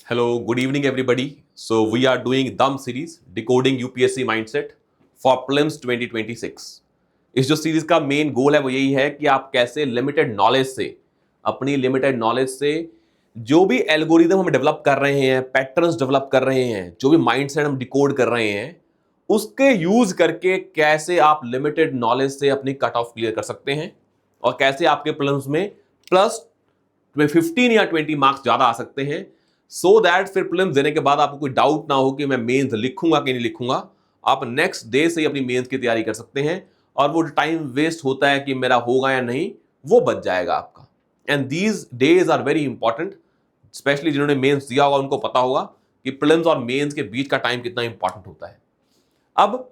Hello, good evening, everybody. So, we are doing Dum series Decoding UPSC Mindset for Prelims 2026. इस जो series का main goal है वो यही है कि आप कैसे लिमिटेड नॉलेज से अपनी लिमिटेड नॉलेज से जो भी एल्गोरिदम हम डेवलप कर रहे हैं, पैटर्न्स डेवलप कर रहे हैं, जो भी माइंडसेट हम डिकोड कर रहे हैं, उसके यूज करके कैसे आप लिमिटेड नॉलेज से अपनी कट ऑफ क्लियर कर सकते हैं और कैसे आपके प्रिलिम्स में प्लस 15 या 20 मार्क्स ज्यादा आ सकते हैं, सो दैट फिर प्रीलिम्स देने के बाद आपको कोई डाउट ना हो कि मैं मेंस लिखूंगा कि नहीं लिखूंगा। आप नेक्स्ट डे से ही अपनी मेंस की तैयारी कर सकते हैं और वो टाइम वेस्ट होता है कि मेरा होगा या नहीं, वो बच जाएगा आपका। And these days are very important, especially जिन्होंने मेंस दिया होगा उनको पता होगा कि प्रीलिम्स और मेंस के बीच का टाइम कितना इंपॉर्टेंट होता है। अब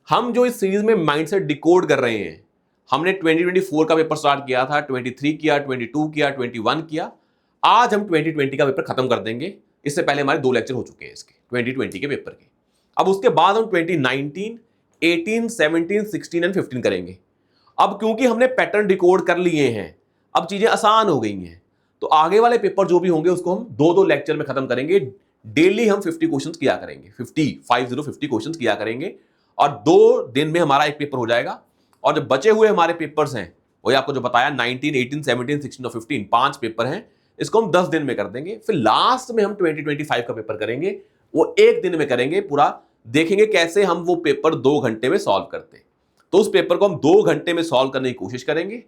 हम जो इस सीरीज में माइंडसेट डिकोड कर रहे हैं, हमने 2024 का पेपर स्टार्ट किया था, 23 किया, 22 किया, 21 किया। आज हम 2020 का पेपर खत्म कर देंगे। इससे पहले हमारे 2 लेक्चर हो चुके हैं इसके 2020 के पेपर के। अब उसके बाद हम 2019, 18, 17, 16 एंड 15 करेंगे। अब क्योंकि हमने पैटर्न डिकोड कर लिए हैं, अब चीजें आसान हो गई हैं, तो आगे वाले पेपर जो भी होंगे उसको हम 2-2 लेक्चर में खत्म करेंगे। डेली हम 50 क्वेश्चंस किया करेंगे, 50 क्वेश्चंस किया करेंगे और 2 दिन में हमारा एक पेपर हो जाएगा। और जो बचे हुए हमारे पेपर्स हैं, वही आपको जो बताया 19, 18, 17, 16 और 15 5 पेपर हैं, इसको हम 10 दिन में कर देंगे। फिर लास्ट में हम 2025 का पेपर करेंगे, वो 1 दिन में करेंगे पूरा। देखेंगे कैसे हम वो पेपर 2 घंटे में सॉल्व करते हैं। तो उस पेपर को हम 2 घंटे में सॉल्व करने की कोशिश करेंगे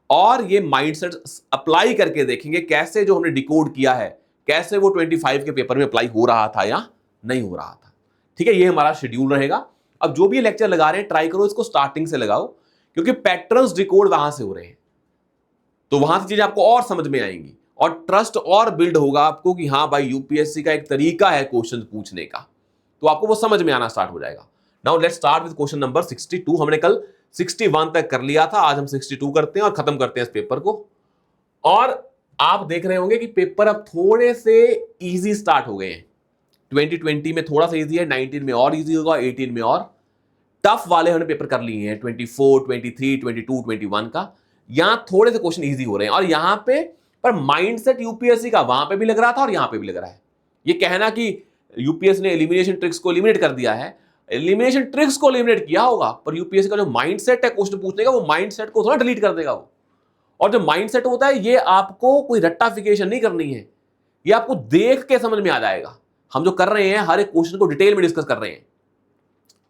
और ये माइंडसेट अप्लाई करके देखेंगे कैसे जो हमने डिकोड किया है, कैसे वो 25 के पेपर में अप्लाई हो रहा था या नहीं हो रहा था। ठीक है, ये हमारा शेड्यूल रहेगा। अब जो भी लेक्चर लगा रहे हैं, ट्राई करो इसको स्टार्टिंग से लगाओ, क्योंकि पैटर्न्स डिकोड वहां से हो रहे हैं, तो वहां से चीजें आपको और समझ में आएंगी और ट्रस्ट और बिल्ड होगा आपको कि हाँ भाई, यूपीएससी का एक तरीका है क्वेश्चन पूछने का, तो आपको वो समझ में आना स्टार्ट हो जाएगा। Now let's start with question number 62। हमने कल 61 तक कर लिया था, आज हम 62 करते हैं और खत्म करते हैं इस पेपर को। और आप देख रहे होंगे कि पेपर अब थोड़े से इजी स्टार्ट हो गए हैं। 2020 में थोड़ा सा इजी है, 19 में और इजी होगा, 18 में और टफ वाले हमने पेपर कर लिए हैं, 24, 23, 22, 21 का। यहां थोड़े से क्वेश्चन इजी हो रहे हैं और यहां पे पर माइंडसेट यूपीएससी का वहां पे भी लग रहा था और यहां पे भी लग रहा है। ये कहना कि यूपीएससी ने एलिमिनेशन ट्रिक्स को एलिमिनेट कर दिया है, एलिमिनेशन ट्रिक्स को एलिमिनेट किया होगा, पर यूपीएससी का जो माइंडसेट है क्वेश्चन पूछने का, वो माइंडसेट को थोड़ा डिलीट कर देगा वो। और जो माइंडसेट होता है, ये आपको कोई रट्टाफिकेशन नहीं करनी है, ये आपको देख के समझ में आ जाएगा। हम जो कर रहे हैं, हर एक क्वेश्चन को डिटेल में डिस्कस कर रहे हैं,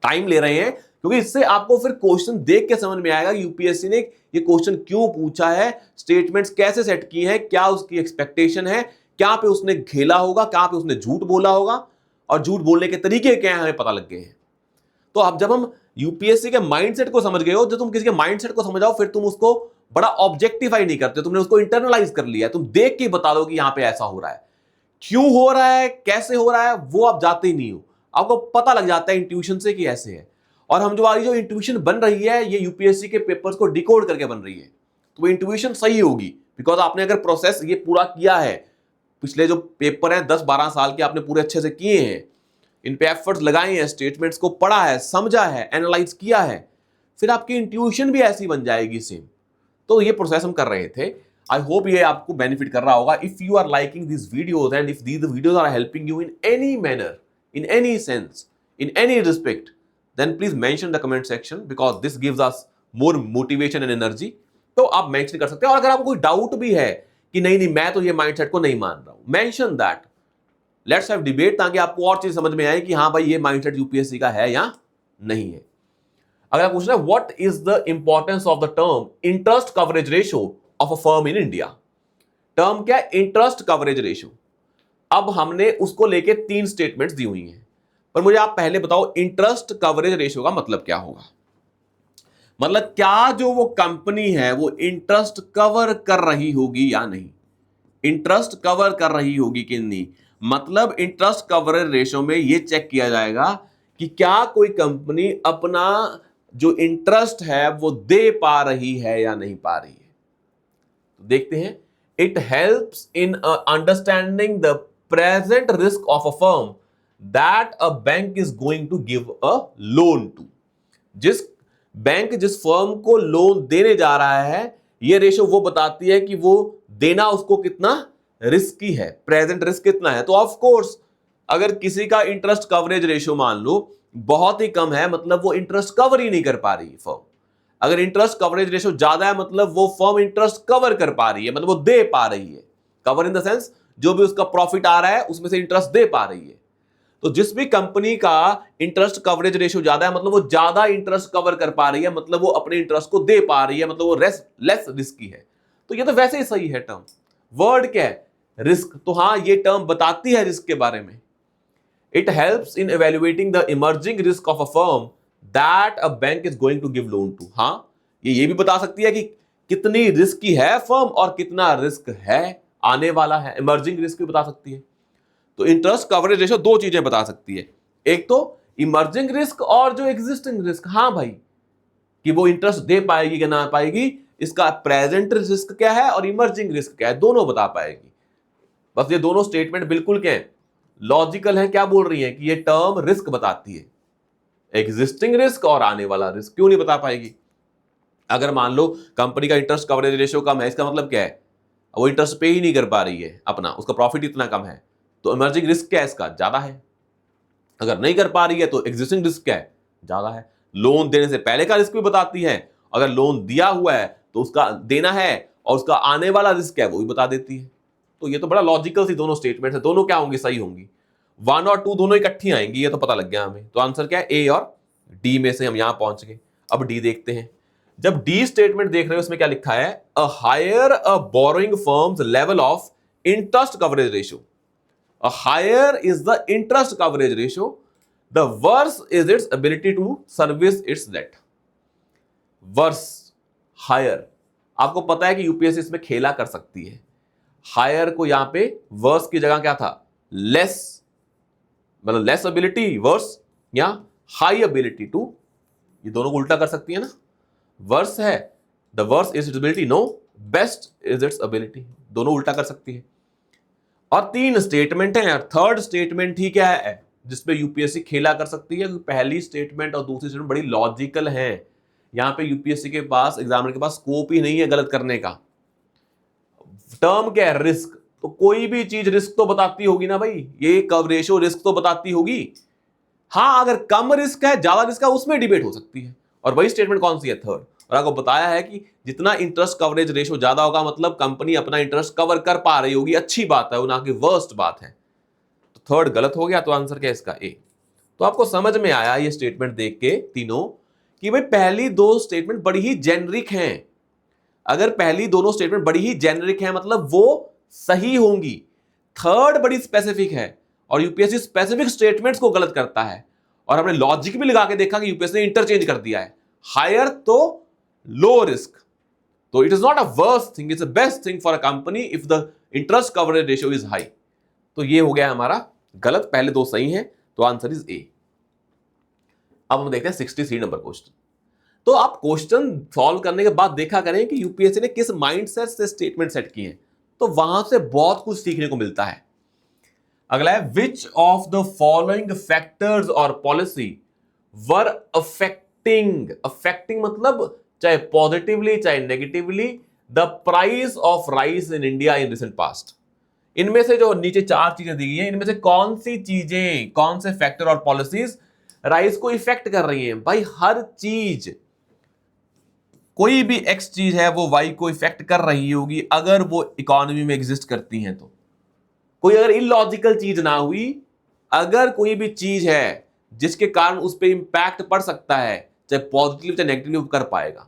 टाइम ले रहे हैं, क्योंकि इससे आपको फिर क्वेश्चन देख के समझ में आएगा यूपीएससी ने ये क्वेश्चन क्यों पूछा है, स्टेटमेंट्स कैसे सेट की है, क्या उसकी एक्सपेक्टेशन है, क्या पे उसने खेला होगा, क्या पे उसने झूठ बोला होगा, और झूठ बोलने के तरीके क्या है हमें पता लग गए हैं। तो अब जब हम यूपीएससी के माइंडसेट को समझ गए हो, जब तुम किसी के माइंडसेट को समझ आओ, फिर तुम उसको बड़ा ऑब्जेक्टिफाई नहीं करते, तुमने उसको इंटरनलाइज कर लिया है। तुम देख के बता दो कि यहां पे ऐसा हो रहा है, क्यों हो रहा है, कैसे हो रहा है, वो आप जाते ही नहीं हो, आपको पता लग जाता है इंट्यूशन से कि ऐसे है। और हम जो इंट्यूशन बन रही है, ये यूपीएससी के पेपर्स को डिकोड करके बन रही है, तो वो इंट्यूशन सही होगी, बिकॉज आपने अगर प्रोसेस ये पूरा किया है, पिछले जो पेपर है 10-12 साल के आपने पूरे अच्छे से किए हैं, इन पे एफर्ट्स लगाए हैं, स्टेटमेंट्स को पढ़ा है, समझा है, एनालाइज किया है, फिर आपकी इंट्यूशन भी ऐसी बन जाएगी सेम। तो ये प्रोसेस हम कर रहे थे। आई होप ये आपको बेनिफिट कर रहा होगा। If you are liking this videos and if these videos are helping you in any manner, in any sense, in any respect, then please mention the comment section because this gives us more motivation and energy। तो आप mention कर सकते हैं। और अगर आपको कोई doubt भी है कि नहीं मैं तो ये माइंडसेट को नहीं मान रहा हूं, mention that, let's have debate, ताकि आपको और चीज समझ में आए कि हाँ भाई, ये माइंडसेट यूपीएससी का है या नहीं है। अगला क्वेश्चन है, what is the importance of the term interest coverage ratio of a firm in India. Term क्या है? Interest coverage ratio. अब हमने उसको लेके 3 स्टेटमेंट्स दी हुई हैं, पर मुझे आप पहले बताओ इंटरेस्ट कवरेज रेशियो का मतलब क्या होगा। मतलब क्या जो वो कंपनी है वो इंटरेस्ट कवर कर रही होगी या नहीं, इंटरेस्ट कवर कर रही होगी कि नहीं। मतलब इंटरेस्ट कवरेज रेशियो में ये चेक किया जाएगा कि क्या कोई कंपनी अपना जो इंटरेस्ट है वो दे पा रही है या नहीं पा रही है। तो देखते हैं, it helps in understanding the present risk of a firm that a bank is going to give a loan to। जिस बैंक जिस फर्म को लोन देने जा रहा है, ये रेशो वो बताती है कि वो देना उसको कितना रिस्की है, प्रेजेंट रिस्क कितना है, तो ऑफ कोर्स अगर किसी का इंटरेस्ट कवरेज रेशियो मान लो बहुत ही कम है, मतलब वो इंटरेस्ट कवर ही नहीं कर पा रही फर्म। अगर इंटरेस्ट कवरेज रेशियो ज्यादा है मतलब वो फर्म इंटरेस्ट कवर कर पा रही है, मतलब वो दे पा रही है। कवर इन द सेंस जो भी उसका प्रॉफिट आ रहा है उसमें से इंटरेस्ट दे पा रही है। तो जिस भी कंपनी का इंटरेस्ट कवरेज रेशियो ज्यादा है मतलब वो ज्यादा इंटरेस्ट कवर कर पा रही है, मतलब वो अपने इंटरेस्ट को दे पा रही है, मतलब वो लेस रिस्की है। तो ये तो वैसे ही सही है टर्म। वर्ड क्या है, रिस्क। तो हाँ ये टर्म बताती है रिस्क के बारे में। It helps in evaluating the emerging risk of a firm that a bank is going to give loan to. हाँ ये भी बता सकती है कि कितनी रिस्की है फर्म और कितना रिस्क है आने वाला है। इमर्जिंग रिस्क भी बता सकती है। तो इंटरेस्ट कवरेज रेशियो दो चीजें बता सकती है, एक तो इमर्जिंग रिस्क और जो एग्जिस्टिंग रिस्क। हाँ भाई कि वो इंटरेस्ट दे पाएगी कि ना पाएगी, इसका प्रेजेंट रिस्क क्या है और इमर्जिंग रिस्क क्या है, दोनों बता पाएगी। बस ये दोनों स्टेटमेंट बिल्कुल क्या है, लॉजिकल है। क्या बोल रही है कि ये टर्म रिस्क बताती है, एग्जिस्टिंग रिस्क और आने वाला रिस्क क्यों नहीं बता पाएगी। अगर मान लो कंपनी का इंटरेस्ट कवरेज रेशियो कम है, इसका मतलब क्या है, वो इंटरेस्ट पे ही नहीं कर पा रही है अपना, उसका प्रॉफिट इतना कम है, तो इमर्जिंग रिस्क क्या है, इसका ज्यादा है। अगर नहीं कर पा रही है तो एग्जिस्टिंग रिस्क क्या है, ज्यादा है। लोन देने से पहले का रिस्क भी बताती है, अगर लोन दिया हुआ है तो उसका देना है, और उसका आने वाला रिस्क क्या है वो भी बता देती है। तो ये तो बड़ा लॉजिकल सी दोनों स्टेटमेंट है, दोनों क्या होंगी, सही होंगी। 1 और 2 दोनों इकट्ठी आएंगी, ये तो पता लग गया हमें। तो आंसर क्या है, ए और डी में से हम यहां पहुंच गए। अब डी देखते हैं। जब डी स्टेटमेंट देख रहे हो उसमें क्या लिखा है, a higher a borrowing firms level of interest coverage ratio, a higher is the interest coverage ratio, the worse is its ability to service its debt. Worse, higher. आपको पता है कि यूपीएससी इसमें खेला कर सकती है। हायर को यहां पे वर्स की जगह क्या था, लेस, मतलब लेस एबिलिटी वर्स, या हाई एबिलिटी टू, ये दोनों को उल्टा कर सकती है ना। वर्स है the worse is its ability, no best is its ability, दोनों उल्टा कर सकती है। और 3 स्टेटमेंट है, थर्ड स्टेटमेंट ही क्या है जिसपे यूपीएससी खेला कर सकती है। पहली स्टेटमेंट और दूसरी स्टेटमेंट बड़ी लॉजिकल है। यहां पे यूपीएससी के पास, एग्जामिनर के पास स्कोप ही नहीं है गलत करने का। टर्म क्या है, रिस्क। तो कोई भी चीज रिस्क तो बताती होगी ना भाई, ये कव रेशियो रिस्क तो बताती होगी। हाँ अगर कम रिस्क है ज्यादा रिस्क है उसमें डिबेट हो सकती है, और वही स्टेटमेंट कौन सी है, थर्ड। और आपको बताया है कि जितना इंटरेस्ट कवरेज रेशियो ज्यादा होगा मतलब कंपनी अपना इंटरेस्ट कवर कर पा रही होगी, अच्छी बात है, ना कि वर्स्ट बात है। तो थर्ड गलत हो गया, तो आंसर क्या है इसका, ए। तो आपको समझ में आया ये स्टेटमेंट देख के तीनों कि भाई पहली दो स्टेटमेंट बड़ी ही जेनरिक हैं। अगर पहली दोनों स्टेटमेंट बड़ी ही जेनरिक है मतलब वो सही होंगी। थर्ड बड़ी स्पेसिफिक है और यूपीएससी स्पेसिफिक स्टेटमेंट्स को गलत करता है। और हमने लॉजिक भी लगा के देखा कि यूपीएससी ने इंटरचेंज कर दिया है, हायर तो लो रिस्क। तो it is not a worst thing, it's a best thing for a company if the interest coverage ratio is high. तो ये हो गया हमारा गलत, पहले दो सही हैं, तो आंसर इज ए। अब हम देखते हैं 63 नंबर क्वेश्चन। तो आप क्वेश्चन सॉल्व करने के बाद देखा करें कि यूपीएससी ने किस माइंडसेट से स्टेटमेंट सेट किए हैं, तो वहां से बहुत कुछ सीखने को मिलता है। अगला है, which of the following factors और पॉलिसी वर अफेक्टिंग मतलब चाहे पॉजिटिवली चाहे negatively the price of rice in India in recent past. इनमें से जो नीचे 4 चीजें दी गई हैं, इनमें से कौन सी चीजें, कौन से फैक्टर और पॉलिसीज राइस को इफेक्ट कर रही हैं। भाई हर चीज, कोई भी एक्स चीज है वो वाई को इफेक्ट कर रही होगी अगर वो इकोनॉमी में एग्जिस्ट करती हैं। तो कोई अगर इलॉजिकल चीज ना हुई, अगर कोई भी चीज है जिसके कारण उस पर इंपैक्ट पड़ सकता है, चाहे पॉजिटिव चाहे नेगेटिव, कर पाएगा।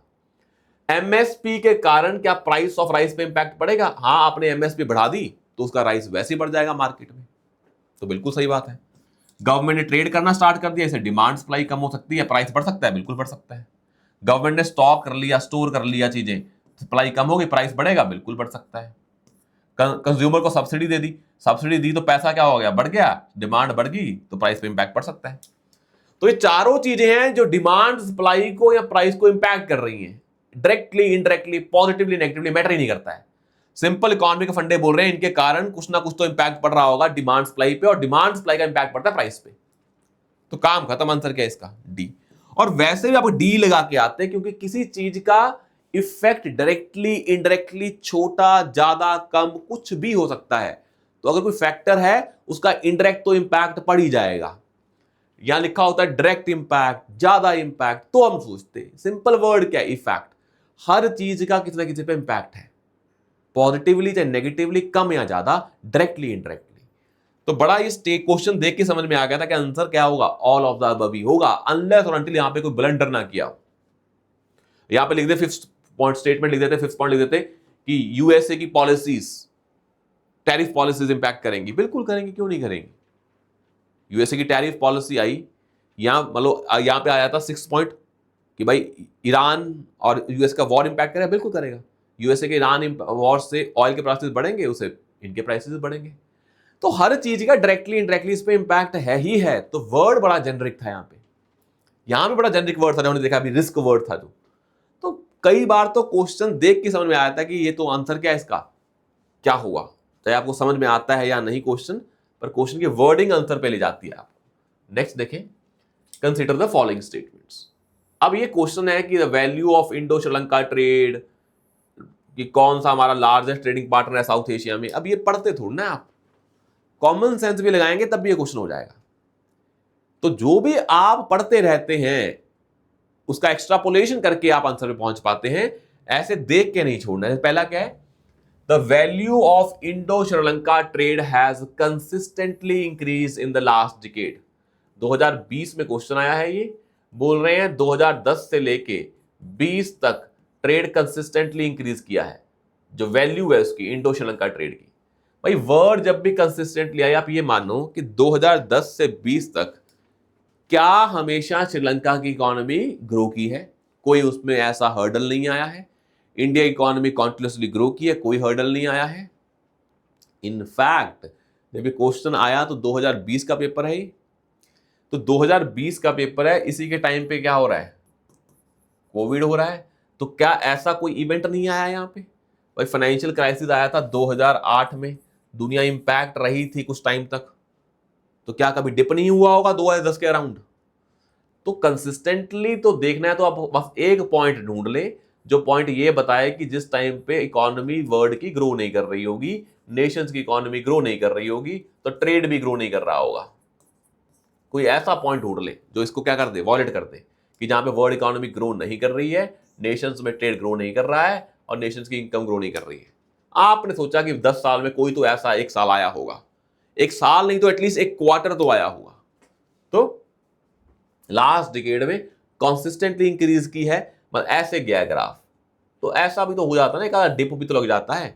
एमएसपी के कारण क्या प्राइस ऑफ राइस पे इंपैक्ट पड़ेगा? हाँ, आपने एमएसपी बढ़ा दी तो उसका राइस वैसे ही बढ़ जाएगा मार्केट में, तो बिल्कुल सही बात है। गवर्नमेंट ने ट्रेड करना स्टार्ट कर दिया, इससे डिमांड सप्लाई कम हो सकती है, प्राइस बढ़ सकता है, बिल्कुल बढ़ सकता है। गवर्नमेंट ने स्टॉक कर लिया, स्टोर कर लिया चीजें, सप्लाई कम होगी, प्राइस बढ़ेगा, बिल्कुल बढ़ सकता है। कंज्यूमर को सब्सिडी दे दी, सब्सिडी दी तो पैसा क्या हो गया, बढ़ गया, डिमांड बढ़ गई तो प्राइस पे इंपैक्ट पड़ सकता है। तो ये चारों चीजें हैं जो डिमांड सप्लाई को या प्राइस को इंपैक्ट कर रही हैं, directly indirectly, positively negatively, matter ही नहीं करता है। सिंपल इकोनॉमी के फंडे बोल रहे हैं, इनके कारण कुछ ना कुछ तो इंपैक्ट पड़ रहा होगा डिमांड सप्लाई पे, और डिमांड सप्लाई का इंपैक्ट पड़ता है प्राइस पे। तो काम खत्म, आंसर क्या है इसका, डी। और वैसे भी आपको डी लगा के आते हैं क्योंकि किसी चीज का इफेक्ट डायरेक्टली इनडायरेक्टली छोटा ज्यादा कम कुछ भी हो सकता है। तो अगर कोई फैक्टर है उसका इनडायरेक्ट तो इंपैक्ट पड़ ही जाएगा। यहां लिखा होता है डायरेक्ट इंपैक्ट, ज्यादा इंपैक्ट, तो हम सोचते हैं सिंपल वर्ड क्या है, इफेक्ट। हर चीज का किसी ना किसी पे इंपैक्ट है, पॉजिटिवली चाहे नेगेटिवली, कम या ज्यादा, डायरेक्टली इनडायरेक्टली। तो बड़ा ये क्वेश्चन देख के समझ में आ गया था कि आंसर क्या होगा, ऑल ऑफ द अबव ही होगा, अनलेस और अनटिल यहां पे कोई ब्लंडर ना किया हो। यहां पे लिख दे फिफ्थ पॉइंट स्टेटमेंट लिख देते, फिफ्थ पॉइंट लिख देते कि यूएसए की पॉलिसीज, टैरिफ पॉलिसीज इंपैक्ट करेंगी। बिल्कुल करेंगी, क्यों नहीं करेंगी। यूएसए की टैरिफ पॉलिसी आई, यहां मतलब यहां पे आया था 6 पॉइंट कि भाई ईरान और यूएस का वॉर इंपैक्ट करेगा, बिल्कुल करेगा। यूएसए के ईरान वॉर से ऑयल के प्राइसेस बढ़ेंगे, उसे इनके प्राइसेस बढ़ेंगे। तो हर चीज का डायरेक्टली इनडायरेक्टली इस पे इंपैक्ट है ही है। तो वर्ड बड़ा जेनरिक था यहां पे, यहां भी बड़ा जेनरिक वर्ड था जो हमने देखा अभी, रिस्क वर्ड था जो। तो कई बार तो क्वेश्चन देख के समझ में आया था कि ये तो आंसर क्या है इसका, क्या हुआ, चाहे आपको समझ में आता है या नहीं क्वेश्चन, पर क्वेश्चन की वर्डिंग आंसर पे ले जाती है आपको। नेक्स्ट देखें, कंसीडर द फॉलोइंग स्टेटमेंट्स। अब ये क्वेश्चन है कि the value of Indo Sri Lanka trade, कि कौन सा हमारा लार्जेस्ट ट्रेडिंग पार्टनर है साउथ एशिया में। अब ये पढ़ते थोड़ा ना आप, कॉमन सेंस भी लगाएंगे तब भी ये क्वेश्चन हो जाएगा। तो जो भी आप पढ़ते रहते हैं उसका एक्स्ट्रापोलेशन करके आप आंसर पे पहुंच पाते हैं, ऐसे देख के नहीं छोड़ना है। पहला क्या है, the value of Indo Sri Lanka trade has consistently increase in the last decade. 2020 में क्वेश्चन आया है, ये बोल रहे हैं 2010 से लेके 20 तक ट्रेड कंसिस्टेंटली इंक्रीज किया है। जो वैल्यू है उसकी इंडो श्रीलंका ट्रेड की, भाई वर्ड जब भी कंसिस्टेंटली आए, आप ये मानो कि 2010 से 20 तक क्या हमेशा श्रीलंका की इकोनॉमी ग्रो की है, कोई उसमें ऐसा हर्डल नहीं आया है। इंडिया इकोनॉमी कॉन्टिन्यूसली ग्रो की है, कोई हर्डल नहीं आया है। इनफैक्ट जब ये क्वेश्चन आया तो 2020 का पेपर है, तो 2020 का पेपर है, इसी के टाइम पे क्या हो रहा है, कोविड हो रहा है। तो क्या ऐसा कोई इवेंट नहीं आया यहां पे, भाई फाइनेंशियल क्राइसिस आया था 2008 में, दुनिया इंपैक्ट रही थी कुछ टाइम तक, तो क्या कभी डिप नहीं हुआ होगा 2010 के अराउंड। तो कंसिस्टेंटली तो देखना है तो आप बस एक पॉइंट ढूंढ ले जो पॉइंट ये बताए कि जिस टाइम पे इकोनॉमी वर्ल्ड की ग्रो नहीं कर रही होगी, नेशंस की इकोनॉमी ग्रो नहीं कर रही होगी, तो ट्रेड भी ग्रो नहीं कर रहा होगा। कोई ऐसा पॉइंट ढूंढ ले जो इसको क्या कर दे, वॉलेट कर दे, कि जहां पे वर्ल्ड इकोनॉमी ग्रो नहीं कर रही है, नेशंस में ट्रेड ग्रो नहीं कर रहा है और नेशंस की इनकम ग्रो नहीं कर रही है। आपने सोचा कि 10 साल में कोई तो ऐसा एक साल आया होगा, एक साल नहीं तो एटलीस्ट एक क्वार्टर तो आया होगा। तो लास्ट डिकेड में कंसिस्टेंटली इंक्रीज की है, मतलब ऐसे गया ग्राफ। तो ऐसा भी तो हो जाता है ना, एक डिप भी तो लग जाता है।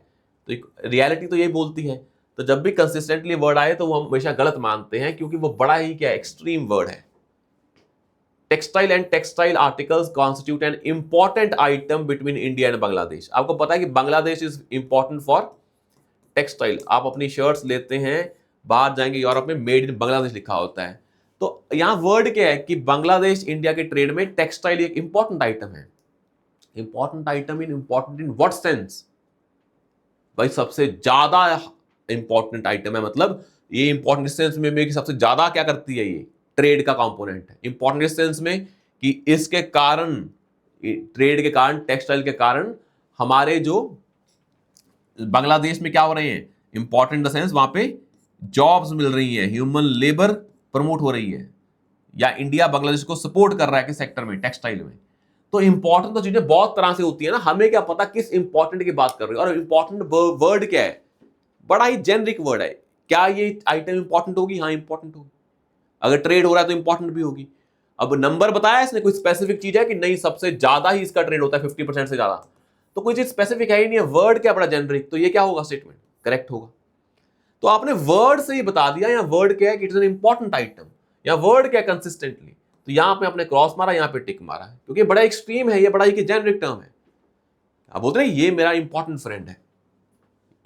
तो रियलिटी तो यही बोलती है। तो जब भी कंसिस्टेंटली वर्ड आए तो वो हम हमेशा गलत मानते हैं, क्योंकि वो बड़ा ही क्या एक्सट्रीम वर्ड है। Textile and textile articles constitute an important item between India and Bangladesh. आपको पता है कि Bangladesh is important for textile. आप अपनी शर्ट्स लेते हैं, बाहर जाएंगे यूरोप में, मेड इन बांग्लादेश लिखा होता है। तो यहां वर्ड क्या है कि बांग्लादेश इंडिया के ट्रेड में टेक्सटाइल एक इंपॉर्टेंट आइटम है। Important item in important in what sense, भाई सबसे ज्यादा इंपॉर्टेंट आइटम है, मतलब ये इंपॉर्टेंट सेंस में कि सबसे ज्यादा क्या करती है, ये ट्रेड का कंपोनेंट है। इंपॉर्टेंट सेंस में कि इसके कारण, ट्रेड के कारण, टेक्सटाइल के कारण हमारे जो बांग्लादेश में क्या हो रहे हैं, इंपॉर्टेंट इन द सेंस वहां पे जॉब्स मिल रही है, ह्यूमन लेबर प्रमोट हो रही है, या इंडिया बांग्लादेश को सपोर्ट कर रहा है किस सेक्टर में, टेक्सटाइल में। तो इंपॉर्टेंट तो चीजें बहुत तरह से होती है ना, हमें क्या पता किस इंपॉर्टेंट की बात कर रहे हो। और इंपॉर्टेंट वर्ड क्या है, बड़ा ही जेनरिक वर्ड है। क्या ये आइटम इंपॉर्टेंट होगी, हाँ इंपॉर्टेंट होगी। अगर ट्रेड हो रहा है तो इंपॉर्टेंट भी होगी। अब नंबर बताया इसने, कोई स्पेसिफिक चीज है कि नहीं सबसे ज्यादा ही इसका ट्रेड होता है 50% से ज्यादा, तो कोई चीज स्पेसिफिक है ही नहीं है। वर्ड क्या बड़ा जेनरिक, तो ये क्या होगा, स्टेटमेंट करेक्ट होगा। तो आपने वर्ड से ही बता दिया, या वर्ड क्या है कि इट्स एन इंपॉर्टेंट आइटम, या वर्ड क्या कंसिस्टेंटली। तो यहां पे आपने क्रॉस मारा, यहां पे टिक मारा है, क्योंकि बड़ा एक्सट्रीम है, ये बड़ा ही जेनरिक टर्म है। आप बोलते हैं ये मेरा इंपॉर्टेंट फ्रेंड है।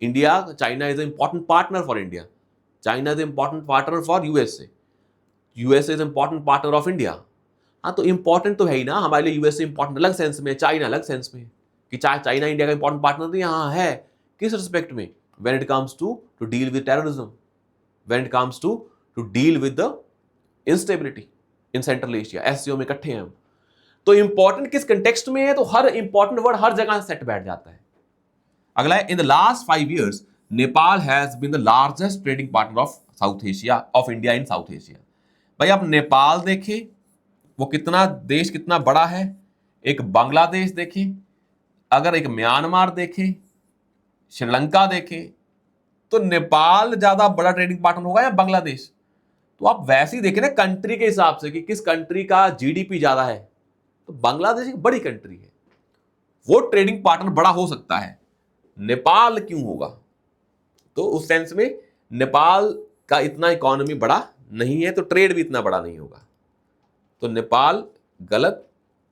India, China is important partner for India, China is important partner for USA, USA is important partner of India. हाँ तो इंपॉर्टेंट तो है ही ना हमारे लिए, यूएसए इंपॉर्टेंट अलग सेंस में, चाइना अलग सेंस में, कि चाइना इंडिया का इंपॉर्टेंट पार्टनर नहीं, हाँ है। किस रिस्पेक्ट में, when it comes to deal with terrorism, when it comes to deal with the instability in Central Asia, SCO में इकट्ठे हैं हम। तो इंपॉर्टेंट किस कंटेक्स्ट में है, तो हर इंपॉर्टेंट वर्ड हर जगह सेट बैठ जाता है। अगला है, in the last 5 years Nepal has been the largest trading partner of South Asia of India in South Asia. भाई आप नेपाल देखें, वो कितना देश कितना बड़ा है, एक बांग्लादेश देखें, अगर एक म्यांमार देखें, श्रीलंका देखें, तो नेपाल ज्यादा बड़ा ट्रेडिंग पार्टनर होगा या बांग्लादेश? तो आप वैसे ही देखें ना कंट्री के हिसाब से कि किस कंट्री का जीडीपी ज्यादा है, तो बांग्लादेश एक बड़ी कंट्री है, वो ट्रेडिंग पार्टनर बड़ा हो सकता है, नेपाल क्यों होगा? तो उस सेंस में नेपाल का इतना इकोनॉमी बड़ा नहीं है, तो ट्रेड भी इतना बड़ा नहीं होगा। तो नेपाल गलत,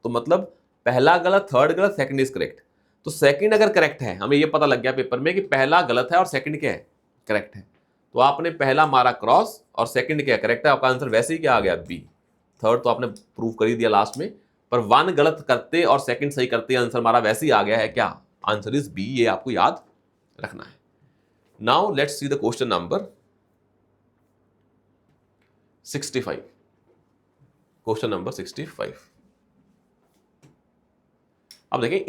तो मतलब पहला गलत, थर्ड गलत, सेकंड इज करेक्ट। तो सेकंड अगर करेक्ट है, हमें यह पता लग गया पेपर में कि पहला गलत है और सेकंड क्या है, करेक्ट है। तो आपने पहला मारा क्रॉस और सेकंड क्या करेक्ट है, आपका आंसर वैसे ही क्या आ गया, बी। थर्ड तो आपने प्रूव कर ही दिया लास्ट में, पर 1 गलत करते और सेकंड सही करते आंसर हमारा वैसे ही आ गया है, क्या आंसर इज बी। ये आपको याद रखना है। Now let's see the question number 65। Question number 65। अब देखें,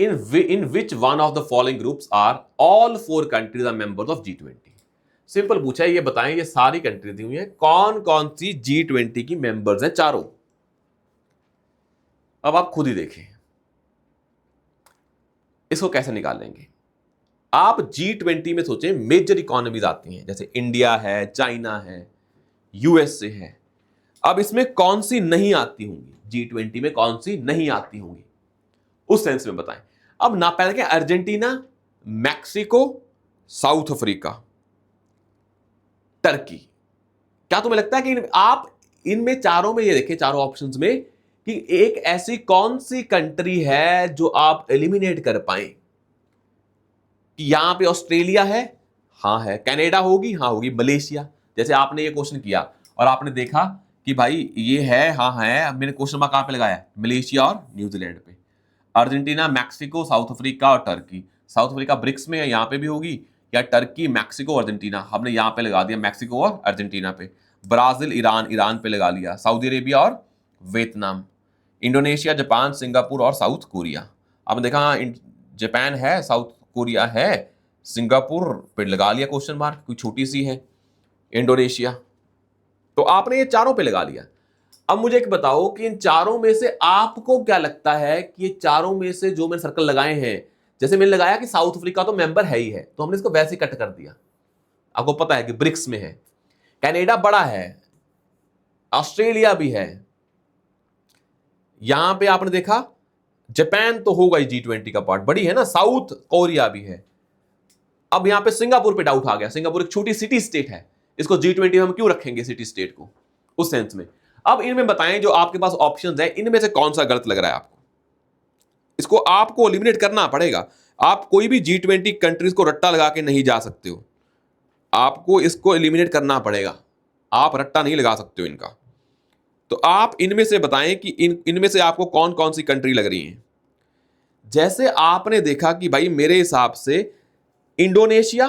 in which one of the following groups are all 4 countries are members of G20। Simple पूछा है, ये बताएं, ये सारी कंट्री दी हुई है, कौन कौन सी G20 की मेंबर्स हैं चारों। अब आप खुद ही देखें इसको कैसे निकालेंगे। आप G20 में सोचें, मेजर इकोनॉमीज आती हैं, जैसे इंडिया है, चाइना है, यूएसए है। अब इसमें कौन सी नहीं आती होंगी, G20 में कौन सी नहीं आती होंगी, उस सेंस में बताएं। अब ना पहले क्या, Argentina, Mexico, south Africa, Turkey. क्या तुम्हें लगता है कि आप इनमें चारों में, ये देखें चारों ऑप्शंस में, कि एक ऐसी कौन सी कंट्री है जो आप एलिमिनेट कर पाए? कि यहां पे ऑस्ट्रेलिया है, हां है, कनाडा होगी, हां होगी, मलेशिया। जैसे आपने ये क्वेश्चन किया और आपने देखा कि भाई ये है, हां है, मैंने क्वेश्चन मार्क कहां पे लगाया, मलेशिया और न्यूजीलैंड पे। अर्जेंटीना, मैक्सिको, साउथ अफ्रीका और टर्की। साउथ अफ्रीका ब्रिक्स में यहां पे भी होगी, या टर्की, मैक्सिको, अर्जेंटीना, हमने यहां पे लगा दिया मैक्सिको और अर्जेंटीना पे। ब्राजील, ईरान पे लगा लिया, सऊदी अरेबिया और वियतनाम, इंडोनेशिया, जापान, सिंगापुर और साउथ कोरिया। आपने देखा जापान है, साउथ कोरिया है, सिंगापुर पे लगा लिया क्वेश्चन मार्क, कोई छोटी सी है इंडोनेशिया। तो आपने ये चारों पे लगा लिया। अब मुझे एक बताओ कि इन चारों में से आपको क्या लगता है कि ये चारों में से जो मैंने सर्कल लगाए हैं, जैसे मैंने लगाया कि साउथ अफ्रीका तो मेंबर है ही है, तो हमने इसको वैसे कट कर दिया। आपको पता है कि ब्रिक्स में है, कनाडा बड़ा है, ऑस्ट्रेलिया भी है, यहां पे आपने देखा जापान तो होगा ही G20 का पार्ट, बड़ी है ना, साउथ कोरिया भी है। अब यहां पे सिंगापुर पे डाउट आ गया, सिंगापुर एक छोटी सिटी स्टेट है, इसको G20 में हम क्यों रखेंगे सिटी स्टेट को, उस सेंस में। अब इनमें बताएं, जो आपके पास ऑप्शंस है, इनमें से कौन सा गलत लग रहा है आपको, इसको आपको एलिमिनेट करना पड़ेगा। आप कोई भी G20 कंट्रीज को रट्टा लगा के नहीं जा सकते हो, आपको इसको एलिमिनेट करना पड़ेगा, आप रट्टा नहीं लगा सकते हो इनका। तो आप इनमें से बताएं कि इनमें से आपको कौन कौन सी कंट्री लग रही हैं। जैसे आपने देखा कि भाई मेरे हिसाब से इंडोनेशिया,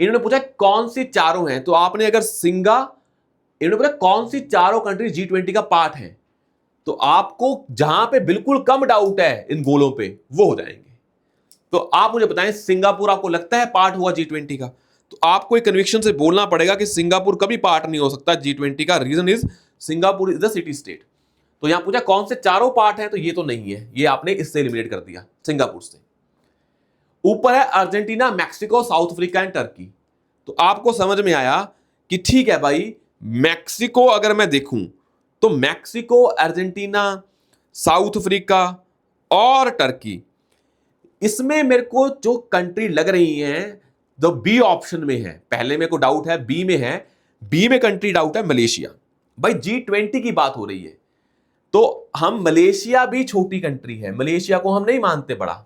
इन्होंने पूछा कौन सी चारों हैं, तो आपने अगर इन्होंने पूछा कौन सी चारों कंट्री G20 का पार्ट है, तो आपको जहां पे बिल्कुल कम डाउट है इन गोलों पे, वो हो जाएंगे। तो आप मुझे बताएं, सिंगापुर आपको लगता है पार्ट हुआ G20 का? तो आपको एक कन्विक्शन से बोलना पड़ेगा कि सिंगापुर कभी पार्ट नहीं हो सकता G20 का। Reason is Singapore is the city state. तो यहां पूछा कौन से चारों पार्ट हैं, तो ये तो नहीं है, ये आपने इससे एलिमिनेट कर दिया सिंगापुर से। ऊपर है Argentina, Mexico, south Africa and Turkey. तो आपको समझ में आया कि ठीक है भाई, मैक्सिको अगर मैं देखूं तो मैक्सिको, अर्जेंटीना, साउथ अफ्रीका और टर्की, इसमें मेरे को जो कंट्री लग रही हैं, जो बी ऑप्शन में है, पहले मेरे को डाउट है बी में है, बी में कंट्री डाउट है मलेशिया। भाई G20 की बात हो रही है, तो हम मलेशिया भी छोटी कंट्री है, मलेशिया को हम नहीं मानते बड़ा,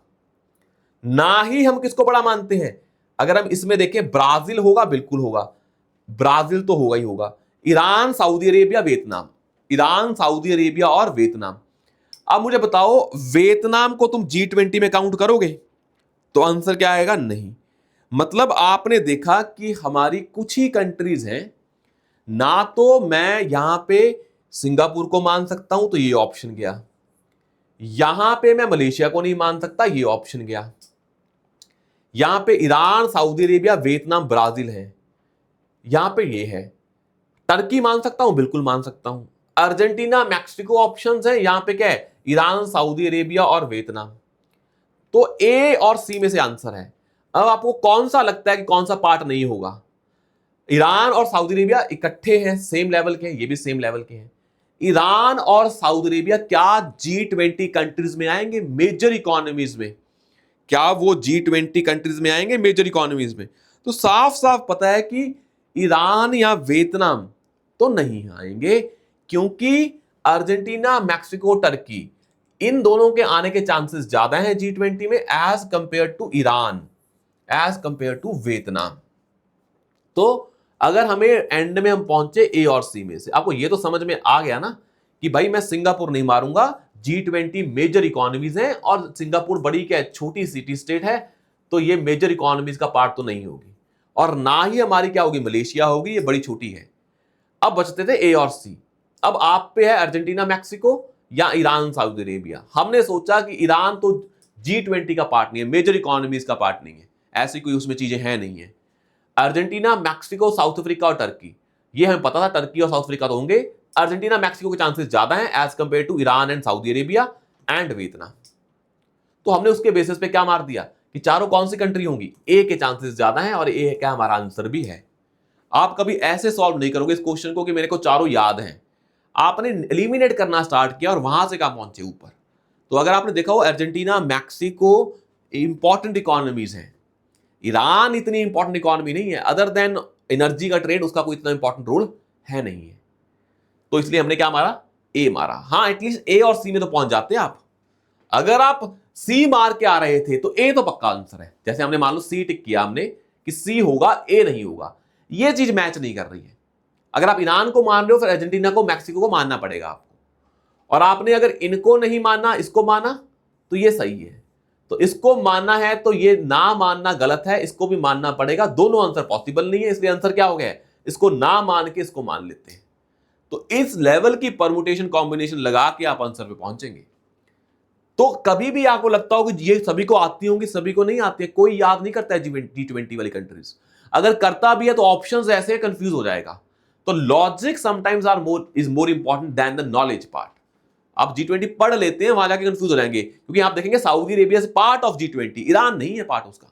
ना ही हम किसको बड़ा मानते हैं। अगर हम इसमें देखें, ब्राजील होगा, बिल्कुल होगा, ब्राजील तो होगा ही होगा। Iran, Saudi Arabia, Vietnam, Iran, Saudi Arabia और वियतनाम। अब मुझे बताओ, वियतनाम को तुम G20 में काउंट करोगे? तो आंसर क्या आएगा, नहीं। मतलब आपने देखा कि हमारी कुछ ही कंट्रीज हैं, ना तो मैं यहां पे सिंगापुर को मान सकता हूं, तो ये ऑप्शन गया, यहां पे मैं मलेशिया को नहीं मान सकता, ये ऑप्शन गया। यहां पे Iran, Saudi Arabia, Vietnam, Brazil है, यहां पे ये है। टर्की मान सकता हूं, बिल्कुल मान सकता हूं। अर्जेंटीना, मैक्सिको ऑप्शंस है, यहां पे क्या है, ईरान, सऊदी अरेबिया और वियतनाम। तो ए और सी में से आंसर है। अब आपको कौन सा लगता है कि कौन सा पार्ट नहीं होगा? ईरान और सऊदी अरेबिया इकट्ठे हैं, सेम लेवल के हैं, ये भी सेम लेवल के हैं। ईरान और सऊदी अरेबिया क्या G20 कंट्रीज में आएंगे, मेजर इकोनॉमीज में? क्या वो G20 कंट्रीज में आएंगे, मेजर इकोनॉमीज में? तो साफ साफ पता है कि ईरान या वियतनाम तो नहीं आएंगे, क्योंकि अर्जेंटीना, मैक्सिको, टर्की, इन दोनों के आने के चांसेस ज्यादा हैं G20 में as compare to Iran, as compare to Vietnam. तो अगर हमें एंड में हम पहुंचे ए और सी में से, आपको ये तो समझ में आ गया ना कि भाई मैं सिंगापुर नहीं मारूंगा, G20 मेजर इकोनॉमीज हैं और सिंगापुर बड़ी क्या है, छोटी सिटी स्टेट है, तो ये मेजर इकोनॉमीज का पार्ट तो नहीं होगी, और ना ही हमारी क्या होगी, मलेशिया होगी, ये बड़ी छोटी है। अब बचते थे ए और सी। अब आप पे है अर्जेंटीना, मैक्सिको या ईरान, सऊदी अरेबिया। हमने सोचा कि ईरान तो G20 का पार्ट नहीं है, मेजर इकोनॉमीज का पार्ट नहीं है, ऐसी कोई उसमें चीजें हैं नहीं है। अर्जेंटीना, मैक्सिको, साउथ अफ्रीका और टर्की, ये हमें पता था टर्की और साउथ अफ्रीका तो होंगे। अर्जेंटीना, मैक्सिको के चांसेस ज्यादा हैं as compare to Iran and Saudi Arabia and Vietnam. तो हमने उसके बेसिस पे क्या मार दिया कि चारों कौन सी कंट्री होंगी, ए के चांसेस ज्यादा हैं, और ए क्या हमारा आंसर भी है। आप कभी ऐसे सॉल्व नहीं करोगे इस क्वेश्चन को कि मेरे को चारों याद हैं। आपने एलिमिनेट करना स्टार्ट किया और वहां से कहां पहुंचे, ऊपर। तो अगर आपने देखा हो, अर्जेंटीना, मैक्सिको इंपॉर्टेंट इकोनॉमीज हैं। ईरान इतनी इंपॉर्टेंट इकोनॉमी नहीं है, अदर देन एनर्जी का ट्रेड उसका कोई इतना इंपॉर्टेंट रोल है नहीं है। तो इसलिए हमने क्या मारा, ए मारा। हाँ, एटलीस्ट ए और सी में तो पहुंच जाते आप। अगर आप सी मार के आ रहे थे तो ए तो पक्का आंसर है। जैसे हमने मान लो सी टिक किया हमने कि सी होगा, ए नहीं होगा, ये चीज मैच नहीं कर रही है। अगर आप ईरान को मान रहे हो, फिर अर्जेंटीना को, मैक्सिको को मानना पड़ेगा आपको। और आपने अगर इनको नहीं माना, इसको माना, तो ये सही है। तो इसको मानना है तो ये ना मानना गलत है, इसको भी मानना पड़ेगा। दोनों आंसर पॉसिबल नहीं है, इसलिए आंसर क्या हो गया है, इसको ना मान के इसको मान लेते हैं। तो इस लेवल की परमुटेशन कॉम्बिनेशन लगा के आप आंसर पे पहुंचेंगे। तो कभी भी आपको लगता हो कि ये सभी को आती होंगी, सभी को नहीं आती है, कोई याद नहीं करता है G20 वाली कंट्रीज। अगर करता भी है तो ऑप्शंस ऐसे कंफ्यूज हो जाएगा। तो logic sometimes is more important than the knowledge part. आप G20 पढ़ लेते हैं, वहां जाके कंफ्यूज हो जाएंगे, क्योंकि आप देखेंगे Saudi Arabia is part of G20, Iran नहीं है पार्ट उसका।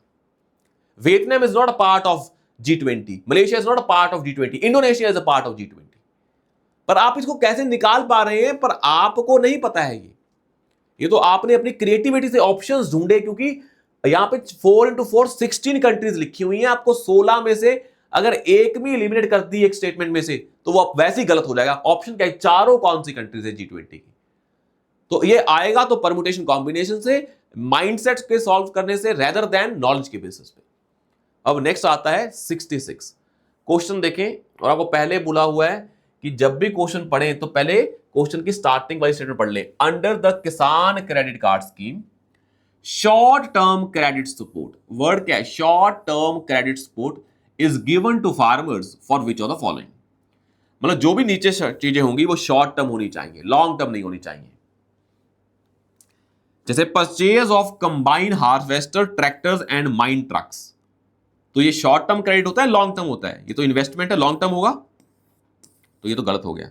Vietnam is not a part of G20, Malaysia is not a part of G20, Indonesia is a part of G20। पर आप इसको कैसे निकाल पा रहे हैं, पर आपको नहीं पता है। ये तो आपने अपनी क्रिएटिविटी से ऑप्शंस ढूंढे, क्योंकि यहां पे 4 into 4 16 कंट्रीज लिखी हुई हैं। आपको 16 में से अगर एक भी एलिमिनेट कर दी एक स्टेटमेंट में से, तो वो वैसे ही गलत हो जाएगा। ऑप्शन क्या है, चारों कौन सी कंट्रीज है G20 की। तो ये आएगा तो परमुटेशन कॉम्बिनेशन से, माइंडसेट के सॉल्व करने से, रेदर देन नॉलेज के बेसिस पे। अब नेक्स्ट आता है 66 क्वेश्चन। देखें, और आपको पहले बोला हुआ है कि जब भी क्वेश्चन पढ़ें तो पहले क्वेश्चन की स्टार्टिंग वाली स्टेटमेंट पढ़ लें। Under the Kisan credit card scheme, short term credit support, word क्या है, short term credit support is given to farmers for which of the following. मतलब जो भी नीचे चीजें होंगी वो शॉर्ट टर्म होनी चाहिए, लॉन्ग टर्म नहीं होनी चाहिए। जैसे purchase of combine harvester, tractors and mine trucks, तो ये शॉर्ट टर्म क्रेडिट होता है, लॉन्ग टर्म होता है? ये तो इन्वेस्टमेंट है, लॉन्ग टर्म होगा, तो ये तो गलत हो गया।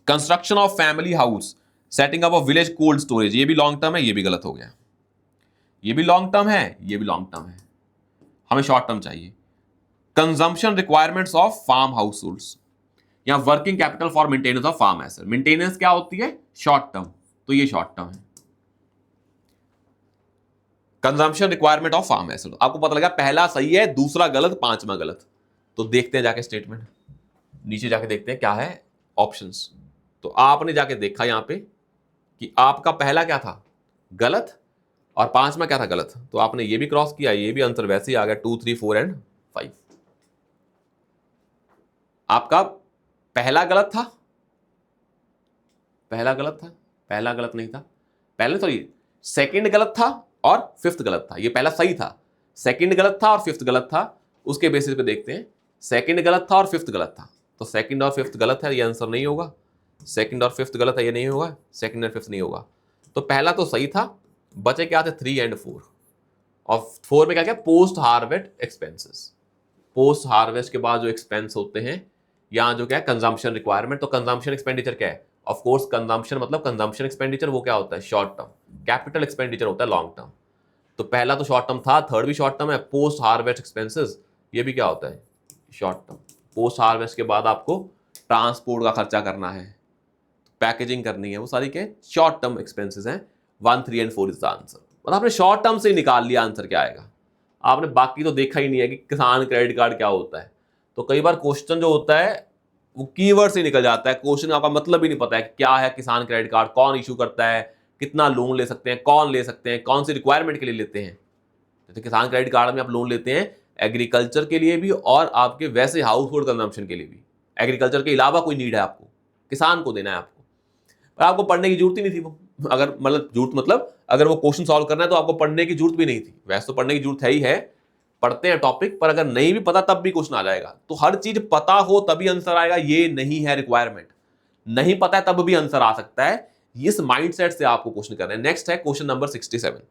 Construction of family house, setting up of village cold storage, ये भी लॉन्ग टर्म है, ये भी गलत हो गया। ये भी लॉन्ग टर्म है, ये भी लॉन्ग टर्म है, हमें शॉर्ट टर्म चाहिए। Consumption requirements of farm households, या working capital for maintenance of farm asset, maintenance क्या होती है, शॉर्ट टर्म, तो ये शॉर्ट टर्म है। Consumption requirement of farm asset, आपको पता लगा पहला सही है, दूसरा गलत, पांचवा गलत। तो देखते हैं जाके स्टेटमेंट, नीचे जाके देखते हैं क्या है ऑप्शंस। तो आपने जाके देखा यहां पे कि आपका पहला क्या था, गलत, और पांचवा क्या था, गलत। तो आपने ये भी क्रॉस किया, ये भी आंसर वैसे ही आ गया, 2, 3, 4 एंड 5। आपका पहला गलत था, पहला गलत था, पहला गलत नहीं था, पहले सॉरी सेकंड गलत था और फिफ्थ गलत था। ये पहला सही था, सेकंड गलत था और फिफ्थ गलत था। उसके बेसिस पे देखते हैं, सेकंड गलत था और फिफ्थ गलत था, तो सेकंड और फिफ्थ गलत है, ये आंसर नहीं होगा। सेकंड और फिफ्थ गलत है, ये नहीं होगा, सेकंड और फिफ्थ नहीं होगा। तो पहला तो सही था, बचे क्या थे 3 एंड 4। और 4 में क्या क्या, post harvest expenses. Post harvest के बाद जो एक्सपेंस होते हैं, यहाँ जो क्या है कंजम्पशन रिक्वायरमेंट। तो कंजम्पशन एक्सपेंडिचर क्या है, ऑफ कोर्स कंजम्पशन मतलब कंजम्पशन एक्सपेंडिचर वो क्या होता है, शॉर्ट टर्म। कैपिटल एक्सपेंडिचर होता है लॉन्ग टर्म। तो पहला तो शॉर्ट टर्म था, थर्ड भी शॉर्ट टर्म है। पोस्ट हार्वेस्ट एक्सपेंसेस ये भी क्या होता है, शॉर्ट टर्म। पोस्ट हार्वेस्ट के बाद आपको ट्रांसपोर्ट का खर्चा करना है, पैकेजिंग करनी है, वो सारी क्या शॉर्ट टर्म एक्सपेंसेस हैं। 1, 3 एंड 4 इज द आंसर। मतलब आपने शॉर्ट टर्म से ही निकाल लिया आंसर क्या आएगा। आपने बाकी तो देखा ही नहीं है कि किसान क्रेडिट कार्ड क्या होता है। तो कई बार क्वेश्चन जो होता है वो कीवर्ड से निकल जाता है, क्वेश्चन आपका मतलब ही नहीं पता है क्या है किसान क्रेडिट कार्ड, कौन इशू करता है, कितना लोन ले सकते हैं, कौन ले सकते हैं, कौन सी रिक्वायरमेंट के लिए लेते हैं। जैसे किसान क्रेडिट कार्ड में आप लोन लेते हैं एग्रीकल्चर के लिए भी और आपके वैसे हाउस होल्ड कंजम्पशन के लिए भी। एग्रीकल्चर के अलावा कोई नीड है आपको, किसान को देना है आपको, पर आपको पढ़ने की जरूरत ही नहीं थी वो। अगर मतलब जरूरत मतलब अगर वो क्वेश्चन सॉल्व करना है तो आपको पढ़ने की जरूरत भी नहीं थी। वैसे तो पढ़ने की जरूरत है ही है, पढ़ते हैं टॉपिक, पर अगर नहीं भी पता तब भी क्वेश्चन आ जाएगा। तो हर चीज पता हो तभी आंसर आएगा, ये नहीं है रिक्वायरमेंट। नहीं पता है तब भी आंसर आ सकता है। इस माइंडसेट से आपको क्वेश्चन करना है। नेक्स्ट है क्वेश्चन नंबर 67,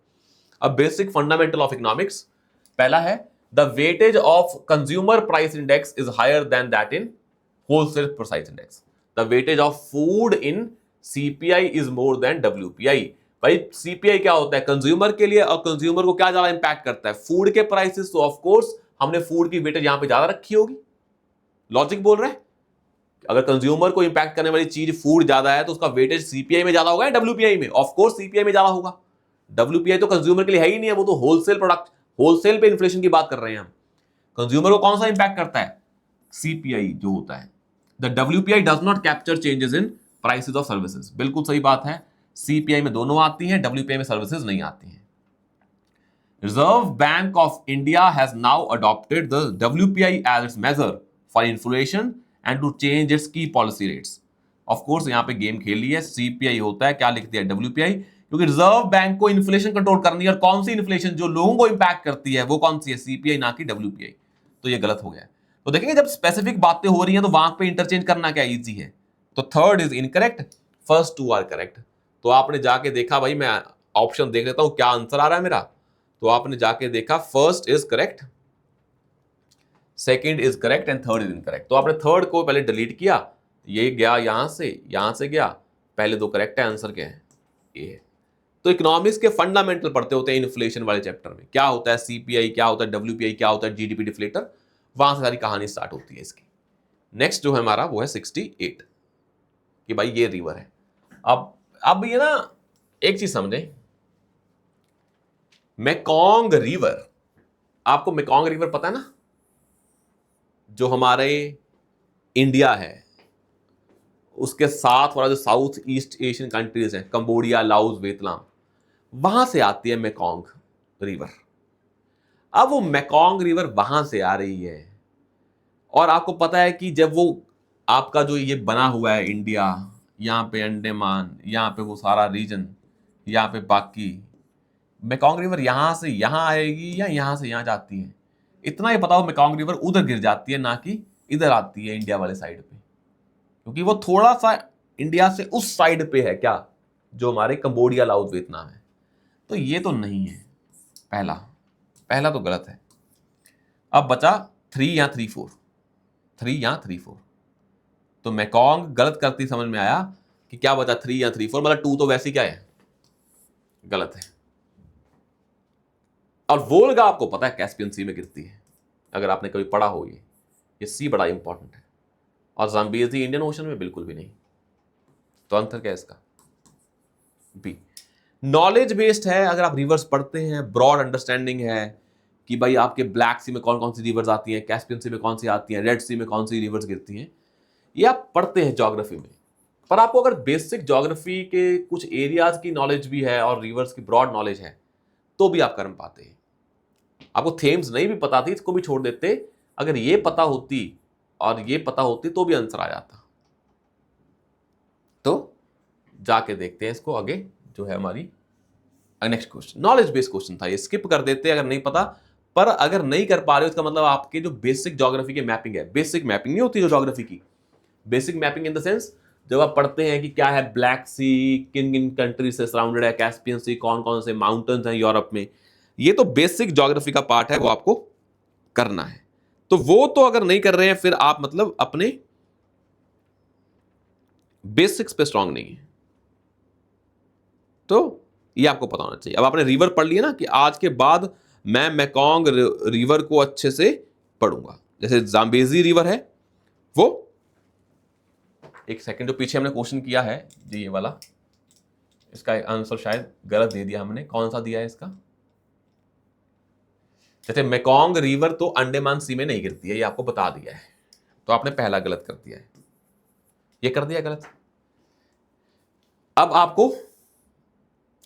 अब बेसिक फंडामेंटल ऑफ इकोनॉमिक्स। पहला है the weightage of consumer price index is higher than that in wholesale price index. The weightage of food in CPI is more than WPI. भाई CPI क्या होता है consumer के लिए, और कंज्यूमर को क्या ज्यादा इंपैक्ट करता है, फूड के प्राइसेस। तो ऑफ कोर्स हमने फूड की वेटेज यहां पे ज्यादा रखी होगी। लॉजिक बोल रहा है अगर कंज्यूमर को इंपैक्ट करने वाली चीज फूड ज्यादा है तो उसका वेटेज सीपीआई में ज्यादा होगा या डब्ल्यूपीआई में, ऑफ कोर्स सीपीआई में ज्यादा होगा। डब्ल्यूपीआई तो कंज्यूमर के लिए है ही नहीं है, वो तो होलसेल प्रोडक्ट, होलसेल पे इन्फ्लेशन की बात कर रहे हैं हम। कंज्यूमर को कौन सा इंपैक्ट करता है, सीपीआई जो होता है। The WPI does not capture changes in prices of services. बिल्कुल सही बात है, सीपीआई में दोनों आती हैं, डब्ल्यूपीआई में सर्विसेज नहीं आती हैं। Reserve Bank of India has now adopted the WPI as its measure for inflation and to change its key policy rates. Of course यहां पे गेम खेल ली है, सीपीआई होता है, क्या लिख दिया डब्ल्यूपीआई, क्योंकि रिजर्व बैंक को इन्फ्लेशन कंट्रोल करनी है। और कौन सी इन्फ्लेशन जो लोगों को इंपैक्ट करती है वो कौन सी है, सीपीआई ना कि डब्ल्यूपीआई। तो ये गलत हो गया है। तो देखेंगे जब स्पेसिफिक बातें हो रही हैं तो वहां पे इंटरचेंज करना क्या इजी है। तो third is incorrect, first two are correct. तो आपने जाके देखा, भाई मैं ऑप्शन देख लेता हूं क्या आंसर आ रहा है मेरा। तो आपने जाके देखा first is correct, second is correct and third is incorrect. तो आपने थर्ड को पहले डिलीट किया, ये गया यहां से गया, पहले दो करेक्ट है, आंसर क्या है ये। तो इकोनॉमिक्स के फंडामेंटल पढ़ते होते हैं इन्फ्लेशन वाले चैप्टर में, क्या होता है सीपीआई, क्या होता है डब्ल्यूपीआई, क्या होता है जीडीपी डिफ्लेटर, वहां से सारी कहानी स्टार्ट होती है इसकी। नेक्स्ट जो है हमारा वो है 68 कि भाई ये रिवर है। अब ये ना एक चीज समझे, मेकॉन्ग रिवर, आपको मेकॉन्ग रिवर पता है ना, जो हमारे इंडिया है उसके साथ वाला जो साउथ ईस्ट एशियन कंट्रीज हैं, कंबोडिया, लाओस, वियतनाम, वहां से आती है मेकॉन्ग रिवर। अब वो मेकॉन्ग रिवर वहां से आ रही है, और आपको पता है कि जब वो आपका जो ये बना हुआ है इंडिया, यहाँ पे अंडमान, यहाँ पे वो सारा रीजन, यहाँ पे बाकी, मेकॉन्ग रिवर यहाँ से यहाँ आएगी या यहाँ से यहाँ जाती है, इतना ही पता हो मेकॉन्ग रिवर उधर गिर जाती है ना कि इधर आती है इंडिया वाले साइड पे, क्योंकि वो थोड़ा सा इंडिया से उस साइड पे है क्या, जो हमारे कंबोडिया, लाओस, वियतनाम है। तो ये तो नहीं है, पहला तो गलत है। अब बचा 3 या 3, 4, 3 या 3, 4। तो मेकॉन्ग गलत करती समझ में आया कि क्या बचा 3 या 3, 4, मतलब 2 तो वैसे क्या है, गलत है। और वोल्गा आपको पता है कैस्पियन सी में गिरती है, अगर आपने कभी पढ़ा हो ये सी बड़ा इंपॉर्टेंट है। और ज़ाम्बियज़ी इंडियन ओशन में बिल्कुल भी नहीं। तो आंसर क्या है इसका, बी। नॉलेज बेस्ड है, अगर आप रिवर्स पढ़ते हैं, ब्रॉड अंडरस्टैंडिंग है कि भाई आपके ब्लैक सी में कौन कौन सी रिवर्स आती हैं, कैस्पियन सी में कौन सी आती हैं, रेड सी में कौन सी रिवर्स गिरती हैं, ये आप पढ़ते हैं ज्योग्राफी में। पर आपको अगर बेसिक ज्योग्राफी के कुछ एरियाज की नॉलेज भी है और रिवर्स की ब्रॉड नॉलेज है तो भी आप कर पाते हैं। आपको थेम्स नहीं भी पता थी इसको भी छोड़ देते, अगर ये पता होती और ये पता होती तो भी आंसर आ जाता। तो जाके देखते हैं इसको आगे, जो है हमारी next question, knowledge based question था, ये स्किप कर देते अगर नहीं पता। पर अगर नहीं कर पा रहे हो इसका मतलब आपके जो बेसिक ज्योग्राफी की मैपिंग है, बेसिक मैपिंग नहीं होती जो ज्योग्राफी की, basic mapping in the sense जब आप पढ़ते हैं कि क्या है ब्लैक सी, किन किन कंट्री से सराउंडेड है, कैस्पियन सी, कौन कौन से माउंटेन्स हैं यूरोप में, ये तो बेसिक ज्योग्राफी का पार्ट है, वो आपको करना है। तो वो तो अगर नहीं कर रहे हैं फिर आप मतलब अपने बेसिक्स पे स्ट्रांग नहीं है। तो ये आपको पता होना चाहिए। अब आपने रिवर पढ़ लिया ना कि आज के बाद मैं मैकोंग रिवर को अच्छे से पढ़ूंगा। जैसे जाम्बेजी रिवर है वो, एक सेकंड, जो पीछे हमने क्वेश्चन किया है ये वाला, इसका आंसर शायद गलत दे दिया हमने। कौन सा दिया है इसका? जैसे मैकोंग रिवर तो अंडमान सी में नहीं गिरती है, ये आपको बता दिया है, तो आपने पहला गलत कर दिया है, ये कर दिया गलत। अब आपको,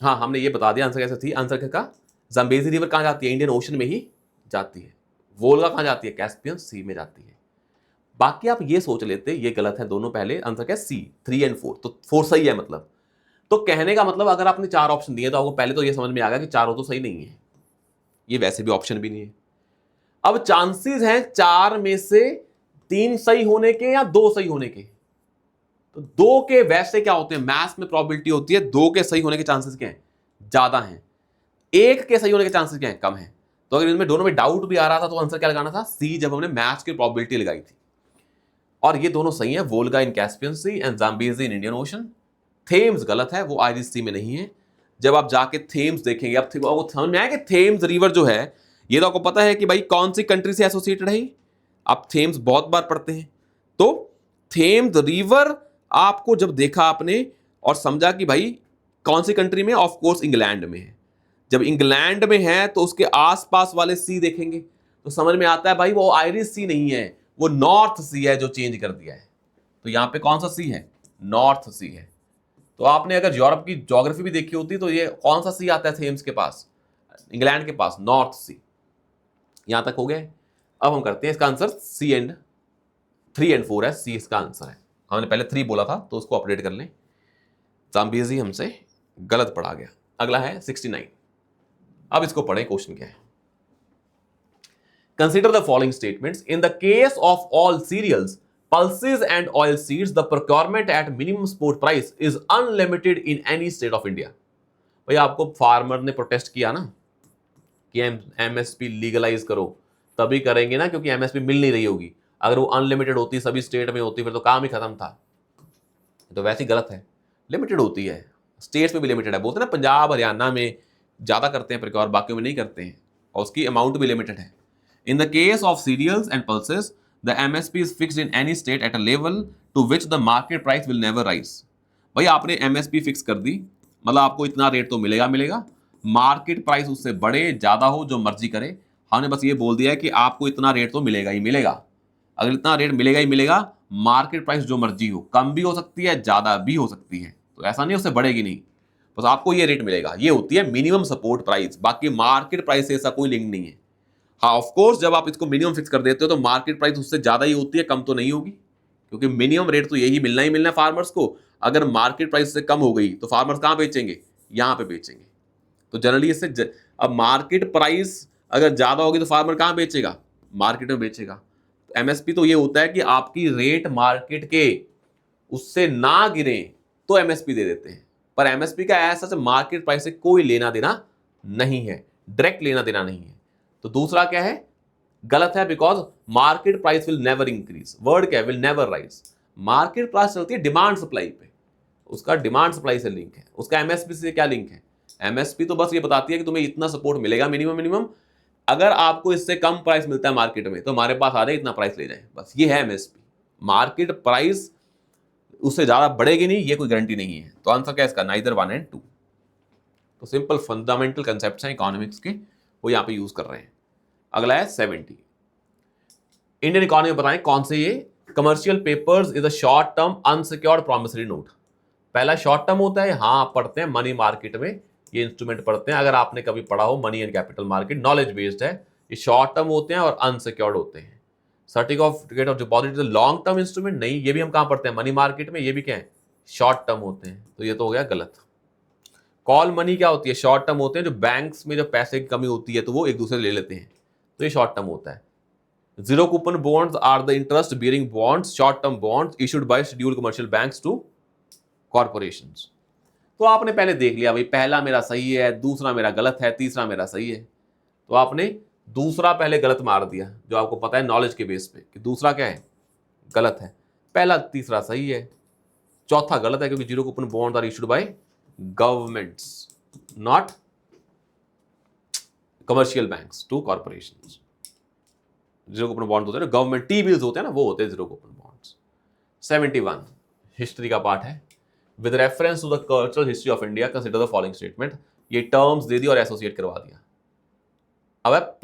हाँ हमने ये बता दिया आंसर कैसे थी। आंसर का जाम्बेजी रिवर कहां जाती है? इंडियन ओशन में ही जाती है। वोल्गा कहां जाती है? कैस्पियन सी में जाती है। बाकी आप ये सोच लेते ये गलत है दोनों। पहले आंसर क्या? सी, 3 और 4, तो 4 सही है मतलब। तो कहने का मतलब अगर आपने 4 ऑप्शन दिए तो आपको पहले तो ये समझ में आ गया कि चारों तो सही नहीं है, ये वैसे भी ऑप्शन भी नहीं है। अब चांसेस हैं 4 में से 3 सही होने के या 2 सही होने के। तो 2 के वैसे क्या होते हैं, मैथ्स में प्रोबेबिलिटी होती है 2 के सही होने के चांसेस क्या हैं? ज्यादा हैं। 1 के सही होने के चांसेस क्या हैं? कम है। तो अगर इनमें दोनों में डाउट भी आ रहा था तो आंसर क्या लगाना था? सी, जब हमने मैथ्स की प्रोबेबिलिटी लगाई थी। और ये दोनों सही है, Volga in Caspian Sea and Zambezi in Indian Ocean. Thames गलत है, वो आयरिश सी में नहीं है। जब आप जाके थेम्स देखेंगे, अब वो समझ में आया कि थेम्स रिवर जो है, ये तो आपको पता है कि भाई कौन सी कंट्री से एसोसिएटेड है। आप थेम्स बहुत बार पढ़ते हैं। तो थेम्स रिवर आपको जब देखा आपने और समझा कि भाई कौन सी कंट्री में, ऑफ कोर्स इंग्लैंड में है। जब इंग्लैंड में है तो उसके आसपास वाले सी देखेंगे तो समझ में आता है भाई वो आयरिश सी नहीं है, वो नॉर्थ सी है जो चेंज कर दिया है। तो यहां पे कौन सा सी है? नॉर्थ सी है। तो आपने अगर यूरोप की ज्योग्राफी भी देखी होती तो ये कौन सा सी आता है थेम्स के पास? इंग्लैंड के पास नॉर्थ सी। यहां तक हो गए। अब हम करते हैं इसका आंसर सी एंड 3 और 4 है, सी इसका आंसर है। हमने पहले 3 बोला था तो उसको अपडेट कर लें। जाम्बेजी हमसे गलत पढ़ा गया। अगला है 69। अब इसको पढ़ें, क्वेश्चन क्या है। Consider the following statements. In the case of all cereals, pulses and oil seeds, the procurement at minimum support price is unlimited in any state of India. भाई आपको फार्मर ने प्रोटेस्ट किया ना कि एमएसपी लीगलाइज करो, तभी करेंगे ना, क्योंकि एमएसपी मिल नहीं रही होगी। अगर वो अनलिमिटेड होती, सभी स्टेट में होती, फिर तो काम ही खत्म था। तो वैसे ही गलत है, लिमिटेड होती है, स्टेट्स में भी लिमिटेड है। बोलते हैं ना पंजाब हरियाणा में ज़्यादा करते हैं प्रिक्योर, बाकी में नहीं करते हैं, और उसकी अमाउंट भी लिमिटेड है। In the case of cereals and pulses, the MSP is fixed in any state at a level to which the market price will never rise. भाई आपने MSP फिक्स कर दी, मतलब आपको इतना रेट तो मिलेगा मिलेगा, मार्केट प्राइस उससे बढ़े ज़्यादा हो जो मर्जी करे। हमने बस ये बोल दिया है कि आपको इतना रेट तो मिलेगा ही मिलेगा। अगर इतना रेट मिलेगा ही मिलेगा, मार्केट प्राइस जो मर्जी हो, कम भी हो सकती है ज़्यादा भी हो सकती है, तो ऐसा नहीं उससे बढ़ेगी नहीं, बस आपको ये रेट मिलेगा। ये होती है मिनिमम सपोर्ट प्राइस, बाकी मार्केट प्राइस से ऐसा कोई लिंक नहीं है। हाँ ऑफ कोर्स जब आप इसको मिनिमम फिक्स कर देते हो तो मार्केट प्राइस उससे ज्यादा ही होती है, कम तो नहीं होगी, क्योंकि मिनिमम रेट तो यही मिलना ही मिलना है फार्मर्स को। अगर मार्केट प्राइस से कम हो गई तो फार्मर्स कहाँ बेचेंगे? यहाँ पे बेचेंगे। तो जनरली इससे अब मार्केट प्राइस अगर ज्यादा होगी तो फार्मर कहाँ बेचेगा? मार्केट में बेचेगा। तो एमएसपी तो ये होता है कि आपकी रेट मार्केट के उससे ना गिरे तो एमएसपी दे देते हैं, पर एमएसपी का ऐसा मार्केट प्राइस से कोई लेना देना नहीं है, डायरेक्ट लेना देना नहीं है। तो दूसरा क्या है? गलत है, because market price will never increase. Word क्या है? Will never rise. Market price चलती है डिमांड सप्लाई पे, उसका डिमांड सप्लाई से लिंक है। उसका एमएसपी से क्या लिंक है? एमएसपी तो बस ये बताती है कि तुम्हें इतना सपोर्ट मिलेगा मिनिमम मिनिमम, अगर आपको इससे कम प्राइस मिलता है मार्केट में तो हमारे पास आ जाए, इतना प्राइस ले जाए, बस ये है एमएसपी। मार्केट प्राइस उससे ज्यादा बढ़ेगी नहीं, ये कोई गारंटी नहीं है। तो आंसर क्या है इसका? नाइदर 1 और 2। तो सिंपल फंडामेंटल कंसेप्ट हैं इकोनॉमिक्स के, वो यहाँ पे यूज कर रहे हैं। अगला है 70। इंडियन इकोनॉमी में बताएं कौन से ये commercial papers is a short term unsecured promissory note. पहला शॉर्ट टर्म होता है, हाँ आप पढ़ते हैं मनी मार्केट में ये इंस्ट्रूमेंट पढ़ते हैं, अगर आपने कभी पढ़ा हो money and capital market, knowledge based है। ये शॉर्ट टर्म होते हैं और अनसिक्योर्ड होते हैं। Certificate of deposit is a long term instrument, नहीं ये भी हम कहां पढ़ते हैं? मनी मार्केट में, ये भी क्या है? शॉर्ट टर्म होते हैं। तो ये तो हो गया गलत। कॉल मनी क्या होती है? शॉर्ट टर्म होते हैं, जो बैंक्स में जब पैसे की कमी होती है तो वो एक दूसरे ले लेते हैं, तो ये शॉर्ट टर्म होता है। Zero coupon bonds are the interest bearing bonds, short term bonds issued by scheduled commercial banks to corporations. तो आपने पहले देख लिया भाई, पहला मेरा सही है, दूसरा मेरा गलत है, तीसरा मेरा सही है। तो आपने दूसरा पहले गलत मार दिया, जो आपको पता है नॉलेज के बेस पे कि दूसरा क्या है, गलत है। पहला तीसरा सही है, चौथा गलत है, क्योंकि zero coupon bond are issued by governments, not commercial banks to corporations. Zero coupon bond होते हैं ना, गवर्नमेंट टी बिल्स होते हैं ना, वो होते हैं जीरो कूपन बॉन्ड्स। 71 हिस्ट्री का पार्ट है। With reference to the cultural history of India consider the following statement. ये टर्म्स दे दी और एसोसिएट करवा दिया। अब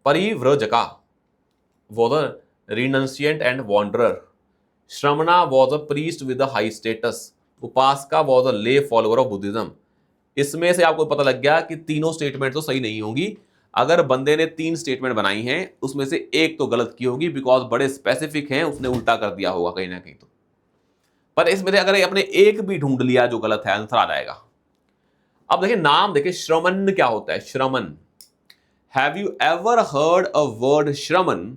परिव्रजका was a renunciant and wanderer. Shramana was a priest with a high status. उपासका was a lay follower of Buddhism. इसमें से आपको पता लग गया कि तीनों स्टेटमेंट तो सही नहीं होंगी। अगर बंदे ने 3 स्टेटमेंट बनाई हैं, उसमें से एक तो गलत की होगी, बिकॉज बड़े स्पेसिफिक हैं, उसने उल्टा कर दिया होगा कहीं ना कहीं। तो पर इसमें से अगर आपने एक भी ढूंढ लिया जो गलत है, आंसर आ जाएगा। अब देखिए नाम, देखिए श्रमण क्या होता है, shramana. Have you ever heard a word shramana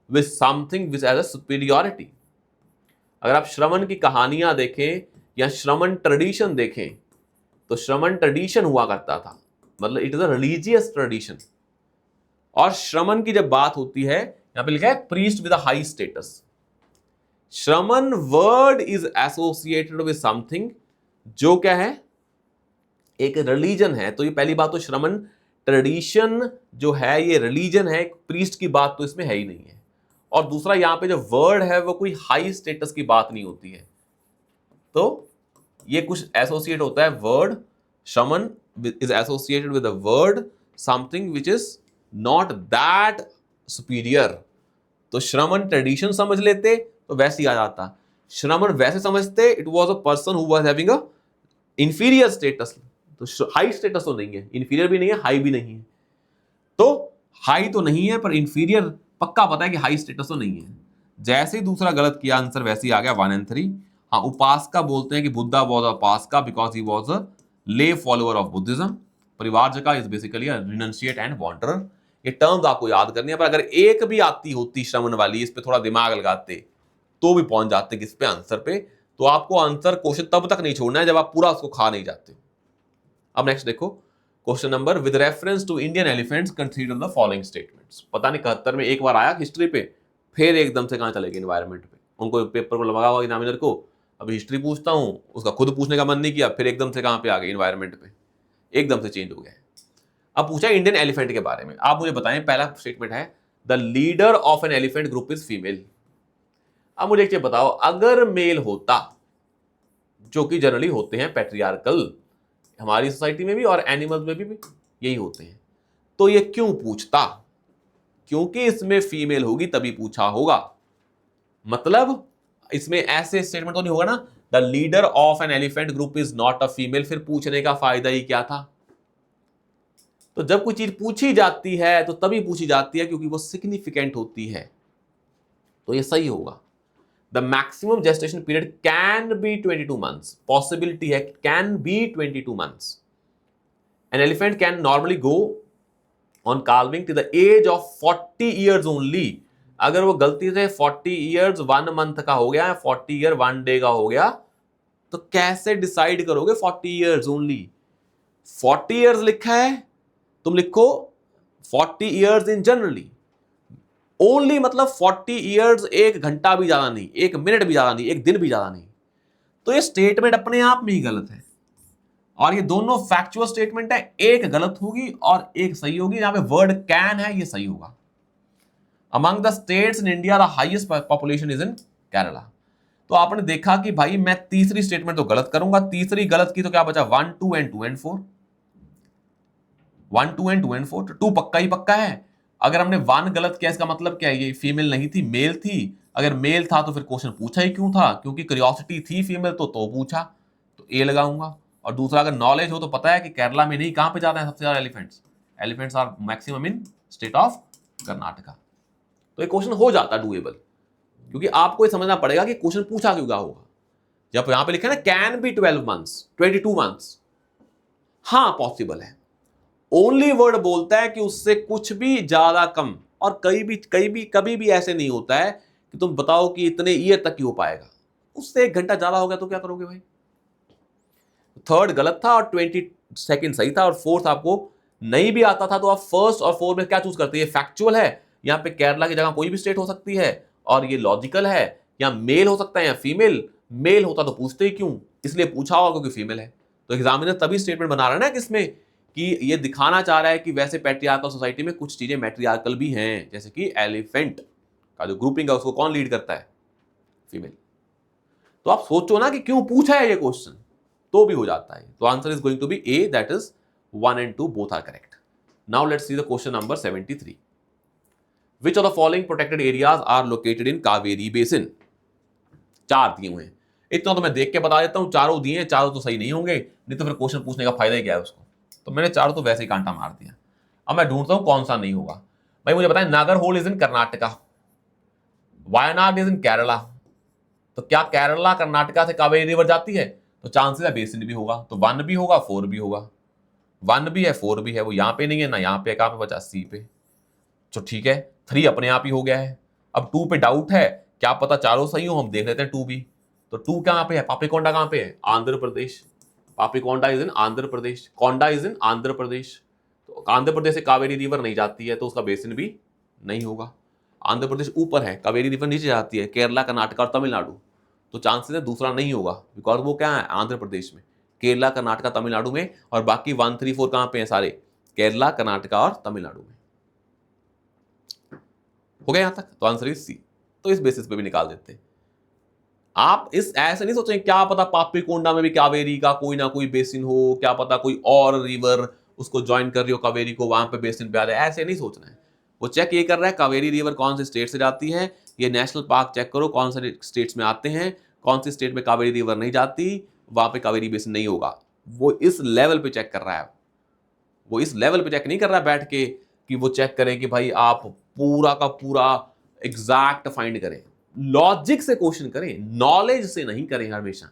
with something which as a superiority? अगर आप श्रमण की कहानियां देखें या श्रमण ट्रेडिशन देखें, तो श्रमण ट्रेडिशन हुआ करता था, मतलब it is a religious tradition. और श्रमण की जब बात होती है, यहां पे लिखा है priest with a high status. Shramana word is associated with something जो क्या है, एक रिलीजन है। तो ये पहली बात, तो श्रमण ट्रेडिशन जो है ये रिलीजन है, प्रीस्ट की बात तो इसमें है ही नहीं है। और दूसरा, यहां पे जो वर्ड है वो कोई हाई स्टेटस की बात नहीं होती है। तो ये कुछ एसोसिएट होता है, वर्ड श्रमण is associated with the word something which is not that superior. तो श्रमण ट्रेडिशन समझ लेते तो वैसे ही आ जाता। श्रमण वैसे समझते, it was a person who was having a inferior status. तो हाई स्टेटस तो नहीं है, इंफीरियर भी नहीं है, हाई भी नहीं है। तो हाई तो नहीं है, पर इंफीरियर पक्का पता है कि हाई स्टेटस तो नहीं है। जैसे ही दूसरा गलत किया, आंसर वैसे ही आ गया 1 and 3। हाँ, उपासका बोलते हैं कि Buddha was a upasaka because he was a lay follower of Buddhism. Parivrajaka is basically a renunciate and wanderer. ये टर्म्स आपको याद करनी है, पर अगर एक भी आती होती श्रमण वाली, इस पे थोड़ा दिमाग लगाते तो भी पहुंच जाते किस पे, आंसर पे। तो आपको आंसर क्वेश्चन तब तक नहीं छोड़ना है जब आप पूरा उसको खा नहीं जाते। अब नेक्स्ट देखो question number, with reference to Indian elephants consider the following statements. पता नहीं 71 में एक बार आया हिस्ट्री पे, फिर एकदम से कहां चले गए एनवायरमेंट पे। उनको पेपर को लगा हुआ एग्जामिनर को, अभी हिस्ट्री पूछता हूं, उसका खुद पूछने का मन नहीं किया, फिर एकदम से कहां पे आ गए, एनवायरमेंट पे एकदम से चेंज हो गया। अब पूछा इंडियन एलिफेंट के बारे में, आप मुझे बताएं। पहला स्टेटमेंट है the leader of an elephant group is female. अब मुझे एक चीज बताओ, अगर मेल होता, जो कि जनरली होते हैं पैट्रियार्कल, हमारी सोसाइटी में भी और एनिमल्स में भी यही होते हैं, तो ये क्यों पूछता? क्योंकि इसमें फीमेल होगी तभी पूछा होगा। मतलब इसमें ऐसे स्टेटमेंट तो नहीं होगा ना, the leader of an elephant group is not a female, फिर पूछने का फायदा ही क्या था? तो जब कोई चीज पूछी जाती है तो तभी पूछी जाती है क्योंकि वो सिग्निफिकेंट होती है, तो ये सही होगा। The maximum gestation period can be 22 months. Possibility है can be 22 months. An elephant can normally go on calving to the age of 40 years only। अगर वो गलती से 40 years 1 month का हो गया, 40 year 1 day का हो गया, तो कैसे डिसाइड करोगे 40 years only? 40 years लिखा है, तुम लिखो 40 years in generally ओनली, मतलब 40 years, 1 घंटा भी ज्यादा नहीं, 1 मिनट भी ज्यादा नहीं, 1 दिन भी ज्यादा नहीं। तो ये स्टेटमेंट अपने आप में ही गलत है, और ये दोनों फैक्चुअल स्टेटमेंट है, एक गलत होगी और एक सही होगी। यहां पे वर्ड कैन है, ये सही होगा। Among the states in India the highest population is in Kerala. तो आपने देखा कि भाई मैं तीसरी स्टेटमेंट तो गलत करूंगा, तीसरी गलत की तो क्या बचा, 1 2 and 2 and 4। 1 2 and 2 and 4, 2 पक्का ही पक्का है। अगर हमने 1 गलत किया, इसका मतलब क्या है, ये फीमेल नहीं थी, मेल थी। अगर मेल था तो फिर क्वेश्चन पूछा ही क्यों था? क्योंकि क्यूरियोसिटी थी फीमेल, तो पूछा, तो ए लगाऊंगा। और दूसरा, अगर नॉलेज हो तो पता है कि केरला में नहीं, कहां पे जाते हैं सबसे ज्यादा elephants? Elephants are maximum in state of Karnataka. तो ये क्वेश्चन हो जाता डूएबल, क्योंकि आपको ये समझना पड़ेगा कि क्वेश्चन पूछा क्यों होगा। जब यहां पे लिखा है ना कैन बी 12 मंथ्स, 22 मंथ्स, हाँ पॉसिबल है। ओनली वर्ड बोलता है कि उससे कुछ भी ज्यादा कम, और कभी भी ऐसे नहीं होता है कि तुम बताओ कि इतने ईयर तक ही हो पाएगा। उससे 1 घंटा ज्यादा हो गया तो क्या करोगे भाई? थर्ड गलत था और 22 सही था और फोर्थ आपको नहीं भी आता था, तो आप फर्स्ट और फोर्थ में क्या चूज करते हैं? फैक्चुअल है, यहाँ पे केरला की जगह कोई भी स्टेट हो सकती है, और ये लॉजिकल है, या मेल हो सकता है या फीमेल। मेल होता तो पूछते ही क्यों, इसलिए पूछा होगा क्योंकि फीमेल है। तो एग्जामिनर तभी स्टेटमेंट बना रहा है ना किसमें, कि ये दिखाना चाह रहा है कि वैसे पैट्रियार्कल सोसाइटी में कुछ चीजें मैट्रियार्कल भी हैं, जैसे कि एलिफेंट का जो ग्रुपिंग है उसको कौन लीड करता है? फीमेल। तो आप सोचो ना कि क्यों पूछा है ये क्वेश्चन, तो भी हो जाता है। तो answer is going to be A, that is 1 and 2 both are correct. Now let's see the question number 73. Which of the following protected areas are located in Kaveri Basin? चार दिए हुए हैं, इतना तो मैं देख के बता देता हूं, चारों दिए हैं, चारों तो सही नहीं होंगे, नहीं तो फिर क्वेश्चन पूछने का फायदा ही क्या है उसको। तो मैंने चारों तो वैसे ही कांटा मार दिया। अब मैं ढूंढता हूं कौन सा नहीं होगा। भाई मुझे बताएं, Nagarhole is in Karnataka, Wayanad is in Kerala. तो क्या केरला कर्नाटका से कावेरी रिवर जाती है? तो चांसेस है बेसिन भी होगा, तो 1 भी होगा 4 भी होगा। 1 भी है 4 भी है, वो यहां पे नहीं है ना यहां पे, कहां पे बचा? सी पे। तो ठीक है, 3 अपने आप ही हो गया है। अब 2 पे डाउट है, क्या पता चारों सही हो, हम देख लेते हैं 2 भी। तो 2 कहां पे है? पापीकोंडा कहां पे है? Andhra Pradesh. Papikonda is in Andhra Pradesh, Konda is in Andhra Pradesh. तो आंध्र प्रदेश से कावेरी रिवर नहीं जाती है, तो उसका बेसिन भी नहीं होगा। आंध्र प्रदेश ऊपर है, कावेरी रिवर नीचे जाती है, केरला कर्नाटका और तमिलनाडु। तो चांसेस है दूसरा नहीं होगा, बिकॉज वो क्या है? आंध्र प्रदेश में, केरला कर्नाटका तमिलनाडु में, और बाकी 1 3 4 कहां पे हैं? सारे केरला कर्नाटका और तमिलनाडु में। हो गया यहां तक? तो आंसर इज सी। तो इस बेसिस पे भी निकाल देते हैं। आप इस ऐसे नहीं सोचेंगे क्या पता पापीकोंडा में भी कावेरी का कोई ना कोई बेसिन हो, क्या पता कोई और रिवर उसको ज्वाइन कर रही हो कावेरी को, वहां पे बेसिन पे आ जाए, ऐसे नहीं सोचना है। वो चेक ये कर रहा है कावेरी रिवर कौन से स्टेट से जाती है, ये नेशनल पार्क चेक करो कौन से स्टेट्स में आते हैं, कौन सी स्टेट में कावेरी रिवर नहीं जाती, वहां पे कावेरी बेसिन नहीं होगा। वो इस लेवल पे चेक कर रहा है, वो इस लेवल पे चेक नहीं कर रहा है बैठ के कि वो चेक करें कि भाई आप पूरा का पूरा एग्जैक्ट फाइंड करें। लॉजिक से क्वेश्चन करें, नॉलेज से नहीं करें हमेशा।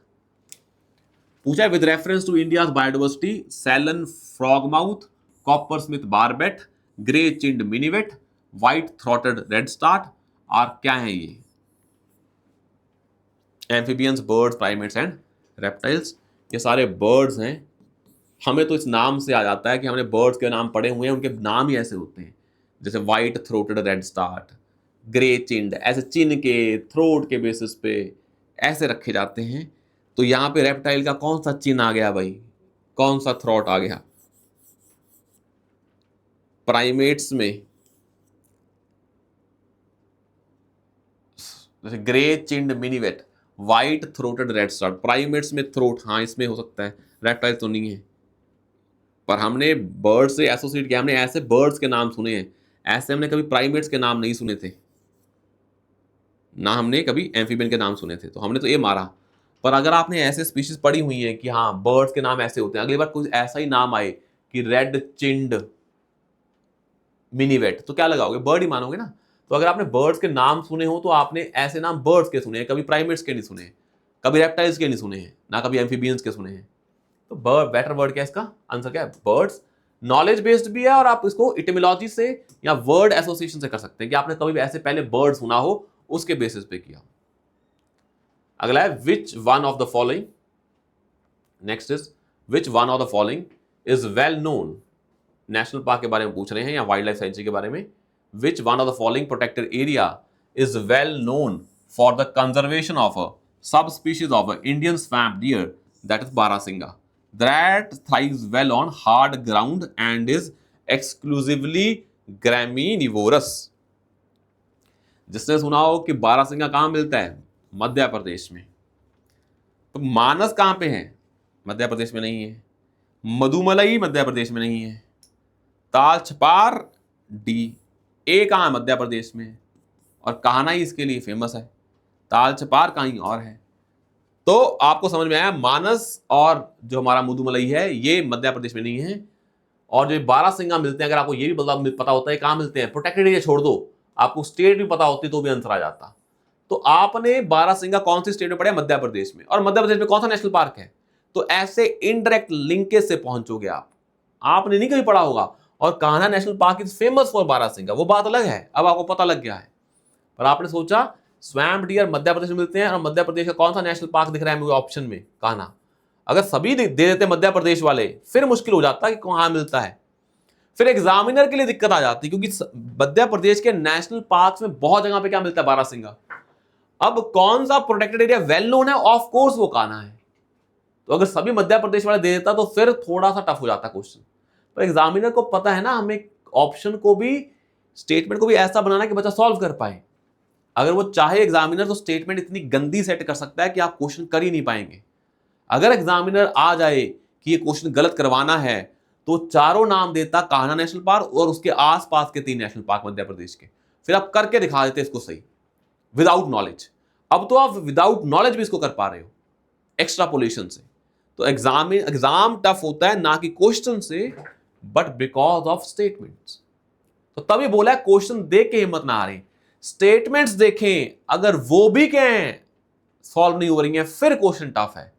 पूछा है with reference to India's biodiversity, Ceylon frogmouth, coppersmith barbet, grey chinned minivet, white throated redstart, और क्या है ये? Amphibians, birds, primates and reptiles. ये सारे बर्ड्स हैं। हमें तो इस नाम से आ जाता है कि हमने बर्ड्स के नाम पढ़े हुए हैं, उनके नाम ही ऐसे होते हैं, जैसे व्हाइट थ्रोटेड रेडस्टार्ट, ग्रे चिंड, ऐसे चिन के थ्रोट के बेसिस पे ऐसे रखे जाते हैं। तो यहां पे रेप्टाइल का कौन सा चिन आ गया भाई, कौन सा थ्रोट आ गया? प्राइमेट्स में जैसे grey chinned minivet, white throated redstart, primates में थ्रोट, हाँ इसमें हो सकता है, रेप्टाइल तो नहीं है। पर हमने बर्ड से एसोसिएट किया, हमने ऐसे बर्ड्स के नाम सुने हैं, ऐसे हमने कभी प्राइमेट्स के नाम नहीं सुने थे, ना हमने कभी एम्फीबियन के नाम सुने थे, तो हमने तो ये मारा। पर अगर आपने ऐसे स्पीशीज पढ़ी हुई है कि हाँ बर्ड्स के नाम ऐसे होते हैं, अगली बार कुछ ऐसा ही नाम आए कि रेड चिंड मिनीवेट, तो क्या लगाओगे? बर्ड ही मानोगे ना। तो अगर आपने बर्ड्स के नाम सुने हो तो आपने ऐसे नाम बर्ड्स के सुने हैं, कभी प्राइमेट्स के नहीं सुने, कभी रेप्टाइल्स के नहीं सुने हैं, ना कभी एम्फीबियंस के सुने हैं। तो बर्ड बेटर वर्ड क्या है? इसका आंसर क्या है? बर्ड्स। नॉलेज बेस्ड भी है, और आप इसको इटिमोलॉजी से या वर्ड एसोसिएशन से कर सकते हैं कि आपने कभी भी ऐसे पहले बर्ड सुना हो, उसके बेसिस पे किया। अगला है विच one of the following, next is which one of the following is well known. National park के बारे में पूछ रहे हैं या वाइल्ड लाइफ सेंचुरी के बारे में। Which one of the following protected area is well known for the conservation of a subspecies of a Indian swamp deer, that is barasingha, that thrives well on hard ground and is exclusively graminevorous। जिसने सुना हो कि बारासिंगा कहां मिलता है? मध्य प्रदेश में। तो मानस कहां पे है? मध्य प्रदेश में नहीं है। मधुमलई मध्य प्रदेश में नहीं है। ताल छपार डी ए कहां है? मध्य प्रदेश में। और कहानाई इसके लिए फेमस है, ताल छपार कहीं और है। तो आपको समझ में आया, मानस और जो हमारा मुदुमलई है ये मध्य प्रदेश में नहीं है। और जो बारासिंगा मिलते हैं, अगर आपको ये भी पता होता है कहां मिलते हैं, प्रोटेक्टेड एरिया छोड़ दो, आपको स्टेट भी पता होती तो भी आंसर आ जाता। तो आपने बारासिंगा कौन सी स्टेट में पढ़ा? मध्य प्रदेश में। और मध्य प्रदेश में कौन सा नेशनल पार्क है? तो ऐसे इनडायरेक्ट लिंकेज से पहुंचोगे आप, आपने नहीं कभी पढ़ा होगा। और Kanha national park is famous for barasingha, वो बात अलग है, अब आपको पता लग गया है। पर आपने सोचा स्वैम्प डियर मध्य प्रदेश में मिलते हैं, और मध्य प्रदेश का कौन सा नेशनल पार्क दिख रहा है मुझे ऑप्शन में? कान्हा। अगर सभी दे देते मध्य प्रदेश वाले फिर मुश्किल हो जाता कि कहाँ मिलता है, फिर एग्जामिनर के लिए दिक्कत आ जाती, क्योंकि मध्य प्रदेश के नेशनल पार्क में बहुत जगह पे क्या मिलता है, बारहसिंगा। अब कौन सा प्रोटेक्टेड एरिया वेल नोन है, ऑफ कोर्स वो कान्हा है। तो अगर सभी मध्य प्रदेश वाले दे देता तो फिर थोड़ा सा टफ हो जाता क्वेश्चन। पर एग्जामिनर को पता है ना, हमें ऑप्शन को भी, स्टेटमेंट को भी ऐसा बनाना कि बच्चा सॉल्व कर पाए। अगर वो चाहे एग्जामिनर तो स्टेटमेंट इतनी गंदी सेट कर सकता है कि आप क्वेश्चन कर ही नहीं पाएंगे। अगर एग्जामिनर आ जाए कि ये क्वेश्चन गलत करवाना है तो चारों नाम देता, कान्हा नेशनल पार्क और उसके आसपास के 3 नेशनल पार्क मध्य प्रदेश के, फिर आप करके दिखा देते इसको सही विदाउट नॉलेज। अब तो आप विदाउट नॉलेज भी इसको कर पा रहे हो एक्स्ट्रापोलेशन से। तो एग्जाम टफ होता है ना कि क्वेश्चन से, बट बिकॉज ऑफ स्टेटमेंट्स। तो तभी बोला है क्वेश्चन देख के हिम्मत ना हारें, स्टेटमेंट्स देखें, अगर वो भी कहें सॉल्व नहीं हो रही है फिर क्वेश्चन टफ है।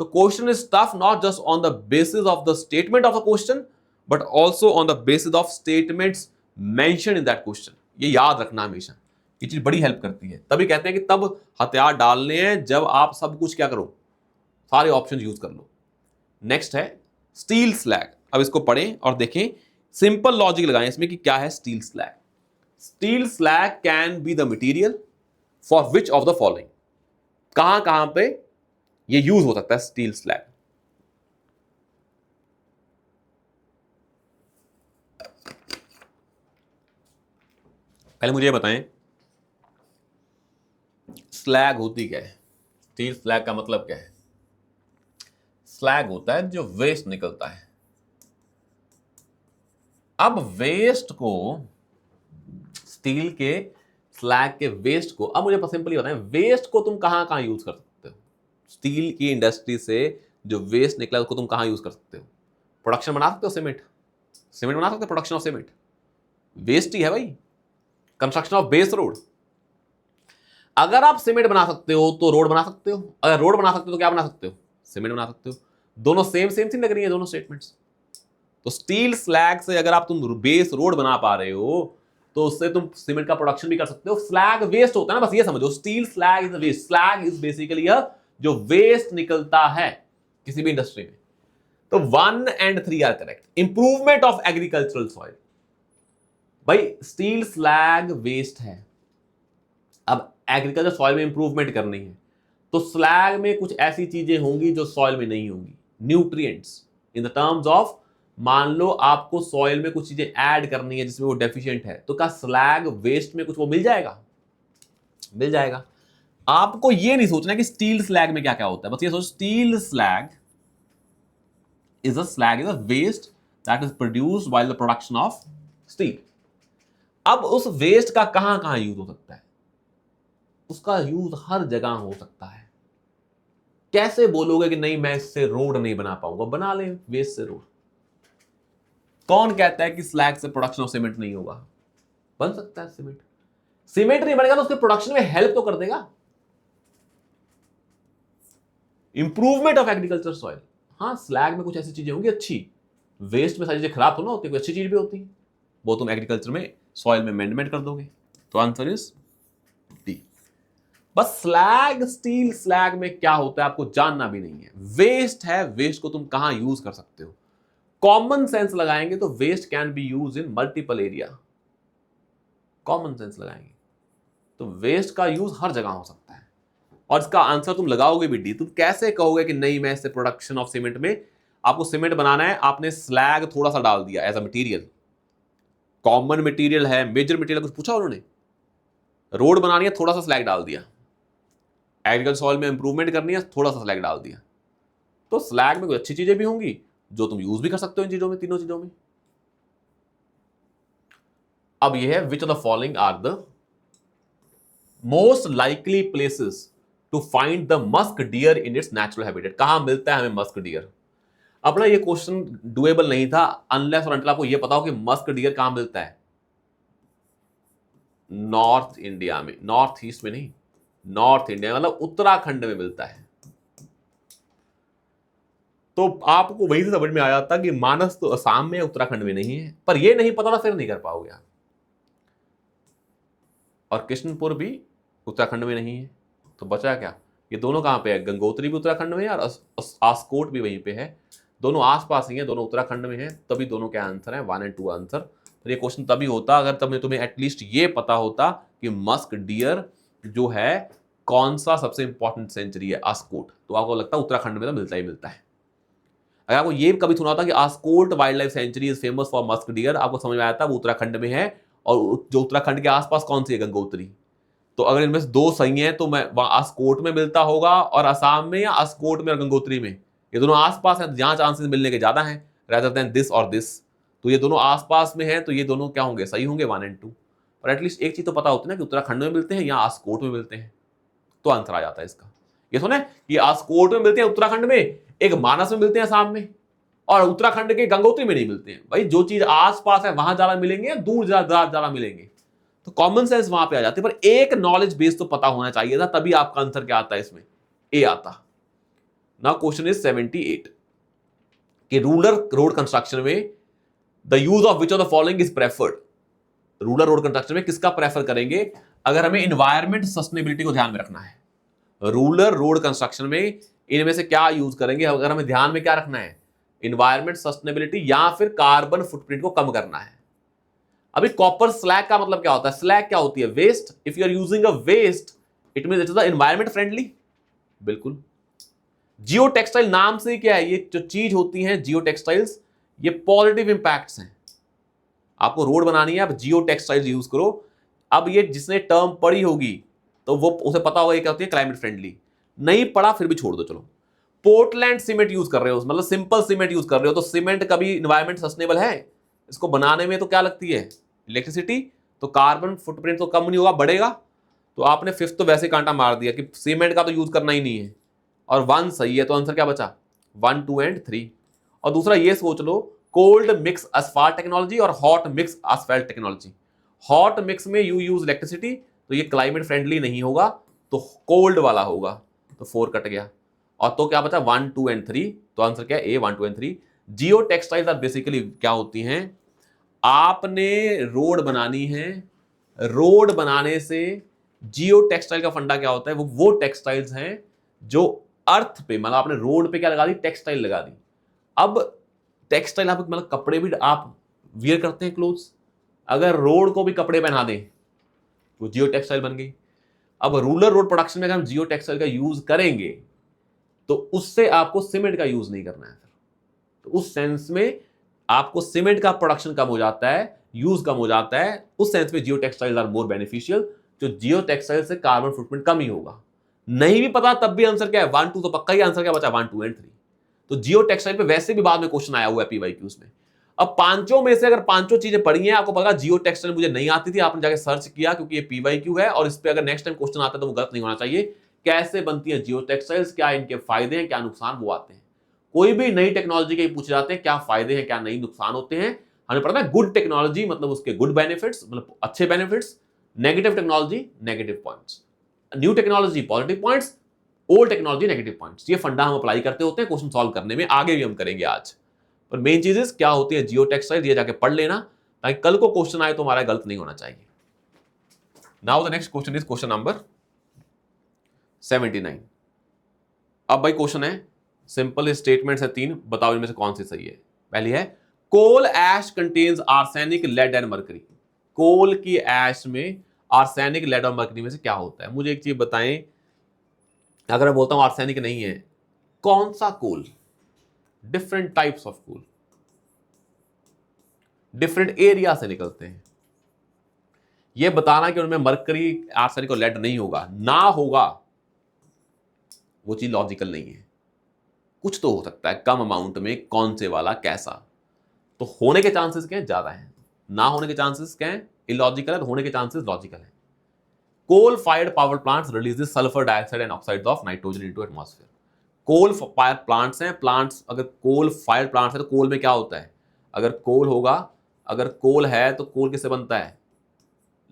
तो question is tough not just on the basis of the statement of the question, but also on the basis of statements mention in that question. ये याद रखना हमेशा, ये चीज बड़ी हेल्प करती है। तभी कहते हैं कि तब हथियार डालने हैं जब आप सब कुछ क्या करो, सारे ऑप्शन यूज कर लो। नेक्स्ट है स्टील स्लैग। अब इसको पढ़ें और देखें, सिंपल लॉजिक लगाएं इसमें कि क्या है steel slag. Steel slag can be the material for which of the following. कहां कहां पे ये यूज हो सकता है स्टील स्लैग। पहले मुझे बताएं स्लैग होती क्या है, स्टील स्लैग का मतलब क्या है। स्लैग होता है जो वेस्ट निकलता है। अब वेस्ट को, स्टील के स्लैग के वेस्ट को, अब मुझे सिंपली बताएं वेस्ट को तुम कहां कहां यूज कर सकते हो। स्टील की इंडस्ट्री से जो वेस्ट निकला उसको तुम कहां यूज कर सकते हो। प्रोडक्शन बना सकते हो, सीमेंट बना सकते हो, प्रोडक्शन ऑफ सीमेंट वेस्ट ही है भाई। कंस्ट्रक्शन ऑफ बेस रोड, अगर आप सीमेंट बना सकते हो तो रोड बना सकते हो, अगर रोड बना सकते हो तो क्या बना सकते हो, सीमेंट बना सकते हो। दोनों सेम सेम थी लग रही है दोनों स्टेटमेंट्स। तो स्टील स्लैग से अगर आप तुम बेस रोड बना पा रहे हो तो उससे तुम सीमेंट का प्रोडक्शन भी कर सकते हो। स्लैग वेस्ट होता है ना, बस ये समझो, steel slag is waste. Slag is basically जो वेस्ट निकलता है किसी भी इंडस्ट्री में। तो 1 and 3 are correct. Improvement of agricultural soil, भाई स्टील स्लैग वेस्ट है। अब एग्रीकल्चर सॉइल में इंप्रूवमेंट करनी है तो स्लैग में कुछ ऐसी चीजें होंगी जो सॉइल में नहीं होंगी। Nutrients in the terms of, मान लो आपको सॉइल में कुछ चीजें ऐड करनी है जिसमें वो डेफिशिएंट है, तो क्या स्लैग वेस्ट में कुछ वो मिल जाएगा, मिल जाएगा। आपको ये नहीं सोचना कि स्टील स्लैग में क्या क्या होता है, बस ये सोच steel slag is a waste that is produced while the production of steel. अब उस वेस्ट का कहां कहां यूज हो सकता है, उसका यूज हर जगह हो सकता है। कैसे बोलोगे कि नहीं मैं इससे रोड नहीं बना पाऊंगा, बना ले वेस्ट से रोड। कौन कहता है कि स्लैग से प्रोडक्शन ऑफ सीमेंट नहीं होगा, बन सकता है सीमेंट। सीमेंट नहीं बनेगा तो उसके प्रोडक्शन में हेल्प तो कर देगा। इंप्रूवमेंट ऑफ एग्रीकल्चर सॉइल, हाँ स्लैग में कुछ ऐसी चीजें होंगी अच्छी, वेस्ट में सारी चीजें खराब तो ना होती, कोई अच्छी चीज भी होती है, वो तुम एग्रीकल्चर में सॉइल में अमेंडमेंट कर दोगे। तो आंसर इज डी। बस स्लैग, स्टील स्लैग में क्या होता है आपको जानना भी नहीं है। वेस्ट है, वेस्ट को तुम कहां यूज कर सकते हो। कॉमन सेंस लगाएंगे तो waste can be use in multiple area. Common sense लगाएंगे तो वेस्ट का यूज हर जगह हो सकता है। और इसका आंसर तुम लगाओगे भी डी। तुम कैसे कहोगे कि नहीं मैं इससे प्रोडक्शन ऑफ सीमेंट में, आपको सीमेंट बनाना है, आपने स्लैग थोड़ा सा डाल दिया as a material, common material है, मेजर मटेरियल कुछ पूछा उन्होंने, रोड बनानी है थोड़ा सा स्लैग डाल दिया, एग्रीकल्चर सॉइल में इंप्रूवमेंट करनी है थोड़ा सा स्लैग डाल दिया। तो स्लैग में कुछ अच्छी चीजें भी होंगी जो तुम यूज भी कर सकते हो इन चीजों में, तीनों चीजों में। अब यह है which of the following are the most likely places to find the musk deer in its natural habitat. कहां मिलता है हमें मस्क डियर। अपना ये क्वेश्चन डुएबल नहीं था अनलेस और अनटिल आपको ये पता हो कि मस्क डियर कहां मिलता है। नॉर्थ इंडिया में, नॉर्थ ईस्ट में नहीं, नॉर्थ इंडिया मतलब उत्तराखंड में मिलता है। तो आपको वहीं से समझ में आ जाता कि मानस तो असम में, उत्तराखंड में नहीं है, पर ये नहीं पता था फिर नहीं कर पाओगे आप। और कृष्णपुर भी उत्तराखंड में नहीं है, तो बचा क्या, ये दोनों कहाँ पे है, गंगोत्री भी उत्तराखंड में है और आस्कोट भी वहीं पे है, दोनों आसपास ही हैं, दोनों उत्तराखंड में हैं, तभी दोनों क्या आंसर है, 1 और 2 आंसर। तो ये क्वेश्चन तभी होता अगर तुम्हें एटलीस्ट ये पता होता कि मस्क डियर जो है कौन सा सबसे इंपॉर्टेंट सेंचुरी है, आस्कोट, तो आपको लगता है उत्तराखंड में तो मिलता ही मिलता है। अगर आपको ये कभी सुना होता कि Askot wildlife sanctuary is famous for musk deer, आपको समझ में आया था वो उत्तराखंड में है, और जो उत्तराखंड के आसपास कौन सी है, गंगोत्री। तो अगर इनमें से दो सही हैं तो मैं वहां आस्कोट में मिलता होगा और असम में, या आस्कोट में और गंगोत्री में, ये दोनों आसपास हैं, जहां चांसेस मिलने के ज्यादा हैं rather देन दिस और दिस। तो ये दोनों आसपास में हैं तो ये दोनों क्या होंगे, सही होंगे, 1 और 2। और एटलीस्ट एक चीज तो पता होती है ना कि उत्तराखंड में मिलते हैं या आस्कोट में मिलते हैं, तो आंसर आ जाता है इसका। ये सुने कि आस्कोट में मिलते हैं उत्तराखंड में, एक मानस में मिलते हैं असम में, और उत्तराखंड के गंगोत्री में नहीं मिलते हैं। भाई जो चीज आसपास है वहां ज्यादा मिलेंगे या दूर ज्यादा मिलेंगे, तो कॉमन सेंस वहां पे आ जाती है। पर एक नॉलेज बेस तो पता होना चाहिए था, तभी आपका आंसर क्या आता है इसमें, ए आता। नाउ क्वेश्चन इज 78 कि रूरल रोड कंस्ट्रक्शन में the use of which of the following is preferred. Rural road construction में किसका प्रेफर करेंगे अगर हमें इन्वायरमेंट सस्टेनेबिलिटी को ध्यान में रखना है। रूरल रोड कंस्ट्रक्शन में इनमें से क्या यूज करेंगे अगर हमें ध्यान में क्या रखना है, इन्वायरमेंट सस्टेनेबिलिटी या फिर कार्बन फुटप्रिंट को कम करना है। अभी कॉपर स्लैग का मतलब क्या होता है, स्लैग क्या होती है, waste. If you are using a waste it means it is the environment friendly, बिल्कुल। जियो टेक्सटाइल नाम से क्या है, ये जो चीज होती है जियो टेक्सटाइल्स, ये पॉजिटिव इंपैक्ट्स हैं। आपको रोड बनानी है, आप जियो टेक्सटाइल्स यूज करो। अब ये जिसने टर्म पढ़ी होगी तो वो उसे पता होगा ये क्या होती है, क्लाइमेट फ्रेंडली। नहीं पढ़ा फिर भी छोड़ दो, चलो। पोर्टलैंड सीमेंट यूज कर रहे हो, मतलब सिंपल सीमेंट यूज कर रहे हो, तो सीमेंट कभी इन्वायरमेंट सस्टेनेबल है? इसको बनाने में तो क्या लगती है, इलेक्ट्रिसिटी, तो कार्बन फुटप्रिंट तो कम नहीं होगा, बढ़ेगा। तो आपने फिफ्थ तो वैसे कांटा मार दिया कि सीमेंट का तो यूज करना ही नहीं है, और 1 सही है, तो आंसर क्या बचा, 1, 2 एंड 3। और दूसरा ये सोच लो, कोल्ड मिक्स asphalt टेक्नोलॉजी और hot mix asphalt technology. Hot mix में यू यूज इलेक्ट्रिसिटी, तो ये क्लाइमेट फ्रेंडली नहीं होगा, तो कोल्ड वाला होगा, तो 4 कट गया। और तो क्या बचा, 1, 2 एंड 3, तो आंसर क्या है, A 1, 2 and 3। Geo textiles are basically क्या होती हैं, आपने रोड बनानी है, रोड बनाने से जियो टेक्सटाइल का फंडा क्या होता है, वो टेक्सटाइल्स हैं जो अर्थ पे, मतलब आपने रोड पे क्या लगा दी, टेक्सटाइल लगा दी। अब टेक्सटाइल आप मतलब कपड़े भी आप वियर करते हैं, क्लोथ्स, अगर रोड को भी कपड़े पहना दें तो जियो टेक्सटाइल बन गई। अब रूरल रोड प्रोडक्शन में अगर हम जियो टेक्सटाइल का यूज करेंगे तो उससे आपको सीमेंट का यूज नहीं करना है, तो उस सेंस में आपको सीमेंट का प्रोडक्शन कम हो जाता है, यूज कम हो जाता है, उस सेंस में जियो टेक्सटाइल्स आर मोर बेनिफिशियल। जो जियो टेक्सटाइल से कार्बन फुटप्रिंट कम ही होगा। नहीं भी पता तब भी आंसर क्या है, 1, 2, तो पक्का ही आंसर क्या बचा, 1, 2 एंड 3। तो जियो टेक्सटाइल पे वैसे भी बाद में क्वेश्चन आया हुआ है पीवाईक्यूज में। अब पांचों में से अगर पांचों चीजें पढ़ी हैं, आपको पता जियो टेक्सटाइल मुझे नहीं आती थी, आपने जाके सर्च किया क्योंकि ये पीवाईक्यू है, और इस पे अगर नेक्स्ट टाइम क्वेश्चन आता है तो वो गलत नहीं होना चाहिए। कैसे बनती है जियो टेक्सटाइल्स, क्या इनके फायदे हैं, क्या नुकसान, वो आते हैं। कोई भी नई टेक्नोलॉजी के पूछे जाते हैं क्या फायदे हैं क्या नहीं नुकसान होते हैं, हमें पता है गुड टेक्नोलॉजी मतलब उसके गुड बेनिफिट्स, मतलब अच्छे benefits, negative technology negative points, new technology positive points, old technology negative points. ये फंडा हम अप्लाई करते होते हैं क्वेश्चन सॉल्व करने में, आगे भी हम करेंगे आज। पर मेन चीजेस क्या होती है जियो टेक्सटाइल, ये जाके पढ़ लेना ताकि कल को क्वेश्चन आए तो हमारा गलत नहीं होना चाहिए। Now the next question is question number 79। अब भाई क्वेश्चन है सिंपल स्टेटमेंट्स है 3, बताओ इनमें से कौन सी सही है। पहली है coal ash contains arsenic, lead and mercury. Coal की ऐश में आर्सेनिक, लेड और मरकरी में से क्या होता है, मुझे एक चीज बताएं। अगर मैं बोलता हूं आर्सेनिक नहीं है, कौन सा coal, different types of coal different area से निकलते हैं, यह बताना कि उनमें मरकरी, आर्सेनिक और लेड नहीं होगा, ना होगा, वो चीज लॉजिकल नहीं है। कुछ तो हो सकता है कम अमाउंट में, कौन से वाला कैसा, तो होने के चांसेस क्या है, ज्यादा है। ना होने के चांसेस क्या है, इलॉजिकल है, तो होने के चांसेस लॉजिकल है। Coal fired power plants releases sulphur dioxide and oxides of nitrogen into atmosphere. Coal fire plants हैं, प्लांट्स, अगर कोल फायर प्लांट्स है तो कोल में क्या होता है, अगर कोल होगा, अगर कोल है तो कोल किससे बनता है,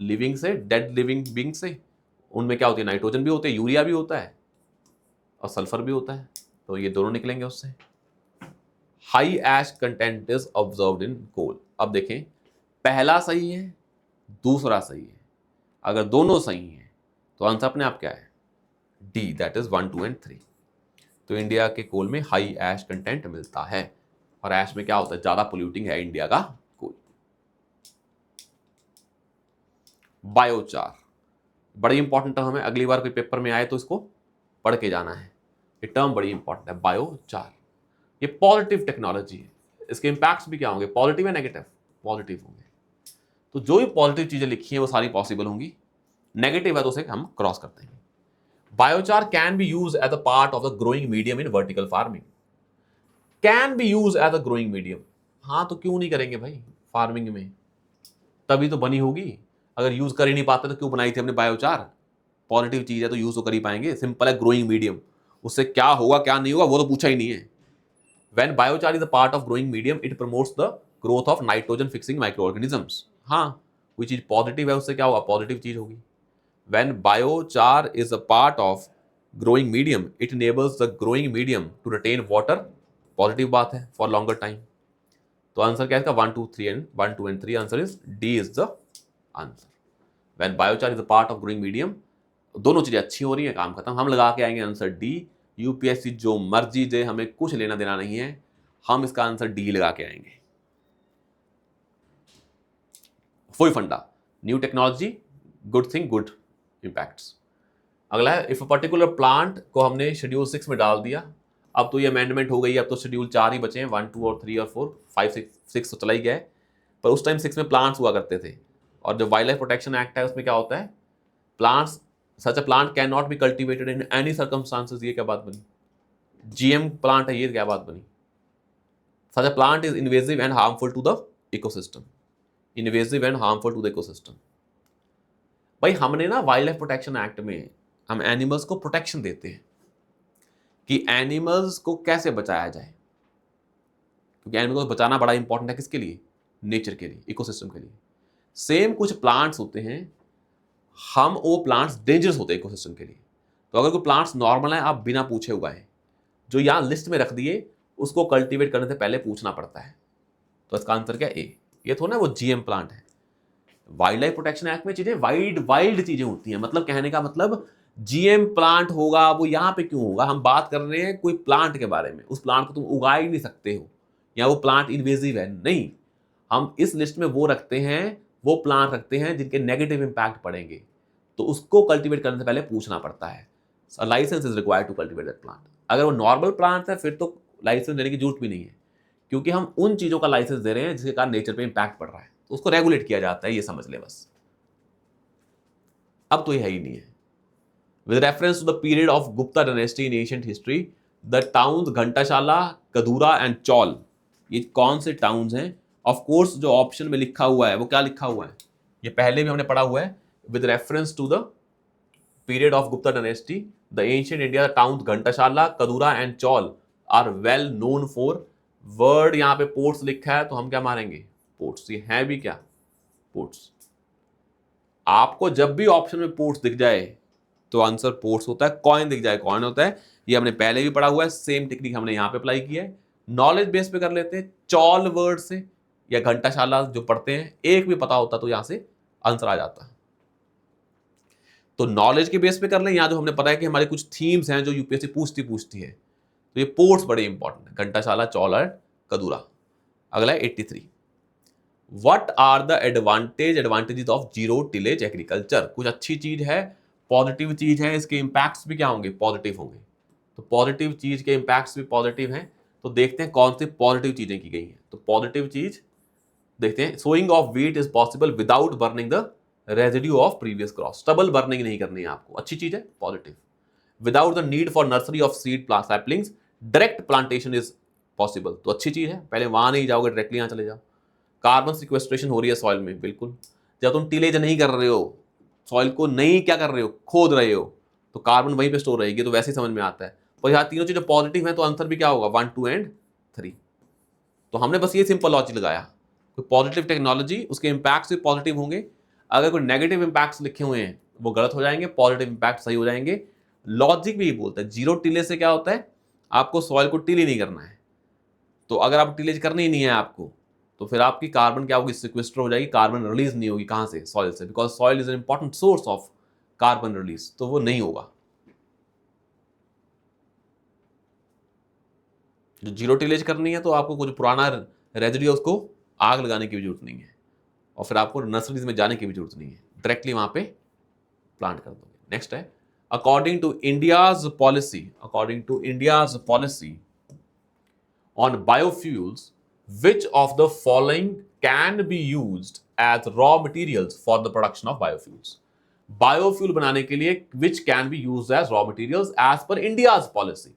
लिविंग से, डेड लिविंग बीइंग से। उनमें क्या होती है, नाइट्रोजन भी होते हैं, यूरिया भी होता है, और सल्फर भी होता है, तो ये दोनों निकलेंगे उससे। High ash content is observed in coal. अब देखें, पहला सही है, दूसरा सही है, अगर दोनों सही हैं तो आंसर अपने आप क्या है, डी, दैट इज 1, 2 एंड 3। तो इंडिया के कोल में हाई ऐश कंटेंट मिलता है, और ऐश में क्या होता है, ज्यादा पोल्यूटिंग है इंडिया का कोल। बायोचार बड़ी इंपॉर्टेंट टर्म है, अगली बार कोई पेपर में आए तो इसको पढ़ के जाना है, ये टर्म बड़ी इंपॉर्टेंट है बायोचार। ये पॉजिटिव टेक्नोलॉजी है, इसके इंपैक्ट्स भी क्या होंगे, पॉजिटिव या नेगेटिव, पॉजिटिव होंगे। तो जो भी पॉजिटिव चीजें लिखी हैं वो सारी पॉसिबल होंगी, नेगेटिव है तो उसे हम क्रॉस करते हैं। Biochar can be use as a part of the growing medium in vertical farming. Can be use as a growing medium, हाँ तो क्यों नहीं करेंगे भाई, फार्मिंग में तभी तो बनी होगी। अगर यूज कर ही नहीं पाते तो क्यों बनाई थी हमने बायोचार, पॉजिटिव चीज है तो यूज तो कर ही पाएंगे, सिंपल है, ग्रोइंग मीडियम, उससे क्या होगा क्या नहीं होगा वो तो पूछा ही नहीं है। When biochar is a part of growing medium, it promotes the growth of nitrogen fixing microorganisms. हाँ, कोई चीज पॉजिटिव है उससे क्या होगा, पॉजिटिव चीज होगी। When biochar is a part of growing medium, it enables the growing medium to retain water, positive बात है, for longer time। तो आंसर क्या है इसका, 1, 2, 3 and 1, 2 and 3, answer is D is the answer. When biochar is a part of growing medium, दोनों चीजें अच्छी हो रही हैं, काम खत्म, हम लगा के आएंगे आंसर डी। यूपीएससी जो मर्जी दे, हमें कुछ लेना देना नहीं है, हम इसका आंसर डी लगा के आएंगे। वही फंडा, new technology, good thing, good impacts. अगला है, इफ अ पर्टिकुलर प्लांट को हमने शेड्यूल 6 में डाल दिया, अब तो ये अमेंडमेंट हो गई, अब तो शेड्यूल 4 ही बचे हैं, 1, 2 और 3 और 4, 5, 6 तो चला ही गया है, पर उस टाइम 6 में प्लांट्स हुआ करते थे। और जो वाइल्ड लाइफ प्रोटेक्शन एक्ट है उसमें क्या होता है, plants, such a plant can not be cultivated in any circumstances, ये क्या बात बनी, जीएम प्लांट है, ये क्या बात बनी। Such a plant is invasive and harmful to the ecosystem, invasive and harmful to the ecosystem. भाई हमने ना वाइल्ड लाइफ प्रोटेक्शन एक्ट में हम एनिमल्स को प्रोटेक्शन देते हैं कि एनिमल्स को कैसे बचाया जाए, क्योंकि एनिमल्स को बचाना बड़ा इंपॉर्टेंट है, किसके लिए, नेचर के लिए, इकोसिस्टम के लिए। सेम कुछ प्लांट्स होते हैं, हम वो प्लांट्स डेंजरस होते हैं इकोसिस्टम के लिए। तो अगर कोई प्लांट्स नॉर्मल है, आप बिना पूछे उगाए, जो यहाँ लिस्ट में रख दिए, उसको कल्टीवेट करने से पहले पूछना पड़ता है। तो इसका आंसर क्या, ए। ये थोड़ा ना वो जीएम प्लांट है। वाइल्ड लाइफ प्रोटेक्शन एक्ट में चीजें वाइल्ड चीजें होती हैं, मतलब कहने का मतलब जीएम प्लांट होगा वो यहाँ पे क्यों होगा, हम बात कर रहे हैं कोई प्लांट के बारे में, उस प्लांट को तुम उगा ही नहीं सकते हो, या वो प्लांट इन्वेजिव है, नहीं। हम इस लिस्ट में वो रखते हैं, वो प्लांट रखते हैं जिनके नेगेटिव इंपैक्ट पड़ेंगे, तो उसको कल्टीवेट करने से पहले पूछना पड़ता है, licence is required to cultivate that plant. अगर वो नॉर्मल प्लांट है फिर तो लाइसेंस देने की जरूरत भी नहीं है, क्योंकि हम उन चीजों का लाइसेंस दे रहे हैं जिसके कारण नेचर पे इंपैक्ट पड़ रहा है, तो उसको रेगुलेट किया जाता है, ये समझ ले बस। अब तो ये है ही नहीं है। With reference to the period of Gupta dynasty in ancient history, the towns Ghantasala, Kadura and Chaul, ये कौन से टाउन्स हैं। ऑफ कोर्स जो ऑप्शन में लिखा हुआ है वो क्या लिखा हुआ है, ये पहले भी हमने पढ़ा हुआ है। With reference to the period of Gupta dynasty, the ancient India towns Ghantasala, Kadura and Chaul are well known for, word यहाँ पे पोर्ट्स लिखा है तो हम क्या मारेंगे, पोर्ट्स। ये है भी क्या, पोर्ट्स। आपको जब भी ऑप्शन में पोर्ट्स दिख जाए तो आंसर पोर्ट्स होता है, कॉइन दिख जाए कॉइन होता है, ये हमने पहले भी पढ़ा हुआ है, सेम टेक्निक हमने यहाँ पे अप्लाई किया है। नॉलेज बेस पे कर लेते हैं, चौल वर्ड से या घंटाशाला जो पढ़ते हैं, एक भी पता होता तो यहां से आंसर आ जाता। तो नॉलेज के बेस पे कर लें, यहाँ जो हमने पता है कि हमारे कुछ थीम्स हैं जो यूपीएससी पूछती है, तो ये पोर्ट्स बड़े इंपॉर्टेंट है, घंटाशाला, चौल और कदूरा। अगला है 83, what are the advantages of zero tillage agriculture. कुछ अच्छी चीज है, पॉजिटिव चीज है, इसके इंपैक्ट्स भी क्या होंगे, पॉजिटिव होंगे। तो पॉजिटिव चीज के इंपैक्ट्स भी पॉजिटिव हैं, तो देखते हैं कौन सी पॉजिटिव चीजें की गई हैं। तो पॉजिटिव चीज देखते हैं, sowing of wheat is possible without burning the residue of previous crop, stubble burning नहीं करनी है आपको, अच्छी चीज है, positive. Without the need for nursery of seed plant saplings, direct plantation is possible, तो अच्छी चीज है, पहले वहां नहीं जाओगे, डायरेक्टली यहां चले जाओ। कार्बन सिक्वेस्ट्रेशन हो रही है सॉइल में, बिल्कुल। जब तुम टिलेज नहीं कर रहे हो, सॉइल को नहीं क्या कर रहे हो, खोद रहे हो, तो कार्बन वहीं पे स्टोर रहेगी, तो वैसे ही समझ में आता है। और यहाँ तीनों चीजें पॉजिटिव हैं, तो आंसर भी क्या होगा, 1, 2 एंड 3। तो हमने बस ये सिंपल लॉजिक लगाया, कोई पॉजिटिव टेक्नोलॉजी, उसके इंपैक्ट्स भी पॉजिटिव होंगे। अगर कोई नेगेटिव इंपैक्ट्स लिखे हुए हैं वो गलत हो जाएंगे, पॉजिटिव इंपैक्ट सही हो जाएंगे। लॉजिक भी यही बोलता है, जीरो टिलेज से क्या होता है, आपको सॉइल को टिल ही नहीं करना है। तो अगर आप टिलेज करनी ही नहीं है आपको, तो फिर आपकी कार्बन क्या होगी, सिक्वेस्टर हो जाएगी, कार्बन रिलीज नहीं होगी, कहां से, सॉइल से, because soil is an important source of carbon release, तो वो नहीं होगा। जो जीरो टिलेज करनी है तो आपको कुछ पुराना रेजिड्यू है उसको आग लगाने की भी जरूरत नहीं है, और फिर आपको नर्सरीज में जाने की भी जरूरत नहीं है, डायरेक्टली वहां पे प्लांट कर दोगे। नेक्स्ट है according to India's policy on biofuels, which of the following can be used as raw materials for the production of biofuels? Biofuel बनाने के लिए which can be used as raw materials as per India's policy।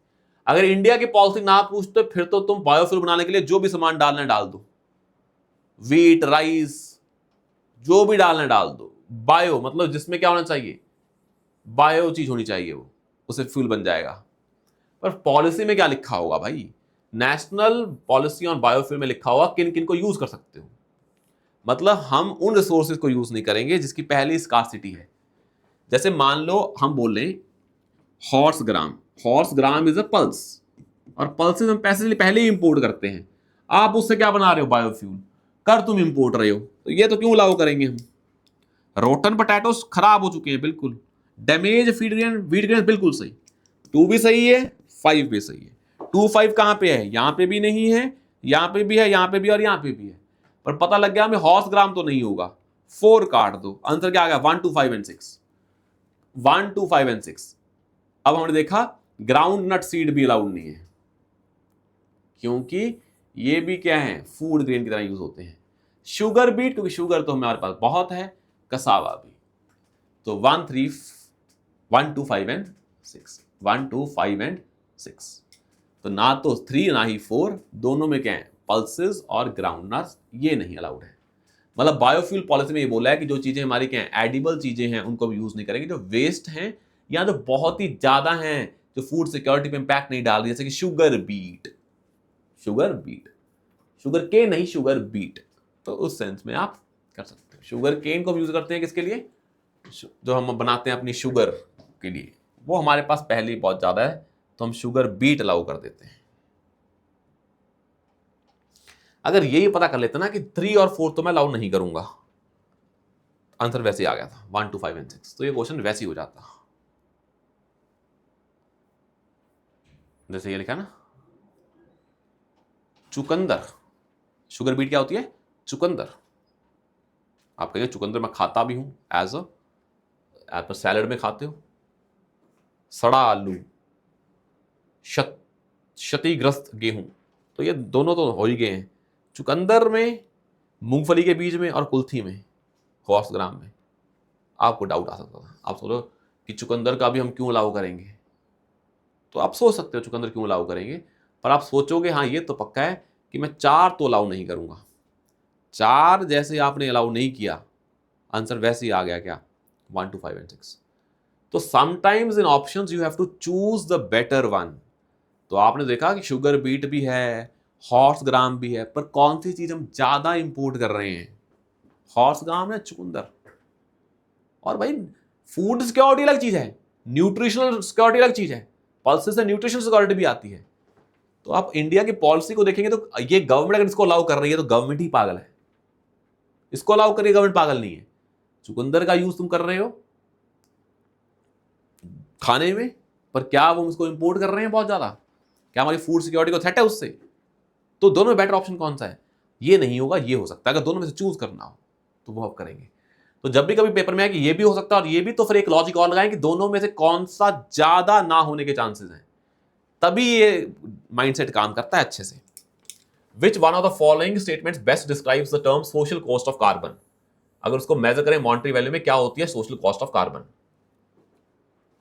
अगर India की policy ना पूछते फिर तो तुम बायोफ्यूल बनाने के लिए जो भी सामान डालना है डाल दो, वीट राइस जो भी डालना है डाल दो। बायो मतलब जिसमें क्या होना चाहिए, बायो चीज होनी चाहिए, वो उसे फ्यूल बन जाएगा। पर पॉलिसी में क्या लिखा होगा भाई, नेशनल पॉलिसी ऑन बायोफ्यूल में लिखा हुआ किन किन को यूज कर सकते हो। मतलब हम उन रिसोर्सेज को यूज नहीं करेंगे जिसकी पहली स्कार्सिटी है। जैसे मान लो हम बोल रहे हैं horse gram is a pulse, और पल्सेस हम पैसे पहले ही इंपोर्ट करते हैं। आप उससे क्या बना रहे हो, बायोफ्यूल कर तुम इंपोर्ट रहे हो, तो ये तो क्यों लागू करेंगे हम। रोटन पोटैटोस खराब हो चुके हैं बिल्कुल, डैमेज वीट ग्रेन बिल्कुल सही, 2 भी सही है 5 भी सही है। 2 5 कहां पे है, यहां पे भी नहीं है, यहां पे भी है, यहां पे भी और यहां पे भी है, पर पता लग गया हमें हॉर्स ग्राम तो नहीं होगा, 4 काट दो। आंसर क्या आ गया 1 2 5 एंड 6, 1 2 5 एंड 6। अब हमने देखा ग्राउंड नट सीड भी अलाउड नहीं है, क्योंकि ये भी क्या है, फूड ग्रेन की तरह यूज होते हैं। शुगर बीट क्योंकि शुगर तो हमारे पास बहुत है, कसावा भी। तो 1 2 5 एंड 6, 1 2 5 एंड 6। तो ना तो 3 ना ही 4, दोनों में क्या है पल्सेस और ग्राउंड नट्स, ये नहीं अलाउड है। मतलब बायोफ्यूल पॉलिसी में ये बोला है कि जो चीजें हमारी क्या है एडिबल चीजें हैं उनको भी यूज नहीं करेंगे, जो वेस्ट हैं या जो बहुत ही ज्यादा हैं जो फूड सिक्योरिटी पे इंपैक्ट नहीं डाल रही, जैसे कि शुगर केन नहीं शुगर बीट, तो उस सेंस में आप कर सकते हो। शुगर केन को यूज करते हैं किसके लिए, जो हम बनाते हैं अपनी शुगर के लिए, वो हमारे पास पहले ही बहुत ज्यादा है, तो हम शुगर बीट अलाउ कर देते हैं। अगर यही पता कर लेते ना कि 3 और 4 तो मैं अलाउ नहीं करूंगा, आंसर वैसे ही आ गया था 1 2 5 एंड 6, तो ये क्वेश्चन वैसे ही हो जाता। जैसे ये लिखा ना चुकंदर, शुगर बीट क्या होती है, चुकंदर। आप कहेंगे चुकंदर मैं खाता भी हूं, एज अ सैलड में खाते हो, सड़ा आलू, क्षतिग्रस्त गेहूं, तो ये दोनों तो हो ही गए हैं। चुकंदर में, मूंगफली के बीज में और कुल्थी में, हॉर्स ग्राम में आपको डाउट आ सकता था। आप सोचो कि चुकंदर का भी हम क्यों अलाउ करेंगे, तो आप सोच सकते हो चुकंदर क्यों अलाउ करेंगे, पर आप सोचोगे हाँ ये तो पक्का है कि मैं 4 तो अलाउ नहीं करूंगा। 4 जैसे आपने अलाउ नहीं किया, आंसर वैसे ही आ गया क्या 1 2 5 एंड 6। तो sometimes in options you have to choose the better one. तो आपने देखा कि शुगर बीट भी है, हॉर्स ग्राम भी है, पर कौन सी चीज हम ज्यादा इंपोर्ट कर रहे हैं, हॉर्स ग्राम या चुकंदर। और भाई फूड सिक्योरिटी अलग चीज है, न्यूट्रिशनल सिक्योरिटी अलग चीज है, पल्सेस से न्यूट्रिशनल सिक्योरिटी भी आती है। तो आप इंडिया की पॉलिसी को देखेंगे तो ये गवर्नमेंट अगर इसको अलाउ कर रही है तो गवर्नमेंट ही पागल है, इसको अलाउ करिए गवर्नमेंट पागल नहीं है। चुकंदर का यूज तुम कर रहे हो खाने में, पर क्या वो उसको इंपोर्ट कर रहे हैं बहुत ज्यादा, क्या हमारी फूड सिक्योरिटी को थ्रेट है उससे। तो दोनों में बेटर ऑप्शन कौन सा है, ये नहीं होगा, ये हो सकता है। अगर दोनों में से चूज करना हो तो वो आप करेंगे। तो जब भी कभी पेपर में आए कि ये भी हो सकता है और ये भी, तो फिर एक लॉजिक और लगाएं कि दोनों में से कौन सा ज्यादा ना होने के चांसेस हैं, तभी ये माइंडसेट काम करता है अच्छे से। विच one of the following statements best describes the term social cost of carbon. अगर उसको मेजर करें मॉनेटरी वैल्यू में, क्या होती है social cost of carbon.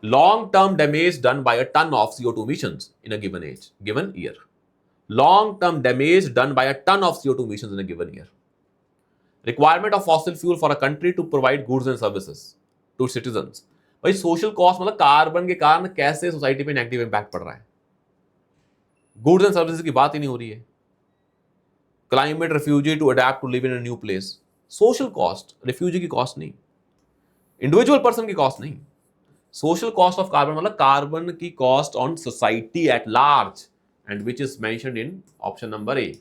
Long term damage done by a ton of CO2 emissions in a given year. Long term damage done by a ton of CO2 emissions in a given year. Requirement of fossil fuel for a country to provide goods and services to citizens. भाई social cost मतलब carbon के कारण कैसे society पे negative impact पड़ रहा है, goods and services की बात ही नहीं हो रही है। Climate, refugee to adapt to live in a new place, social cost, refugee की कॉस्ट नहीं, इंडिविजुअल पर्सन की कॉस्ट नहीं। सोशल कॉस्ट ऑफ कार्बन मतलब कार्बन की cost on society at large, and which is mentioned in option number A.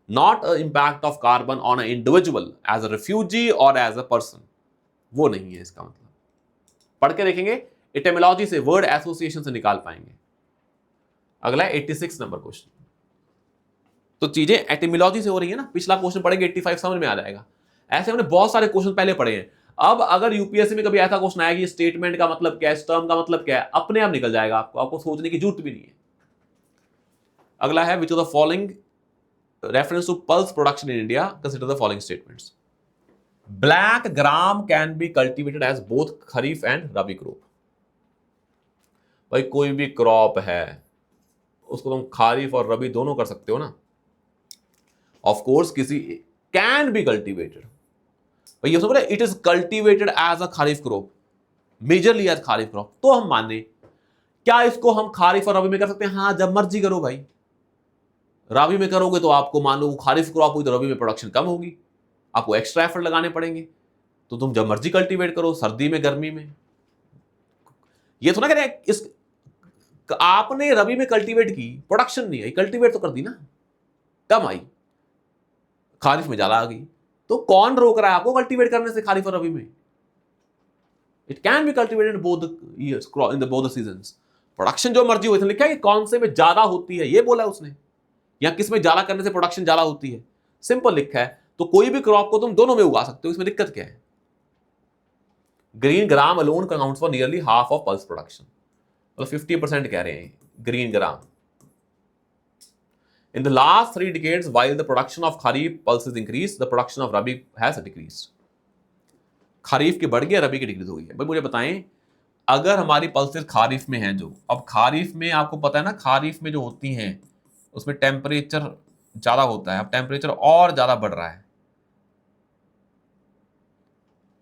Not a impact of carbon on a individual as a refugee और as a person, वो नहीं है इसका मतलब। पढ़ के देखेंगे, इटेमोलॉजी से, वर्ड एसोसिएशन से निकाल पाएंगे। अगला है 86 नंबर क्वेश्चन। तो चीजें एटिमोलॉजी से हो रही है ना। पिछला क्वेश्चन पढ़ेंगे 85 समझ में आ जाएगा। ऐसे हमने बहुत सारे क्वेश्चन पहले पढ़े हैं। अब अगर यूपीएससी में कभी ऐसा क्वेश्चन आया कि स्टेटमेंट का मतलब क्या है, इस टर्म का मतलब क्या है, अपने आप निकल जाएगा आपको, आपको सोचने की जरूरत भी नहीं है। अगला है which of the following reference to pulse production in India, consider the following statements. Black gram can be cultivated as both kharif and rabi crop. भाई कोई भी क्रॉप है उसको तुम खारिफ और रबी दोनों कर सकते हो ना। ऑफ कोर्स किसी कैन बी कल्टिवेटेड, भाई ये बोले it is cultivated as a kharif crop, majorly as kharif crop, तो हम माने क्या इसको हम खारिफ और रबी में कर सकते हैं? हाँ, जब मर्जी करो भाई। रबी में करोगे तो आपको मान लो खारिफ क्रॉप हुई तो रबी में प्रोडक्शन कम होगी, आपको एक्स्ट्रा एफर्ट लगाने पड़ेंगे। तो तुम जब मर्जी कल्टीवेट करो, सर्दी में गर्मी में। ये तो ना करें इस आपने रबी में कल्टीवेट की, प्रोडक्शन नहीं आई, कल्टीवेट तो कर दी ना, कम आई, खारिफ में ज्यादा आ गई, तो कौन रोक रहा है आपको कल्टीवेट करने से खारिफ और रबी में? It can be cultivated in both years, in the both seasons. Production जो मर्जी हो, इसने लिखा है कि कौन से में ज्यादा होती है, ये बोला उसने, या किस में ज्यादा करने से प्रोडक्शन ज्यादा होती है, सिंपल लिखा है। तो कोई भी क्रॉप को तुम दोनों में उगा सकते हो, इसमें दिक्कत क्या है? Green gram alone counts for nearly half of pulse production, मतलब 50% कह रहे हैं green gram. In the last 3 decades, while the production of Kharif pulses increased, the production of Rabi has decreased. खरीफ की बढ़ गया, रबी की डिक्रीज हो गई है। भाई मुझे बताएं, अगर हमारी पल्सेस खारिफ में हैं, जो अब खारिफ में आपको पता है ना, खारिफ में जो होती हैं उसमें टेम्परेचर ज्यादा होता है, अब टेम्परेचर और ज्यादा बढ़ रहा है,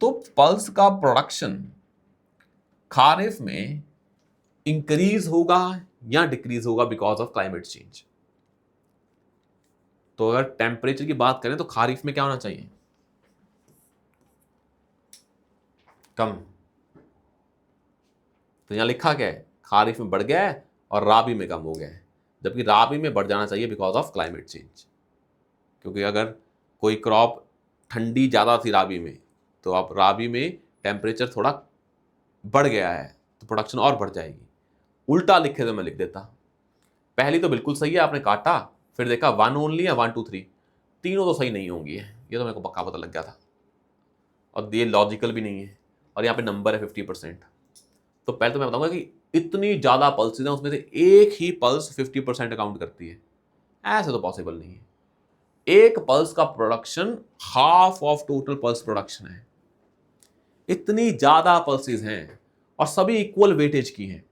तो पल्स का प्रोडक्शन खारिफ में इंक्रीज होगा या डिक्रीज होगा बिकॉज ऑफ क्लाइमेट चेंज। तो अगर टेम्परेचर की बात करें तो खारिफ में क्या होना चाहिए? कम। तो यहां लिखा क्या है? खारिफ में बढ़ गया है और राबी में कम हो गया है, जबकि राबी में बढ़ जाना चाहिए बिकॉज ऑफ क्लाइमेट चेंज। क्योंकि अगर कोई क्रॉप ठंडी ज़्यादा थी राबी में, तो अब राबी में टेम्परेचर थोड़ा बढ़ गया है तो प्रोडक्शन और बढ़ जाएगी। उल्टा लिखे तो मैं लिख देता, पहली तो बिल्कुल सही है, आपने काटा, फिर देखा 1 ओनली या 1 2 3, तीनों तो सही नहीं होंगी, ये तो मेरे को पक्का पता लग गया था, और ये लॉजिकल भी नहीं है, और यहाँ पे नंबर है 50%। तो पहले तो मैं बताऊंगा कि इतनी ज़्यादा पल्सेज हैं, उसमें से एक ही पल्स 50% अकाउंट करती है, ऐसे तो पॉसिबल नहीं है। एक पल्स का production half of total pulse production है। इतनी ज़्यादा पल्सेज हैं और सभी इक्वल वेटेज की हैं,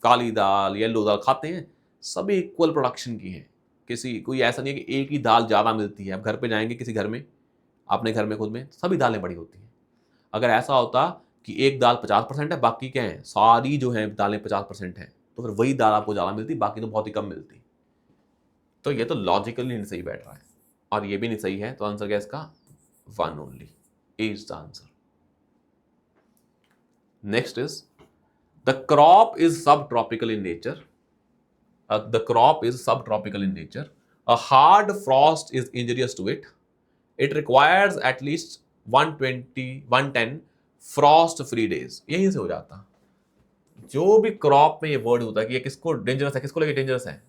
काली दाल येलो दाल खाते हैं, सभी इक्वल प्रोडक्शन की हैं। किसी कोई ऐसा नहीं है कि एक ही दाल ज़्यादा मिलती है। आप घर पे जाएंगे किसी घर में, अपने घर में खुद में, सभी दालें बड़ी होती हैं। अगर ऐसा होता कि एक दाल 50% है, बाकी क्या है, सारी जो है दालें 50% हैं, तो फिर वही दाल आपको ज़्यादा मिलती, बाकी तो बहुत ही कम मिलती। तो ये तो लॉजिकली नहीं सही बैठ रहा है, और ये भी नहीं सही है। तो आंसर क्या है इसका? 1 only is the answer. Next is the crop is subtropical in nature. The crop is subtropical in nature. A hard frost is injurious to it. It requires at least 110 frost free days. यहीं से हो जाता। जो भी crop में ये word होता है कि ये किसको डेंजरस है, किसको लेके डेंजरस है,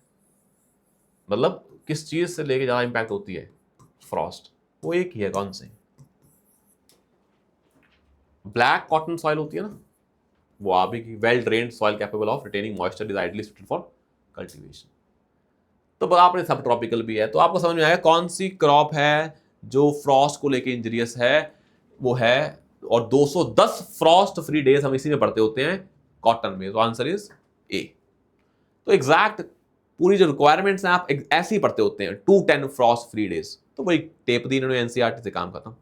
मतलब किस चीज से लेके ज्यादा इंपैक्ट होती है, फ्रॉस्ट, वो एक ही है, कौन सी? ब्लैक कॉटन सॉइल होती है ना, वो आप की well drained soil capable of retaining moisture is ideally suited for cultivation. तो आपने सब ट्रॉपिकल भी है, तो आपको समझ में आएगा कौन सी क्रॉप है जो फ्रॉस्ट को लेके इंजीरियस है, वो है, और 210 फ्रॉस्ट फ्री डेज हम इसी में पढ़ते होते हैं कॉटन में। तो आंसर इज ए। तो एग्जैक्ट पूरी जो रिक्वायरमेंट्स हैं आप ऐसे ही पढ़ते होते हैं, 210 फ्रॉस्ट फ्री डेज, तो वही टेप दी इन्होंने एनसीईआरटी से, काम खत्म।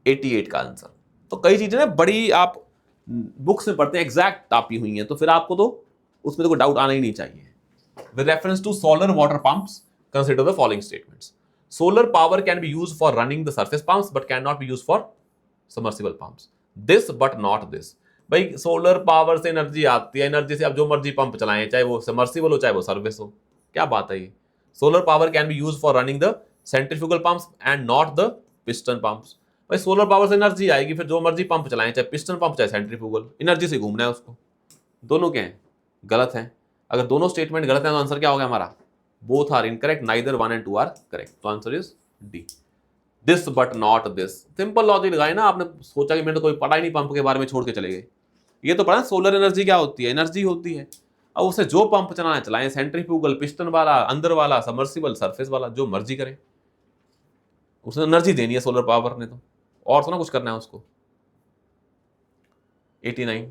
88 का आंसर। तो कई चीजें ना बड़ी आप बुक्स में पढ़ते हैं, एग्जैक्ट टापी हुई हैं, तो फिर आपको तो उसमें तो कोई डाउट आना ही नहीं चाहिए। With reference to solar water pumps, consider the following statements. Solar power can be used for running the surface pumps but cannot be used for submersible pumps. This but not this. भाई solar power से energy आती है, energy से आप जो मर्जी pump चलाएं, चाहे वो सबमर्सिबल हो चाहे वो सर्विस हो, क्या बात है ये? Solar power can be use for running the centrifugal pumps and not the piston pumps. भाई सोलर पावर से एनर्जी आएगी, फिर जो मर्जी पंप चलाएं, चाहे पिस्टन पंप चाहे सेंट्रीफ्यूगल, एनर्जी से घूमना है उसको। दोनों क्या है? गलत है। अगर दोनों स्टेटमेंट गलत है तो आंसर क्या होगा हमारा? Both are incorrect, neither 1 and 2 are correct, तो answer is D. This but not this, simple logic लगाए ना आपने, सोचा कि मैंने तो कोई पढ़ा ही नहीं पंप के बारे में, छोड़ के चले गए। ये तो पढ़ा सोलर एनर्जी क्या होती है, एनर्जी होती है। अब उसे जो पंप चलाना है चलाएं, सेंट्रीफ्यूगल, पिस्टन वाला, अंदर वाला, सबमर्सिबल, सरफेस वाला, जो मर्जी करें, उसने एनर्जी देनी है सोलर पावर ने, तो और तो ना कुछ करना है उसको। 89,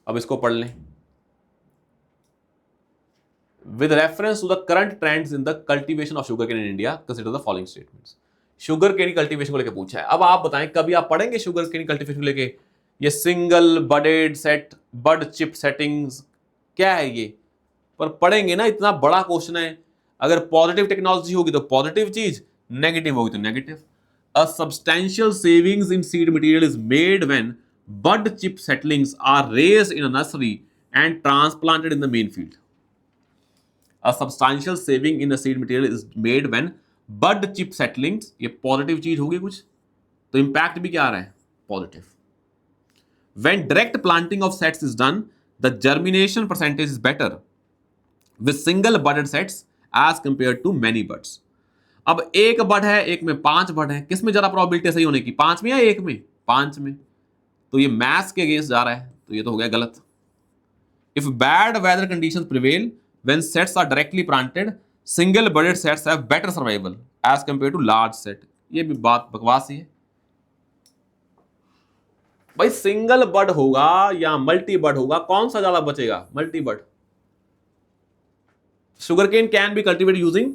अब इसको पढ़ लें। With reference to the current trends in the cultivation of sugarcane in India, consider the following statements. Sugarcane cultivation को लेके पूछा है। अब आप बताएं कभी आप पढ़ेंगे शुगर केन कल्टीवेशन को लेके, ये सिंगल बडेड सेट, बड चिप सेटिंग्स, क्या है ये, पर पढ़ेंगे ना, इतना बड़ा क्वेश्चन है। अगर पॉजिटिव टेक्नोलॉजी होगी तो पॉजिटिव चीज, नेगेटिव होगी तो negative. A substantial savings in seed material is made when bud chip settlings are raised in a nursery and transplanted in the main field. A substantial saving in the seed material is made when bud chip settlings, ये positive चीज होगी कुछ, तो impact भी क्या आ रहा है, positive. When direct planting of sets is done, the germination percentage is better with single budded sets as compared to many buds. अब एक बड है, एक में 5 बड है, किस में ज्यादा प्रोबेबिलिटी सही होने की, 5 में या 1 में, 5 में, तो ये मैथ्स के अगेंस्ट जा रहा है, तो ये तो हो गया गलत। If bad weather conditions prevail when sets are directly planted, single budded sets have better survival as compared to large set। ये भी बात बकवास ही है भाई, सिंगल बड होगा या मल्टी बड होगा, कौन सा ज्यादा बचेगा, multi bud. Sugarcane can be cultivated using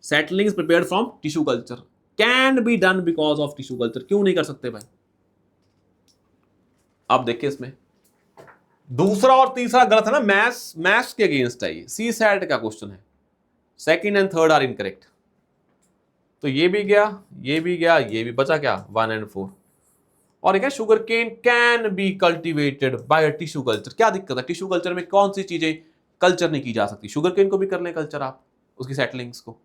seedlings prepared from tissue culture, can be done because of tissue culture। क्यों नहीं कर सकते भाई। अब देखिए इसमें दूसरा और तीसरा गलत है ना, मैथ्स के अगेंस्ट है ये, सी सैट का क्वेश्चन है। Second and third are incorrect, तो ये भी गया, ये भी गया, ये भी बचा क्या, 1 and 4। और क्या, sugarcane can be cultivated by tissue culture, क्या दिक्कत है, टिश्यू कल्चर में कौन सी चीजें कल्चर नहीं की जा सकती, शुगर केन को भी कर लें कल्चर आप, उसकी सेटलिंग्स को।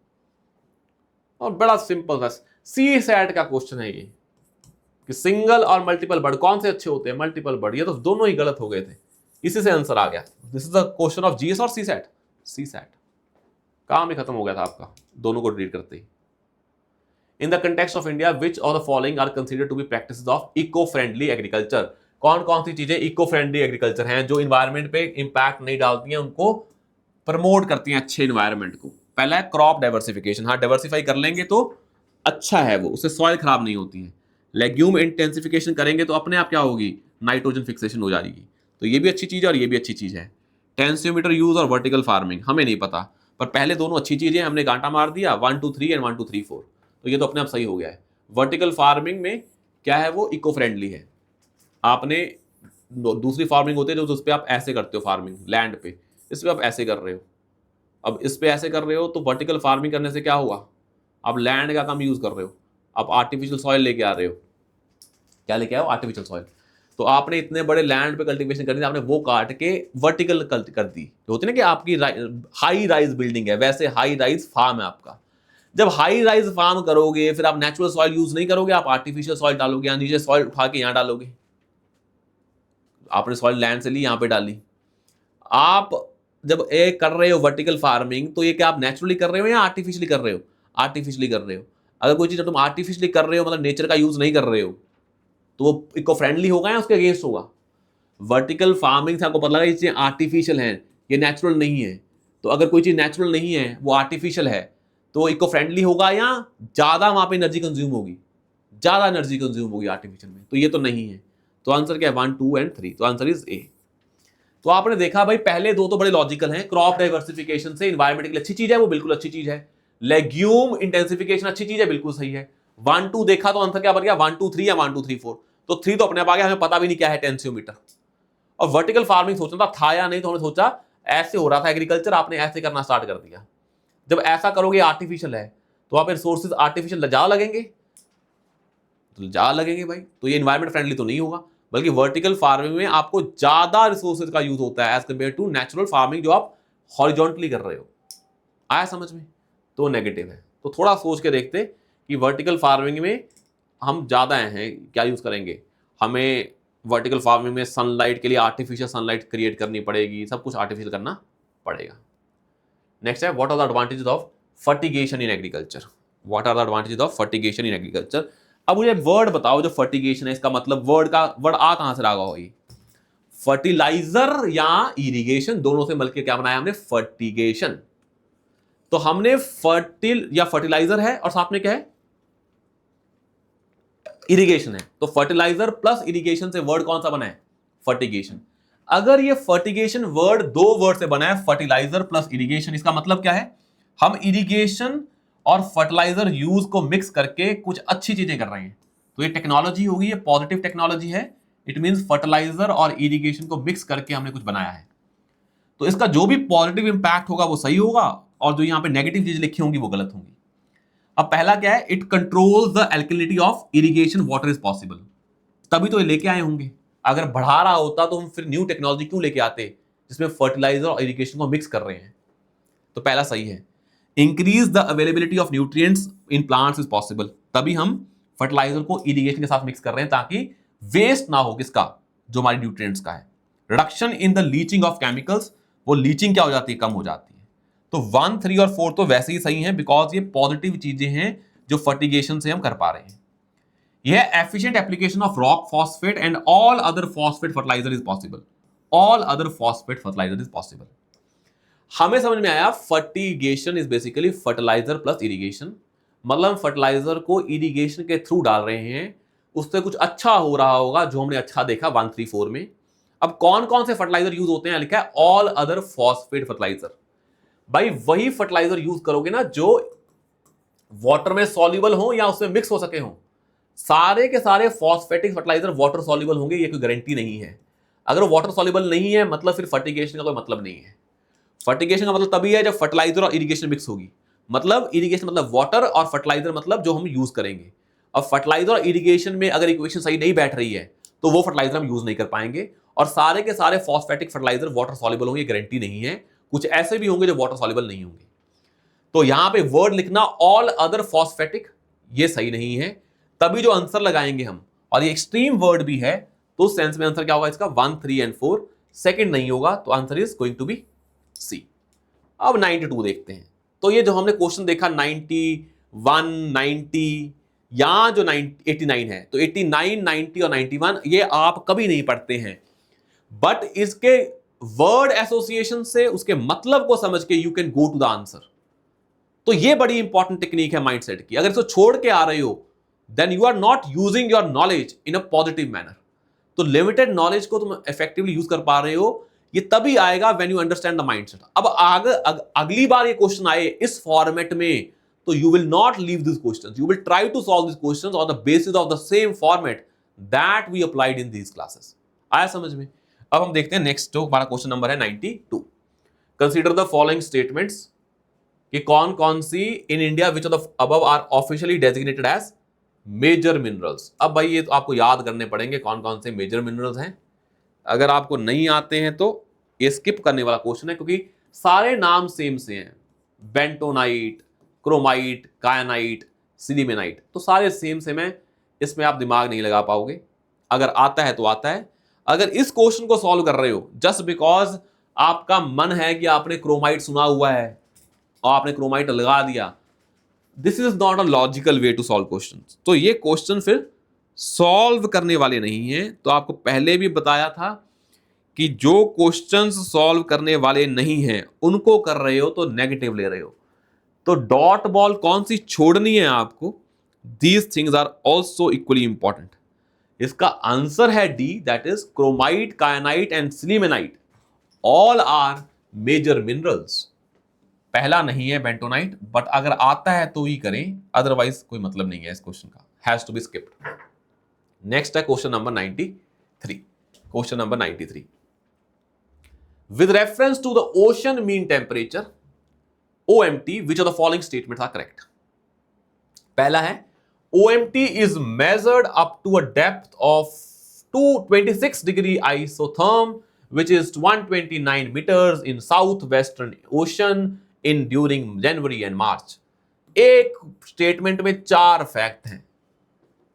और बड़ा सिंपल था, सी सैट का क्वेश्चन है ये, कि सिंगल और मल्टीपल बर्ड कौन से अच्छे होते हैं, मल्टीपल बर्ड, ये तो दोनों ही गलत हो गए थे, इसी से आंसर आ गया। This is the question of GS और सी सैट, सी सैट काम ही खत्म हो गया था आपका, दोनों को डिलीट करते ही। In the context of India which of the following are considered to be practices of eco friendly agriculture, कौन कौन सी चीजें इको फ्रेंडली एग्रीकल्चर हैं, जो इन्वायरमेंट पे इंपैक्ट नहीं डालती हैं, उनको प्रमोट करती हैं अच्छे इन्वायरमेंट को। पहला है क्रॉप डाइवर्सिफिकेशन, हाँ डाइवर्सिफाई कर लेंगे तो अच्छा है वो, उससे सॉइल खराब नहीं होती है। लेग्यूम इंटेंसिफिकेशन करेंगे तो अपने आप क्या होगी, नाइट्रोजन फिक्सेशन हो जाएगी, तो ये भी अच्छी चीज है और ये भी अच्छी चीज है। टेंसियोमीटर यूज और वर्टिकल फार्मिंग हमें नहीं पता, पर पहले दोनों अच्छी चीजें, हमने गांटा मार दिया 1 2 3 एंड 1 2 3 4, तो ये तो अपने आप सही हो गया है। वर्टिकल फार्मिंग में क्या है, वो इको फ्रेंडली है। आपने दूसरी फार्मिंग होती है जो उस पर आप ऐसे करते हो फार्मिंग लैंड पे, इस पर आप ऐसे कर रहे हो, अब इस पे ऐसे कर रहे हो, तो वर्टिकल फार्मिंग करने से क्या हुआ, आप लैंड का कम यूज कर रहे हो, आप आर्टिफिशियल सॉइल लेके आ रहे हो, क्या लेके आओ, आर्टिफिशियल सॉइल। तो आपने इतने बड़े लैंड पे कल्टीवेशन करनी थी, आपने वो काट के वर्टिकल कर दी, जो होती है ना कि आपकी हाई राइज बिल्डिंग है, वैसे हाई राइज फार्म है आपका। जब हाई राइज फार्म करोगे फिर आप नेचुरल सॉइल यूज नहीं करोगे, आप आर्टिफिशियल सॉइल डालोगे, यहाँ नीचे सॉइल उठा के यहाँ डालोगे, आपने सॉइल लैंड से ली यहाँ पे डाली। आप जब ये कर रहे हो वर्टिकल फार्मिंग, तो ये क्या आप नेचुरली कर रहे हो या आर्टिफिशियली कर रहे हो, आर्टिफिशियली कर रहे हो। अगर कोई चीज तुम आर्टिफिशियली कर रहे हो, मतलब नेचर का यूज नहीं कर रहे हो, तो वो इको फ्रेंडली होगा या उसके अगेंस्ट होगा। वर्टिकल फार्मिंग से आपको पता लगा ये चीजें आर्टिफिशियल हैं, ये नेचुरल नहीं है, तो अगर कोई चीज नेचुरल नहीं है, वो आर्टिफिशियल है, तो इको फ्रेंडली होगा या ज्यादा वहां पे एनर्जी कंज्यूम होगी, ज्यादा एनर्जी कंज्यूम होगी आर्टिफिशियल में, तो ये तो नहीं है। तो आंसर क्या है, 1 2 एंड 3, तो आंसर इज ए। तो आपने देखा भाई पहले दो तो बड़े लॉजिकल हैं, क्रॉप डाइवर्सिफिकेशन से इन्वायरमेंट के लिए अच्छी चीज है, वो बिल्कुल अच्छी चीज है। लेग्यूम इंटेंसिफिकेशन अच्छी चीज है, बिल्कुल सही है। 1 2 देखा तो आंसर क्या बन गया, 1 2 3 या 1 2 3 4, तो 3 तो अपने आप आ गया, हमें पता भी नहीं क्या है टेंसियोमीटर। और वर्टिकल फार्मिंग सोचना था या नहीं, तो हमने सोचा ऐसे हो रहा था एग्रीकल्चर, आपने ऐसे करना स्टार्ट कर दिया। जब ऐसा करोगे आर्टिफिशियल है, तो वहां पे रिसोर्सेज आर्टिफिशियल ज्यादा लगेंगे, तो ज्यादा लगेंगे भाई, तो ये इन्वायरमेंट फ्रेंडली तो नहीं होगा। बल्कि वर्टिकल फार्मिंग में आपको ज्यादा रिसोर्सेज का यूज होता है as compare to natural farming जो आप हॉरिजॉन्टली कर रहे हो। आया समझ में, तो नेगेटिव है। तो थोड़ा सोच के देखते कि वर्टिकल फार्मिंग में हम ज्यादा हैं, क्या यूज करेंगे, हमें वर्टिकल फार्मिंग में सनलाइट के लिए आर्टिफिशियल सनलाइट क्रिएट करनी पड़ेगी, सब कुछ आर्टिफिशियल करना पड़ेगा। नेक्स्ट है what are the advantages of fertigation in agriculture. What are the advantages of fertigation in agriculture. अब मुझे वर्ड बताओ जो फर्टिगेशन है, इसका मतलब वर्ड आ कहां से लगा होगी? फर्टिलाइजर या इरिगेशन, दोनों से मिलकर क्या बनाया हमने? फर्टिगेशन। तो हमने फर्टिल या फर्टिलाइजर है और साथ में क्या है? इरिगेशन है। तो फर्टिलाइजर प्लस इरिगेशन से वर्ड कौन सा बना है? फर्टिगेशन। अगर ये फर्टिगेशन वर्ड दो वर्ड से बना है, फर्टिलाइजर प्लस इरिगेशन, इसका मतलब क्या है? हम इरिगेशन और फर्टिलाइजर यूज को मिक्स करके कुछ अच्छी चीजें कर रहे हैं। तो ये टेक्नोलॉजी होगी, ये पॉजिटिव टेक्नोलॉजी है। इट मींस फर्टिलाइजर और इरिगेशन को मिक्स करके हमने कुछ बनाया है। तो इसका जो भी पॉजिटिव इंपैक्ट होगा वो सही होगा, और जो यहां पे नेगेटिव चीज लिखी होंगी वो गलत होंगी। अब पहला क्या है? It controls the alkalinity of irrigation water is possible. तभी तो ये लेके आए होंगे। अगर बढ़ा रहा होता तो हम फिर न्यू टेक्नोलॉजी क्यों लेके आते जिसमें फर्टिलाइजर और इरिगेशन को मिक्स कर रहे हैं? तो पहला सही है। Increase the availability of nutrients in plants is possible. तभी हम फर्टिलाइजर को इरिगेशन के साथ मिक्स कर रहे हैं ताकि वेस्ट ना हो किसका? जो हमारी न्यूट्रिएंट्स का है। Reduction in the leaching of chemicals, वो लीचिंग क्या हो जाती है? कम हो जाती है। तो 1, 3 और 4 तो वैसे ही सही है, बिकॉज ये पॉजिटिव चीजें हैं जो फर्टिगेशन से हम कर पा रहे हैं। यह efficient application of rock phosphate and all other phosphate fertiliser is possible. All other phosphate fertiliser is possible. हमें समझ में आया fertigation is basically fertiliser plus irrigation. मतलब फर्टिलाइजर को इरिगेशन के थ्रू डाल रहे हैं, उससे कुछ अच्छा हो रहा होगा जो हमने अच्छा देखा 1, 3, 4 में। अब कौन कौन से फर्टिलाइजर यूज होते हैं? लिखा है ऑल अदर फॉस्फेट फर्टिलाइजर। भाई वही फर्टिलाइजर यूज करोगे ना जो वाटर में सॉल्युबल हो या उसमें मिक्स हो सके हो। सारे के सारे फॉस्फेटिक फर्टिलाइजर वाटर सॉल्युबल होंगे ये कोई गारंटी नहीं है। अगर वाटर सॉल्युबल नहीं है मतलब फिर फर्टिगेशन का कोई मतलब नहीं है। फर्टिगेशन का मतलब तभी है जब फर्टिलाइजर और इरिगेशन मिक्स होगी। मतलब इरिगेशन मतलब वाटर और फर्टिलाइजर मतलब जो हम यूज करेंगे। अब फर्टिलाइजर और इरिगेशन में अगर इक्वेशन सही नहीं बैठ रही है तो वो फर्टिलाइजर हम यूज नहीं कर पाएंगे। और सारे के सारे फॉस्फेटिक फर्टिलाइजर वाटर सॉल्युबल होंगे गारंटी नहीं है। कुछ ऐसे भी होंगे जो वाटर सॉल्युबल नहीं होंगे। तो यहां पे वर्ड लिखना ऑल अदर फॉस्फेटिक, ये सही नहीं है। तभी जो आंसर लगाएंगे हम, और ये एक्सट्रीम वर्ड भी है, तो उस सेंस में आंसर क्या होगा इसका? 1, 3 एंड 4 सेकंड नहीं होगा, तो answer is going to be C. अब 92 देखते हैं। तो ये जो हमने क्वेश्चन देखा 91, 90 या जो 89 है, तो 89, 90 और 91 ये आप कभी नहीं पढ़ते हैं, बट इसके वर्ड एसोसिएशन से उसके मतलब को समझ के you can go to the answer. तो ये बड़ी इंपॉर्टेंट टेक्निक है माइंडसेट की। अगर इसको छोड़ के आ रहे हो then you are not using your knowledge in a positive manner. तो लिमिटेड नॉलेज को तुम इफेक्टिवली यूज कर पा रहे हो, ये तभी आएगा when you understand the mindset. अब अगली बार ये क्वेश्चन आए इस फॉर्मेट में तो you will not leave this questions, you will try to solve this questions on the basis of the same format that we applied in these classes. आया समझ में? अब हम देखते हैं नेक्स्ट, जो हमारा क्वेश्चन नंबर है 92। कंसीडर द फॉलोइंग स्टेटमेंट्स कि कौन कौन सी in India which of the above are officially designated as major minerals. अब भाई ये तो आपको याद करने पड़ेंगे कौन कौन से मेजर मिनरल्स हैं। अगर आपको नहीं आते हैं तो ये स्किप करने वाला क्वेश्चन है, क्योंकि सारे नाम सेम से हैं। बेंटोनाइट, क्रोमाइट, कायानाइट, सिलिमेनाइट, तो सारे सेम सेम है। इसमें आप दिमाग नहीं लगा पाओगे। अगर आता है तो आता है। अगर इस क्वेश्चन को सॉल्व कर रहे हो जस्ट बिकॉज आपका मन है कि आपने क्रोमाइट सुना हुआ है और आपने क्रोमाइट लगा दिया, this is not a logical way to solve question. तो ये क्वेश्चन फिर सॉल्व करने वाले नहीं है। तो आपको पहले भी बताया था कि जो क्वेश्चंस सॉल्व करने वाले नहीं हैं उनको कर रहे हो तो नेगेटिव ले रहे हो। तो डॉट बॉल कौन सी छोड़नी है आपको, these things are also equally important. इसका आंसर है D, that is chromite, kyanite and sillimanite all are major minerals. पहला नहीं है बेंटोनाइट, बट अगर आता है तो ही करें, अदरवाइज कोई मतलब नहीं है इस क्वेश्चन का, has to be skipped. Next है question number 93। Question number 93, with reference to the ocean mean temperature OMT which of the following statements are correct? पहला है OMT is measured up to a depth of 226 degree isotherm which is 129 meters in southwestern ocean in during January and March। एक statement में 4 fact हैं।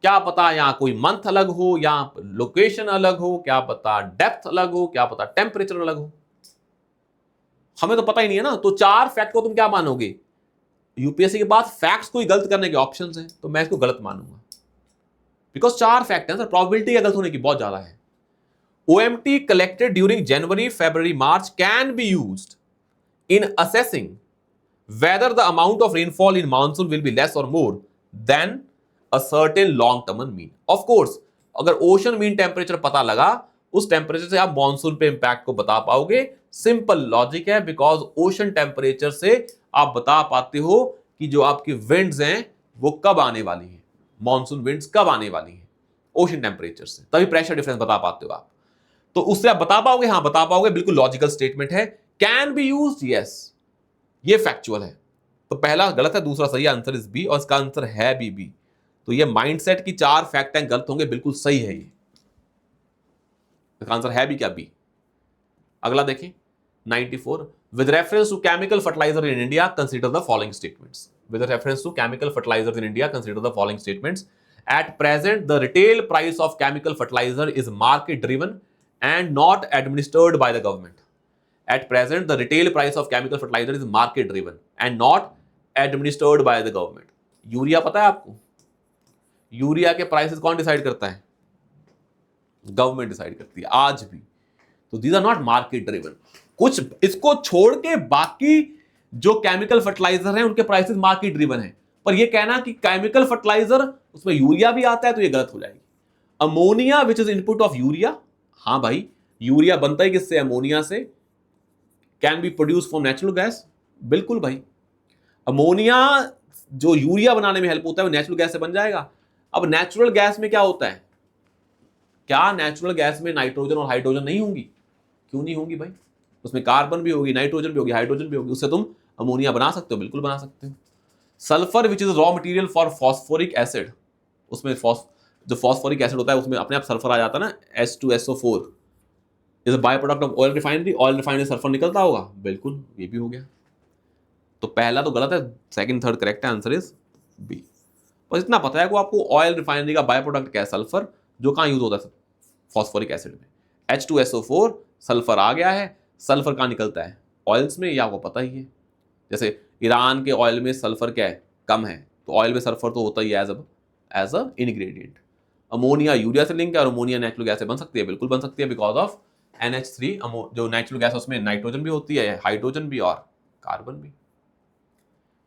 क्या पता यहाँ कोई month अलग हो, या लोकेशन अलग हो, क्या पता डेप्थ अलग हो, क्या पता टेम्परेचर अलग हो, हमें तो पता ही नहीं है ना। तो 4 फैक्ट को तुम क्या मानोगे? यूपीएससी के पास फैक्ट्स कोई गलत करने के ऑप्शंस हैं, तो मैं इसको गलत मानूंगा, बिकॉज 4 फैक्ट हैं सर, प्रोबेबिलिटी गलत होने की बहुत ज्यादा है। OMT collected during January, February, March can be used in assessing whether the amount of rainfall in monsoon will be less or more than a certain long term mean. Of course, अगर ocean mean temperature पता लगा, उस temperature से आप monsoon पे impact को बता पाओगे। सिंपल लॉजिक है, बिकॉज ओशन टेम्परेचर से आप बता पाते हो कि जो आपकी विंड्स हैं वो कब आने वाली हैं, मॉनसून विंड्स कब आने वाली हैं, ओशन टेम्परेचर से, तभी प्रेशर डिफरेंस बता पाते हो आप। तो उससे आप बता पाओगे, हाँ बता पाओगे, बिल्कुल लॉजिकल स्टेटमेंट है। कैन बी यूज्ड, यस, ये फैक्चुअल है। तो पहला गलत है, दूसरा सही आंसर इज बी, और इसका आंसर है बी। तो ये माइंडसेट की 4 फैक्ट हैं गलत होंगे, बिल्कुल सही है ये। इसका आंसर है भी क्या? बी। अगला देखें 94, with reference to chemical fertiliser in India consider the following statements. With reference to chemical fertiliser in India consider the following statements. At present the retail price of chemical fertiliser is market driven and not administered by the government. At present, the retail price of chemical fertilizer is market driven and not administered by the government. Urea पता है आपको? Urea के prices कौन decide करता है? Government decide करती है आज भी। तो these are not market driven. कुछ इसको छोड़ के बाकी जो केमिकल फर्टिलाइजर हैं उनके प्राइसेस मार्केट ड्रिवन है। पर ये कहना कि केमिकल फर्टिलाइजर उसमें यूरिया भी आता है तो ये गलत हो जाएगी। Ammonia which is input of urea, हाँ भाई, यूरिया बनता है किससे? अमोनिया से। Can be produce from natural gas, बिल्कुल भाई। अमोनिया जो यूरिया बनाने में हेल्प होता है वो नेचुरल गैस से बन जाएगा। अब नेचुरल गैस में क्या होता है? क्या नेचुरल गैस में नाइट्रोजन और हाइड्रोजन नहीं होंगी? क्यों नहीं होंगी भाई? उसमें कार्बन भी होगी, नाइट्रोजन भी होगी, हाइड्रोजन भी होगी, उससे तुम अमोनिया बना सकते हो, बिल्कुल बना सकते हो। Sulphur which is raw material for phosphoric acid, उसमें जो फॉस्फोरिक एसिड होता है उसमें अपने आप सल्फर आ जाता है ना, H2SO4 is a by product of oil refinery. Oil refinery sulphur निकलता होगा, बिल्कुल, ये भी हो गया। तो पहला तो गलत है, सेकंड थर्ड करेक्ट है, आंसर इज बी। बस इतना पता है कि आपको ऑयल रिफाइनरी का बाय प्रोडक्ट क्या है? सल्फर, जो कहाँ यूज होता है? फॉस्फोरिक एसिड में। H2SO4 सल्फर आ गया है। सल्फर कहाँ निकलता है? ऑयल्स में, ये आपको पता ही है। जैसे ईरान के ऑयल में सल्फर क्या है? कम है, तो ऑयल में सल्फर तो होता ही है as a ingredient. Ammonia urea से लिंक है और अमोनिया नेचुरल गैस से बन सकती है, बिल्कुल बन सकती है, बिकॉज ऑफ NH3। जो नेचुरल गैस है उसमें नाइट्रोजन भी होती है, हाइड्रोजन भी और कार्बन भी।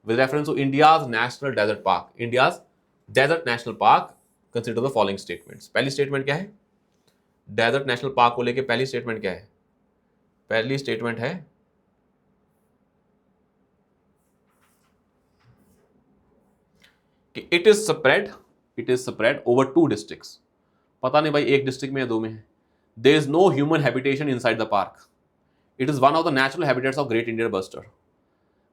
With reference to India's national desert park, India's desert national park consider the following statements. पहली स्टेटमेंट क्या है? डेजर्ट नेशनल पार्क को लेके पहली स्टेटमेंट क्या है? पहली स्टेटमेंट है कि it is spread over 2 districts. पता नहीं भाई एक डिस्ट्रिक्ट में या 2 में है। There is no human habitation inside the park. It is one of the natural habitats of great Indian bustard.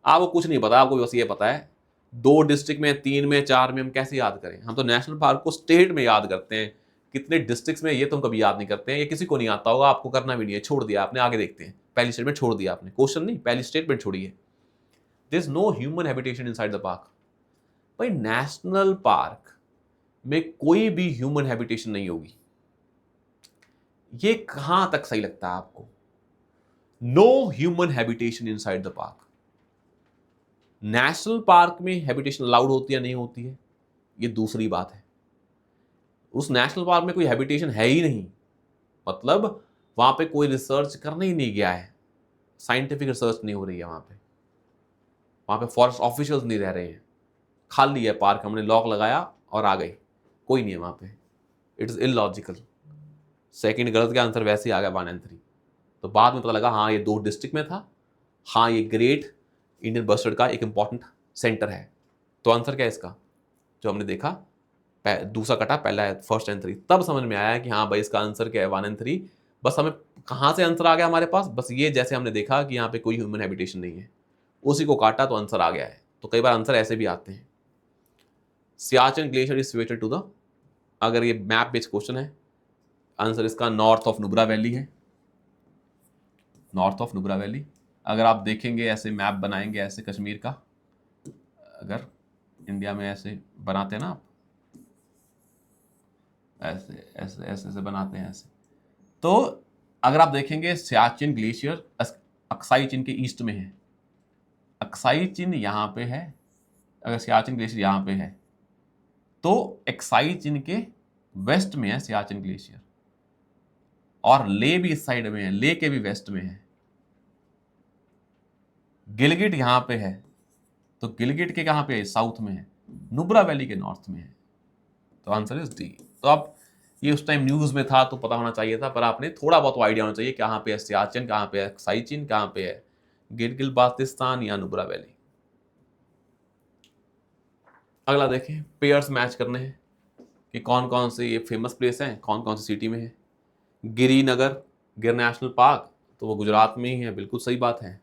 आपको कुछ नहीं पता, आपको बस ये पता है 2 डिस्ट्रिक्ट में, 3 में, 4 में हम कैसे याद करें? हम तो नेशनल पार्क को स्टेट में याद करते हैं, कितने डिस्ट्रिक्ट्स में ये तुम कभी याद नहीं करते हैं। ये किसी को नहीं आता होगा, आपको करना भी नहीं है, छोड़ दिया आपने। आगे देखते हैं, पहली स्टेटमेंट छोड़ दिया आपने, क्वेश्चन नहीं, पहली स्टेटमेंट छोड़ी है। There is no human habitation inside the park. भाई नेशनल पार्क में कोई भी ह्यूमन हैबिटेशन नहीं होगी, ये कहां तक सही लगता है आपको? No human habitation inside the park. National park में हैबिटेशन अलाउड होती है नहीं होती है, ये दूसरी बात है। उस नेशनल पार्क में कोई हैबिटेशन है ही नहीं, मतलब वहां पे कोई रिसर्च करने ही नहीं गया है, साइंटिफिक रिसर्च नहीं हो रही है वहां पे फॉरेस्ट ऑफिशियल्स नहीं रह रहे हैं, खाली है पार्क, हमने लॉक लगाया और आ गए, कोई नहीं है वहां पे। It is illogical. सेकंड गलत का आंसर वैसे ही आ गया 1 और 3। तो बाद में पता लगा हाँ ये 2 डिस्ट्रिक्ट में था, हाँ ये ग्रेट इंडियन बस्टर्ड का एक इंपॉर्टेंट सेंटर है। तो आंसर क्या है इसका? जो हमने देखा दूसरा कटा, पहला है फर्स्ट एंड 3, तब समझ में आया कि हाँ भाई इसका आंसर क्या है 1 और 3। बस हमें कहाँ से आंसर आ गया हमारे पास? बस ये जैसे हमने देखा कि यहाँ पे कोई ह्यूमन हैबिटेशन नहीं है, उसी को काटा तो आंसर आ गया है। तो कई बार आंसर ऐसे भी आते हैं। Siachen glacier is situated to the, अगर ये मैप बेस्ड क्वेश्चन है, आंसर इसका नॉर्थ ऑफ नुब्रा वैली है, नॉर्थ ऑफ नुब्रा वैली। अगर आप देखेंगे ऐसे मैप बनाएंगे ऐसे कश्मीर का, अगर इंडिया में ऐसे बनाते हैं ना आप, ऐसे ऐसे ऐसे ऐसे बनाते हैं ऐसे। तो अगर आप देखेंगे सियाचिन ग्लेशियर अक्साई चीन के ईस्ट में है, अक्साई चीन यहाँ पे है, अगर सियाचिन ग्लेशियर यहाँ पे है तो एक्साई चीन के वेस्ट में है सियाचिन ग्लेशियर, और ले भी इस साइड में है, ले के भी वेस्ट में है। गिलगिट यहां पे है, तो गिलगिट के कहां पे है, साउथ में है, नुब्रा वैली के नॉर्थ में है। तो आंसर इज डी। तो आप ये उस टाइम न्यूज में था तो पता होना चाहिए था, पर आपने थोड़ा बहुत आइडिया होना चाहिए कहां पे है सियाचिन, कहां पे है एक्साई चीन, कहां पे है गिलगित बाल्टिस्तान या नुब्रा वैली। अगला देखें, पेयर्स मैच करने हैं कि कौन कौन से ये फेमस प्लेस हैं, कौन कौन सी सिटी में है। गिरिनगर, गिर नेशनल पार्क, तो वो गुजरात में ही है, बिल्कुल सही बात है।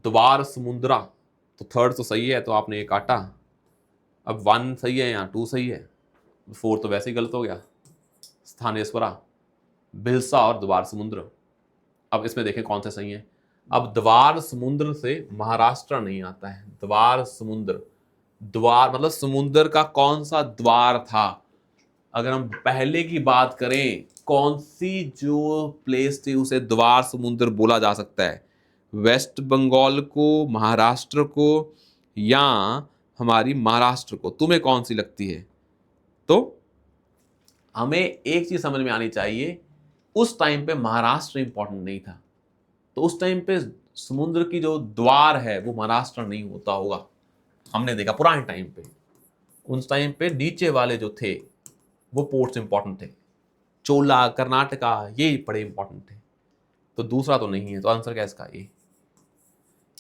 द्वार समुद्रा, तो थर्ड तो सही है, तो आपने ये काटा। अब 1 सही है यहाँ 2 सही है, 4 तो वैसे ही गलत हो गया। स्थानेश्वरा, बिलसा और द्वार समुद्र। अब इसमें देखें कौन से सही है। अब द्वार समुद्र से महाराष्ट्र नहीं आता है, द्वार समुद्र, द्वार मतलब समुद्र का कौन सा द्वार था। अगर हम पहले की बात करें, कौन सी जो प्लेस थी उसे द्वार समुद्र बोला जा सकता है, वेस्ट बंगाल को, महाराष्ट्र को, या हमारी महाराष्ट्र को, तुम्हें कौन सी लगती है। तो हमें एक चीज समझ में आनी चाहिए, उस टाइम पे महाराष्ट्र इंपॉर्टेंट नहीं था, तो उस टाइम पे समुद्र की जो द्वार है वो महाराष्ट्र नहीं होता होगा। हमने देखा पुराने टाइम पे, उस टाइम पे नीचे वाले जो थे वो पोर्ट्स इंपॉर्टेंट थे, चोला, कर्नाटका, ये बड़े इंपॉर्टेंट थे। तो दूसरा तो नहीं है, तो आंसर क्या है इसका, ये।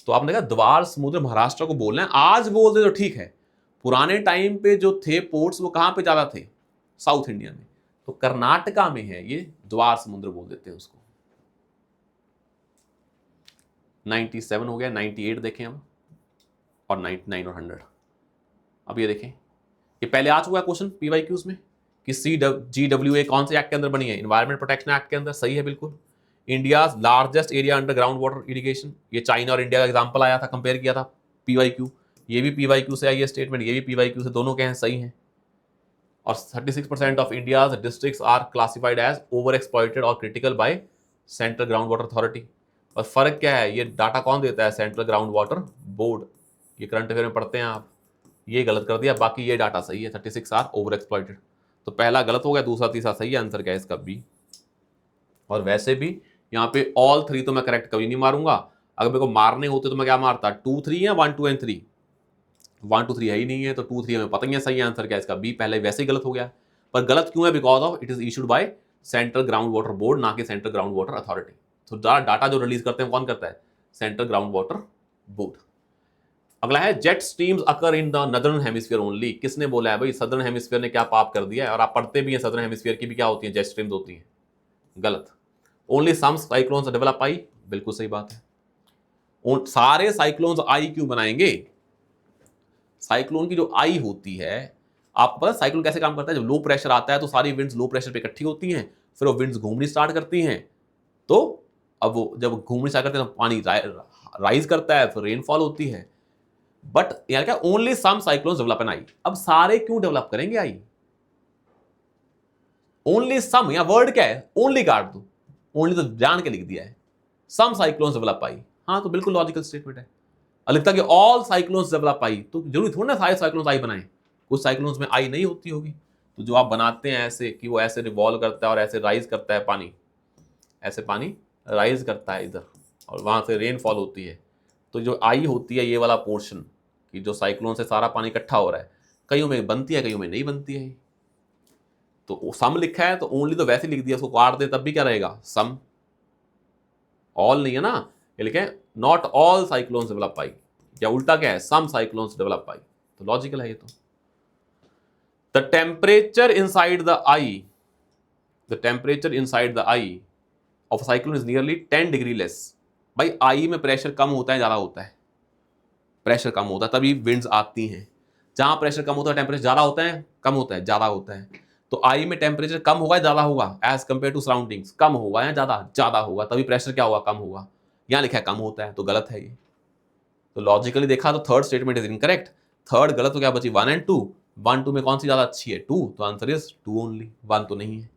तो आपने कहा द्वार समुद्र महाराष्ट्र को बोलना है, आज बोल दे तो ठीक है, पुराने टाइम पे जो थे पोर्ट्स वो कहां पे ज्यादा थे, साउथ इंडिया में, तो कर्नाटका में है, ये द्वार समुद्र बोल देते हैं उसको। 97 हो गया, 98 देखें हम, और 99 और 100। अब ये देखें, ये पहले आ चुका है क्वेश्चन पीवाईक्यूज में कि CGWA कौन से एक्ट के अंदर बनी है, इन्वायरमेंट प्रोटेक्शन एक्ट के अंदर, सही है बिल्कुल। India largest area under ground water irrigation, ये चाइना और इंडिया का एग्जांपल आया था, कंपेयर किया था पीवाईक्यू, ये भी पीवाईक्यू से आई है स्टेटमेंट, ये भी पीवाईक्यू से, दोनों के हैं, सही हैं। और 36% of India's districts are classified as over exploited और critical by central ground water authority. और फर्क क्या है, ये डाटा कौन देता है, सेंट्रल ग्राउंड वाटर बोर्ड। ये करंट अफेयर में पढ़ते हैं आप, ये गलत कर दिया, बाकी ये डाटा सही है, 36 आर ओवर एक्सप्लॉइटेड। तो पहला गलत हो गया, दूसरा तीसरा सही है, आंसर क्या है इसका, बी। और वैसे भी यहाँ पे ऑल 3 तो मैं करेक्ट कभी नहीं मारूंगा, अगर मेरे को मारने होते तो मैं क्या मारता, 2 3 या 1 2 एंड 3, 1 2 3 है ही नहीं है, तो 2 3 हमें पता ही है, सही आंसर क्या है इसका, बी। पहले वैसे ही गलत हो गया, पर गलत क्यों है, because of it is issued by central ground water board, ना कि सेंट्रल ग्राउंड वाटर अथॉरिटी। तो डाटा जो रिलीज करते हैं कौन करता है, सेंट्रल ग्राउंड वाटर बोर्ड। अगला है jet streams occur in the northern hemisphere only, किसने बोला है भाई, सदर्न हेमिस्फीयर ने क्या पाप कर दिया है, और आप पढ़ते भी हैं सदर्न हेमिस्फीयर की भी क्या होती है, जेट स्ट्रीम्स होती हैं, गलत। ओनली सम साइक्लोन्स डेवलप आई, बिल्कुल सही बात है। सारे साइक्लोन्स आई क्यों बनाएंगे, साइक्लोन की जो आई होती है, आपको पता है साइक्लोन कैसे काम करता है, जब लो प्रेशर आता है तो सारी विंड्स लो प्रेशर पे इकट्ठी होती हैं, फिर वो विंड्स घूमनी स्टार्ट करती हैं, तो अब वो जब घूमनी स्टार्ट करते हैं तो पानी राइज करता है, फिर रेनफॉल होती है। बट यार क्या, only some cyclones develop an eye, अब सारे क्यों डेवलप करेंगे आई, ओनली सम, या वर्ड क्या है, ओनली काट दो, ओनली तो जान के लिख दिया है, सम साइक्लोन्स डेवलप आई, हाँ तो बिल्कुल लॉजिकल स्टेटमेंट है। लिखता कि ऑल साइक्लोन्स डेवलप आई, तो जरूरी थोड़ा ना सारे साइक्लोन्स आई बनाए, कुछ साइक्लोन्स में आई नहीं होती होगी, तो जो आप बनाते हैं ऐसे कि वो ऐसे रिवॉल्व करता है और ऐसे राइज करता है पानी, ऐसे पानी राइज करता है इधर और वहां से रेनफॉल होती है, तो जो आई होती है ये वाला पोर्शन कि जो साइक्लोन से सारा पानी इकट्ठा हो रहा है, कईयों में बनती है कईयों में नहीं बनती है, तो सम लिखा है तो ओनली तो वैसे लिख दिया, उसको काट दे तब भी क्या रहेगा, सम, ऑल नहीं है ना, ये लिखे नॉट ऑल साइक्लोन्स डेवलप आई, या उल्टा क्या है, सम साइक्लोन्स डेवलप आई, तो लॉजिकल है ये तो। The temperature inside the I, the temperature inside the I of cyclone is nearly 10 degree less. भाई आई में प्रेशर कम होता है ज्यादा होता है, प्रेशर कम होता है तभी विंड्स आती हैं, जहां प्रेशर कम होता है टेम्परेचर ज्यादा होता है, कम होता है, ज्यादा होता है, तो आई में टेम्परेचर कम होगा या ज्यादा होगा, एज कंपेयर टू सराउंडिंग्स, कम होगा या ज्यादा, ज्यादा होगा, तभी प्रेशर क्या होगा, कम होगा, यहां लिखा है कम होता है, तो गलत है ये। तो लॉजिकली देखा तो third statement is incorrect, third गलत हो गया, बची 1 एंड 2, 1 2 में कौन सी ज्यादा अच्छी है? 2, तो आंसर इज 2 ओनली, 1 तो नहीं है।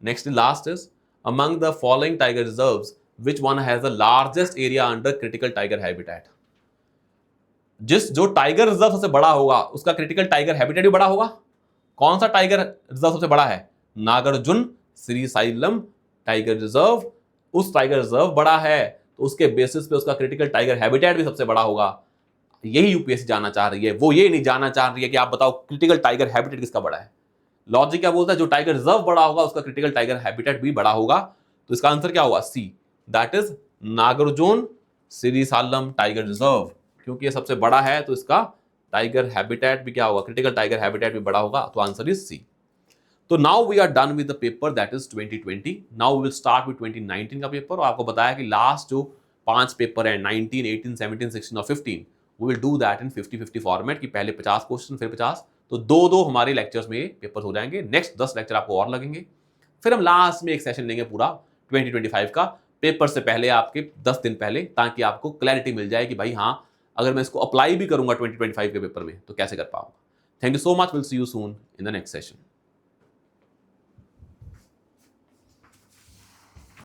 Next last is among the following tiger reserves which one has the largest area under critical tiger habitat. जो टाइगर रिजर्व सबसे बड़ा होगा उसका क्रिटिकल टाइगर हैबिटेट भी बड़ा होगा। कौन सा टाइगर रिजर्व सबसे बड़ा है? Nagarjuna Srisailam tiger reserve. उस टाइगर रिजर्व बड़ा है तो उसके बेसिस पे उसका क्रिटिकल टाइगर हैबिटेट भी सबसे बड़ा होगा। यही यूपीएससी जानना चाह रही है, वो ये नहीं जानना चाह रही है कि आप बताओ क्रिटिकल टाइगर हैबिटेट किसका बड़ा है। लॉजिक क्या बोलता है? जो टाइगर रिजर्व बड़ा होगा उसका क्रिटिकल टाइगर हैबिटेट भी बड़ा होगा। तो इसका आंसर क्या होगा? C, that is Nagarjuna Srisailam tiger reserve. क्योंकि ये सबसे बड़ा है तो इसका टाइगर हैबिटेट भी क्या होगा? क्रिटिकल टाइगर हैबिटेट भी बड़ा होगा। तो आंसर इज सी। तो now we are done with the paper that is 2020। Now we will start with 2019 का पेपर। और आपको बताया कि लास्ट जो 5 पेपर है 19, 18, 17, 16 और 15, we will do that in 50-50 format, कि पहले 50 क्वेश्चन फिर 50, तो 2-2 हमारे लेक्चर्स में पेपर हो जाएंगे। नेक्स्ट 10 लेक्चर आपको और लगेंगे। फिर हम लास्ट में एक सेशन लेंगे पूरा 2025 का, पेपर से पहले आपके 10 दिन पहले, ताकि आपको क्लैरिटी मिल जाए कि भाई हाँ, अगर मैं इसको अप्लाई भी करूंगा 2025 के पेपर में तो कैसे कर पाऊंगा। Thank you so much, will see you soon in the next session.